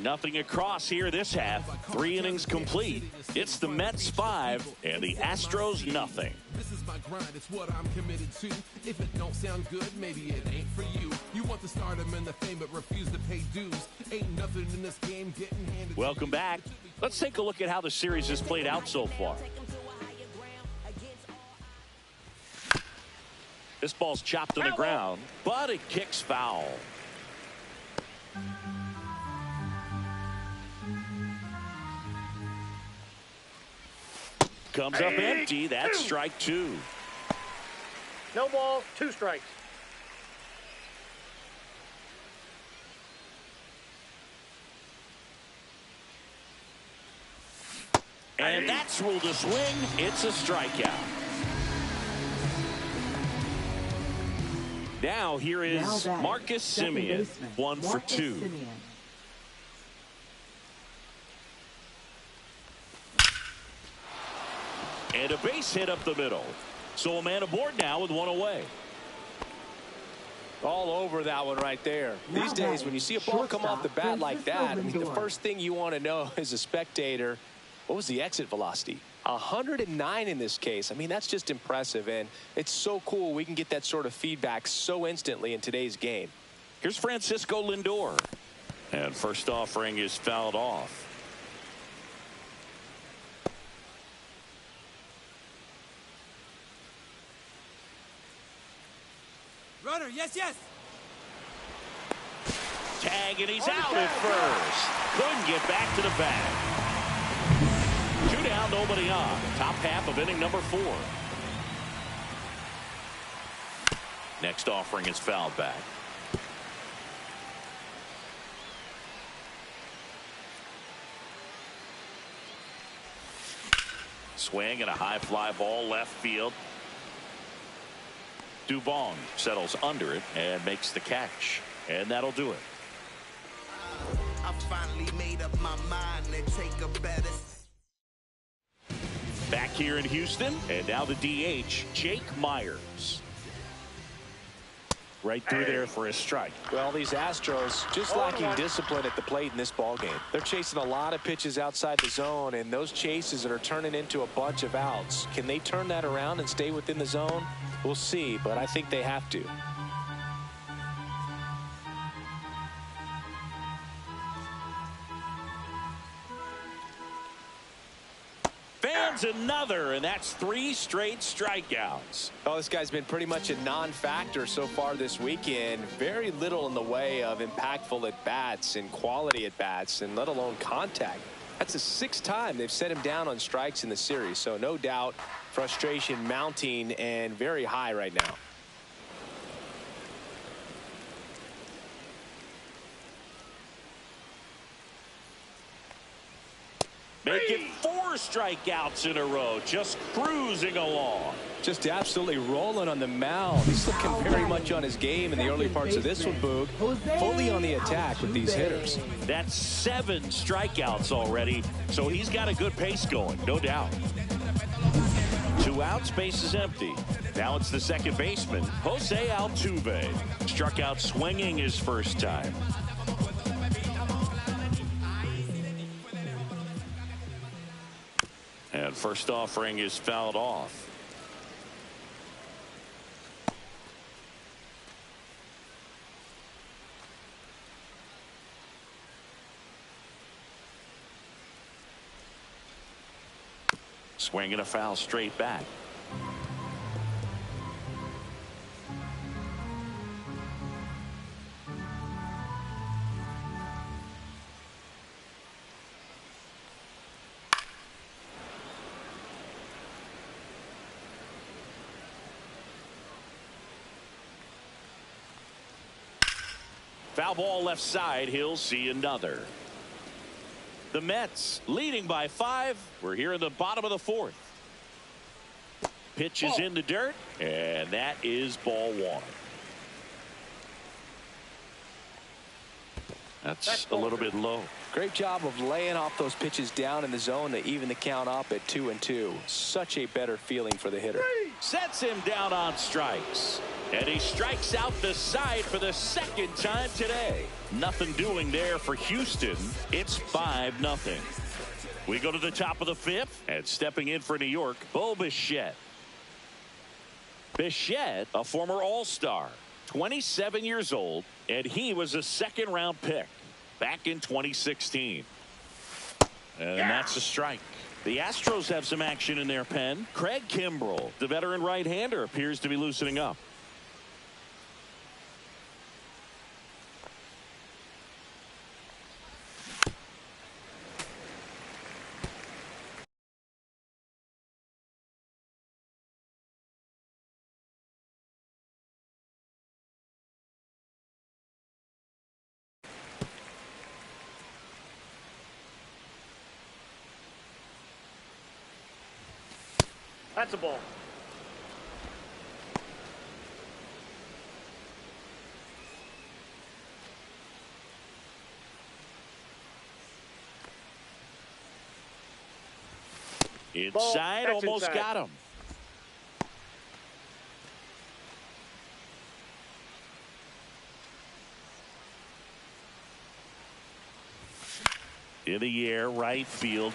Nothing across here this half. 3 innings complete. It's the Mets 5 and the Astros nothing. This is my grind, it's what I'm committed to. If it don't sound good, maybe it ain't for you. You want the stardom and the fame, but refuse to pay dues. Ain't nothing in this game getting handed. Welcome back. Let's take a look at how the series has played out so far. This ball's chopped to the ground, but it kicks foul. Comes up empty. That's strike 2. No ball, 2 strikes. And that's ruled a swing. It's a strikeout. Now here is Marcus Semien, 1 for 2. And a base hit up the middle. So a man aboard now with 1 away. All over that one right there. These days, when you see a ball come off the bat like that, I mean, the first thing you want to know as a spectator, what was the exit velocity? 109 in this case. I mean, that's just impressive, and it's so cool we can get that sort of feedback so instantly in today's game. Here's Francisco Lindor. And first offering is fouled off. Runner, yes, yes. Tag, and he's out at first. Couldn't get back to the bag. 2 down, nobody on. Top half of inning number 4. Next offering is fouled back. Swing and a high fly ball left field. Dubon settles under it and makes the catch. And that'll do it. I finally made up my mind to take a better. Back here in Houston, and now the DH, Jake Myers. Right through there for a strike. Well, these Astros just lacking discipline at the plate in this ballgame. They're chasing a lot of pitches outside the zone, and those chases that are turning into a bunch of outs. Can they turn that around and stay within the zone? We'll see, but I think they have to. lands another, and that's 3 straight strikeouts. Oh, this guy's been pretty much a non-factor so far this weekend. Very little in the way of impactful at-bats and quality at-bats, and let alone contact. That's the 6th time they've set him down on strikes in the series, so no doubt frustration mounting and very high right now. Making 4 strikeouts in a row, just cruising along. Just absolutely rolling on the mound. He's looking very much on his game in the early parts of this one, Boog. Fully on the attack with these hitters. That's 7 strikeouts already, so he's got a good pace going, no doubt. 2 outs, base is empty. Now it's the second baseman, Jose Altuve. Struck out swinging his first time. And first offering is fouled off. Swinging a foul straight back. Foul ball left side. He'll see another. The Mets leading by 5. We're here in the bottom of the 4th. Pitch is in the dirt, and that is ball 1. That's a little bit low. Great job of laying off those pitches down in the zone to even the count up at 2-2. Such a better feeling for the hitter. Sets him down on strikes. And he strikes out the side for the 2nd time today. Nothing doing there for Houston. It's 5-0. We go to the top of the 5th, and stepping in for New York, Bo Bichette. Bichette, a former All-Star, 27 years old, and he was a 2nd-round pick back in 2016. And that's a strike. The Astros have some action in their pen. Craig Kimbrell, the veteran right-hander, appears to be loosening up. That's a ball. Inside, almost inside. got him. In the air, right field.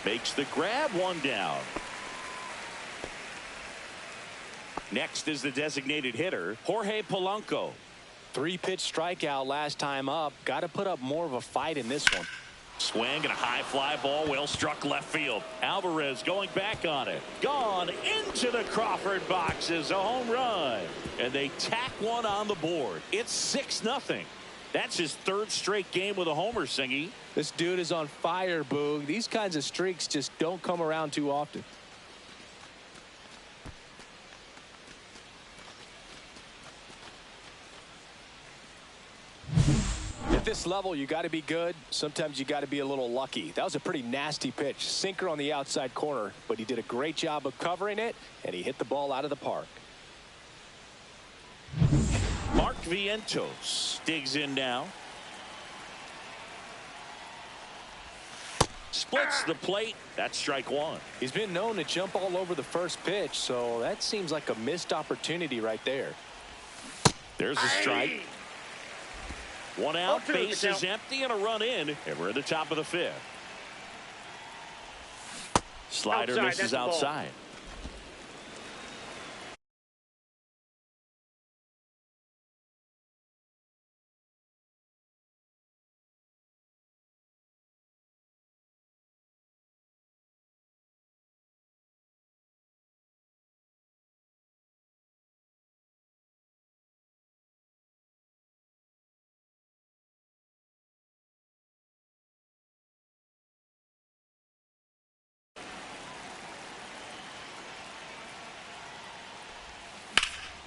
Makes the grab, 1 down. Next is the designated hitter, Jorge Polanco. 3-pitch strikeout last time up. Got to put up more of a fight in this one. Swing and a high fly ball, well struck left field. Alvarez going back on it. Gone into the Crawford boxes, a home run. And they tack one on the board. It's 6-0. That's his 3rd straight game with a homer, Singy. This dude is on fire, Boog. These kinds of streaks just don't come around too often. At this level, you got to be good. Sometimes you got to be a little lucky. That was a pretty nasty pitch. Sinker on the outside corner, but he did a great job of covering it, and he hit the ball out of the park. Mark Vientos digs in now. Splits the plate. That's strike 1. He's been known to jump all over the first pitch, so that seems like a missed opportunity right there. There's a strike. 1 out, base is empty, and a run in, and we're at the top of the 5th. Slider misses outside.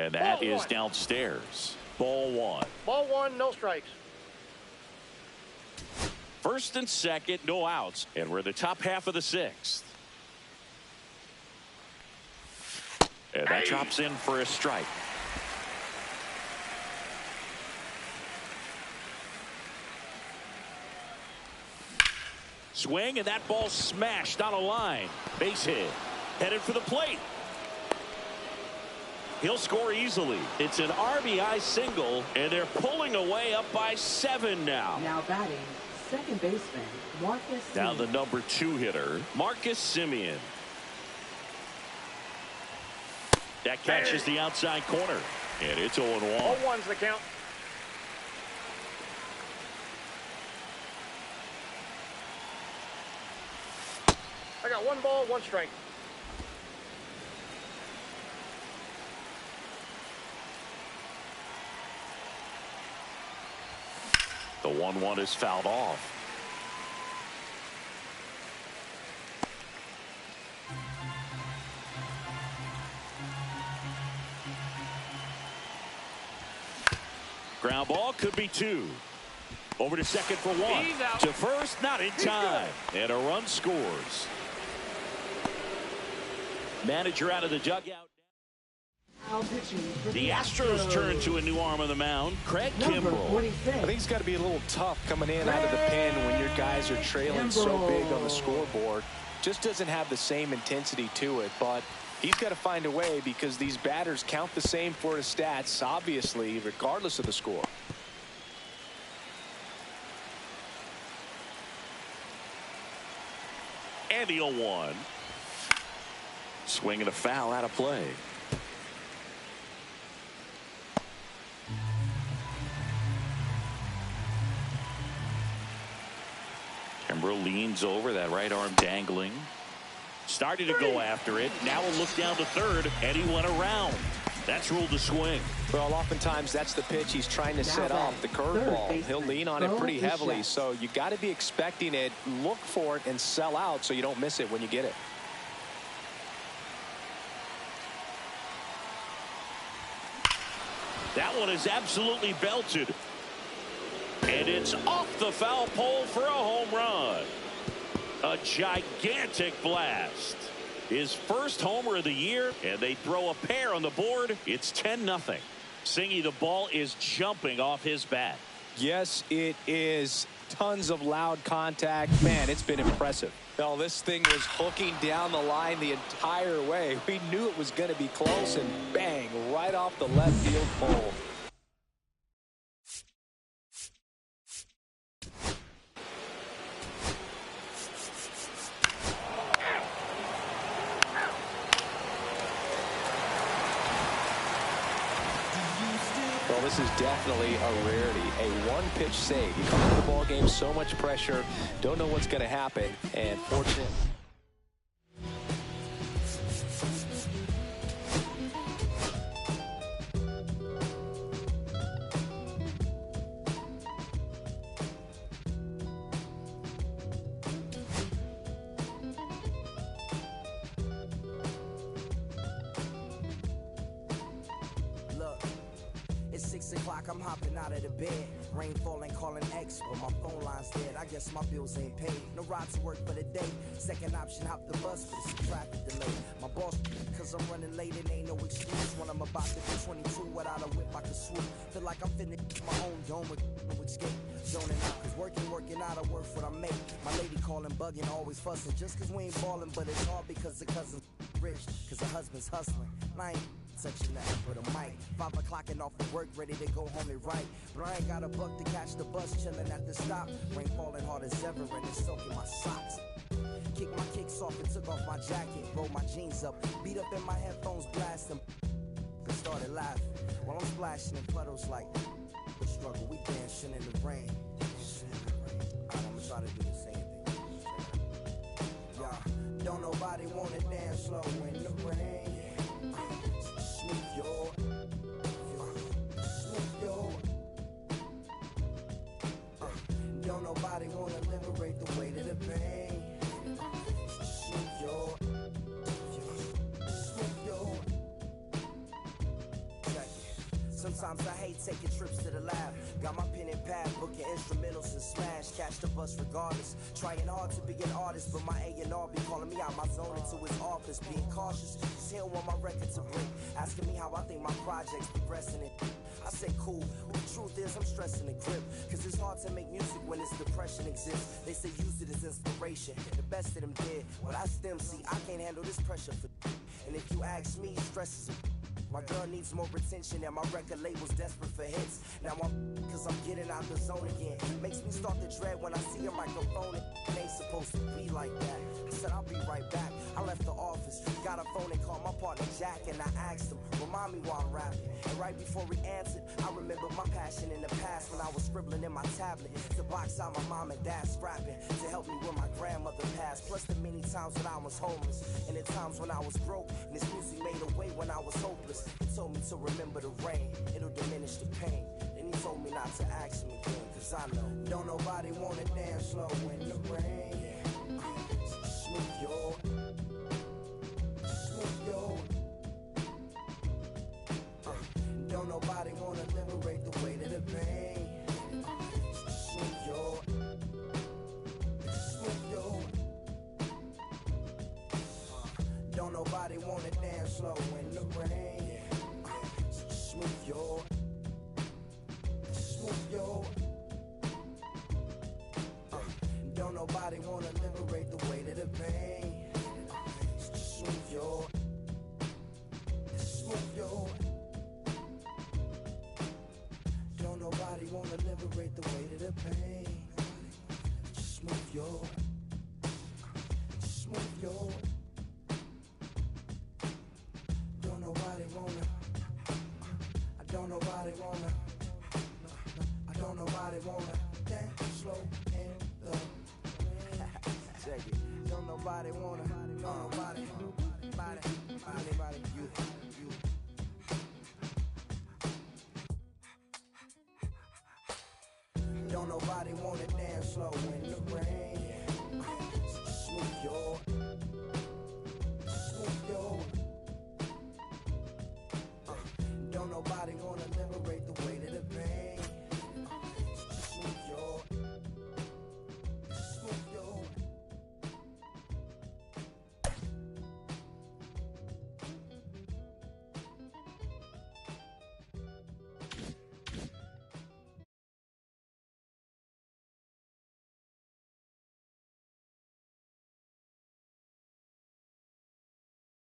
And that is downstairs. Ball one. Ball one, no strikes. First and second, no outs. And we're in the top half of the sixth. And that drops in for a strike. Swing, and that ball smashed on a line. Base hit. Headed for the plate. He'll score easily. It's an RBI single, and they're pulling away up by 7 now. Now batting, second baseman, Marcus Semien. Now the number 2 hitter, Marcus Semien. That catches the outside corner, and it's 0-1. 0-1's the count. I got 1 ball, 1 strike. The 1-1 is fouled off. Ground ball, could be 2. Over to second for 1. To first, not in time. And a run scores. Manager out of the dugout. The Astros turn to a new arm on the mound, Craig Kimbrell. I think it's got to be a little tough coming in out of the pen when your guys are trailing so big on the scoreboard. Just doesn't have the same intensity to it, but he's got to find a way because these batters count the same for his stats, obviously, regardless of the score. And the 0-1. Swing and a foul out of play. Kimbrell leans over, that right arm dangling. Started to go after it. Now we'll look down to third, and he went around. That's ruled a swing. Well, oftentimes that's the pitch he's trying to set up, the curveball. He'll lean on it pretty heavily, so you got to be expecting it, look for it, and sell out so you don't miss it when you get it. That one is absolutely belted. And it's off the foul pole for a home run. A gigantic blast. His first homer of the year, and they throw a pair on the board. It's 10-0. Singy, the ball is jumping off his bat. Yes, it is. Tons of loud contact. Man, it's been impressive. Well, this thing was hooking down the line the entire way. We knew it was going to be close, and bang, right off the left field pole. Well, this is definitely a rarity, a one-pitch save. You come into the ball game, so much pressure, don't know what's going to happen, and fortunate. It's 6 o'clock, I'm hopping out of the bed. Rain falling, calling X, but my phone line's dead. I guess my bills ain't paid. No ride to work for the day. Second option, hop the bus, but it's a traffic delay. My boss, cause I'm running late and ain't no excuse. When I'm about to be 22, without a whip I can swoop. Feel like I'm finna my own dome with no escape. Zoning out, cause working out, I work what I make. My lady calling, bugging, always fussing. Just cause we ain't ballin', but it's hard because the cousin's rich. Cause her husband's hustling. And I ain't touching that with a mic. 5 o'clock and off of work, ready to go home and write. But I ain't got a buck to catch the bus, chillin' at the stop. Rain falling hard as ever and it's soaking my socks. Kicked my kicks off and took off my jacket. Rolled my jeans up, beat up in my headphones, blasting. And started laughing while I'm splashing in puddles like the struggle. We dancing in the rain. Alright, I'ma try to do the same thing. Yeah, don't nobody wanna dance slow in the rain. Don't nobody wanna liberate the weight of the pain. Sometimes I hate taking trips to the lab. Got my pen and pad, booking instrumentals and smash. Catch the bus regardless. Trying hard to be an artist, but my A&R be calling me out my zone into his office. Being cautious, cause he don't want my record to break. Asking me how I think my project's progressing it. I say cool, but the truth is I'm stressing the grip. Cause it's hard to make music when this depression exists. They say use it as inspiration. The best of them did. Well, that's them, see, I can't handle this pressure for. And if you ask me, stress is a. My girl needs more attention and my record label's desperate for hits. Now cause I'm getting out the zone again. Makes me start to dread when I see a microphone. It ain't supposed to be like that. I said I'll be right back. I left the office, got a phone and called my partner Jack, and I asked him, remind me while I'm rapping. And right before he answered, I remembered my passion in the past when I was scribbling in my tablet to box out my mom and dad's scrapping to help me when my grandmother passed. Plus the many times that I was homeless and the times when I was broke. And this music made a way when I was hopeless. He told me to remember the rain, it'll diminish the pain. Then he told me not to ask him again, cause I know don't nobody wanna dance slow in the rain. Smooth yo, smooth yo. Don't nobody wanna liberate the weight of the pain. Smooth yo, smooth yo. Don't nobody wanna dance slow in the rain. Smooth yo, smooth yo. Don't nobody wanna liberate the weight of the pain. Smooth yo, smooth yo. Don't nobody wanna liberate the weight of the pain. Smooth yo, smooth yo. Don't nobody wanna. I don't nobody wanna. I don't nobody wanna dance slow in the. Check it. Don't nobody wanna. Don't nobody. Anybody. You. Don't nobody wanna dance slow in the rain. Smooth yo.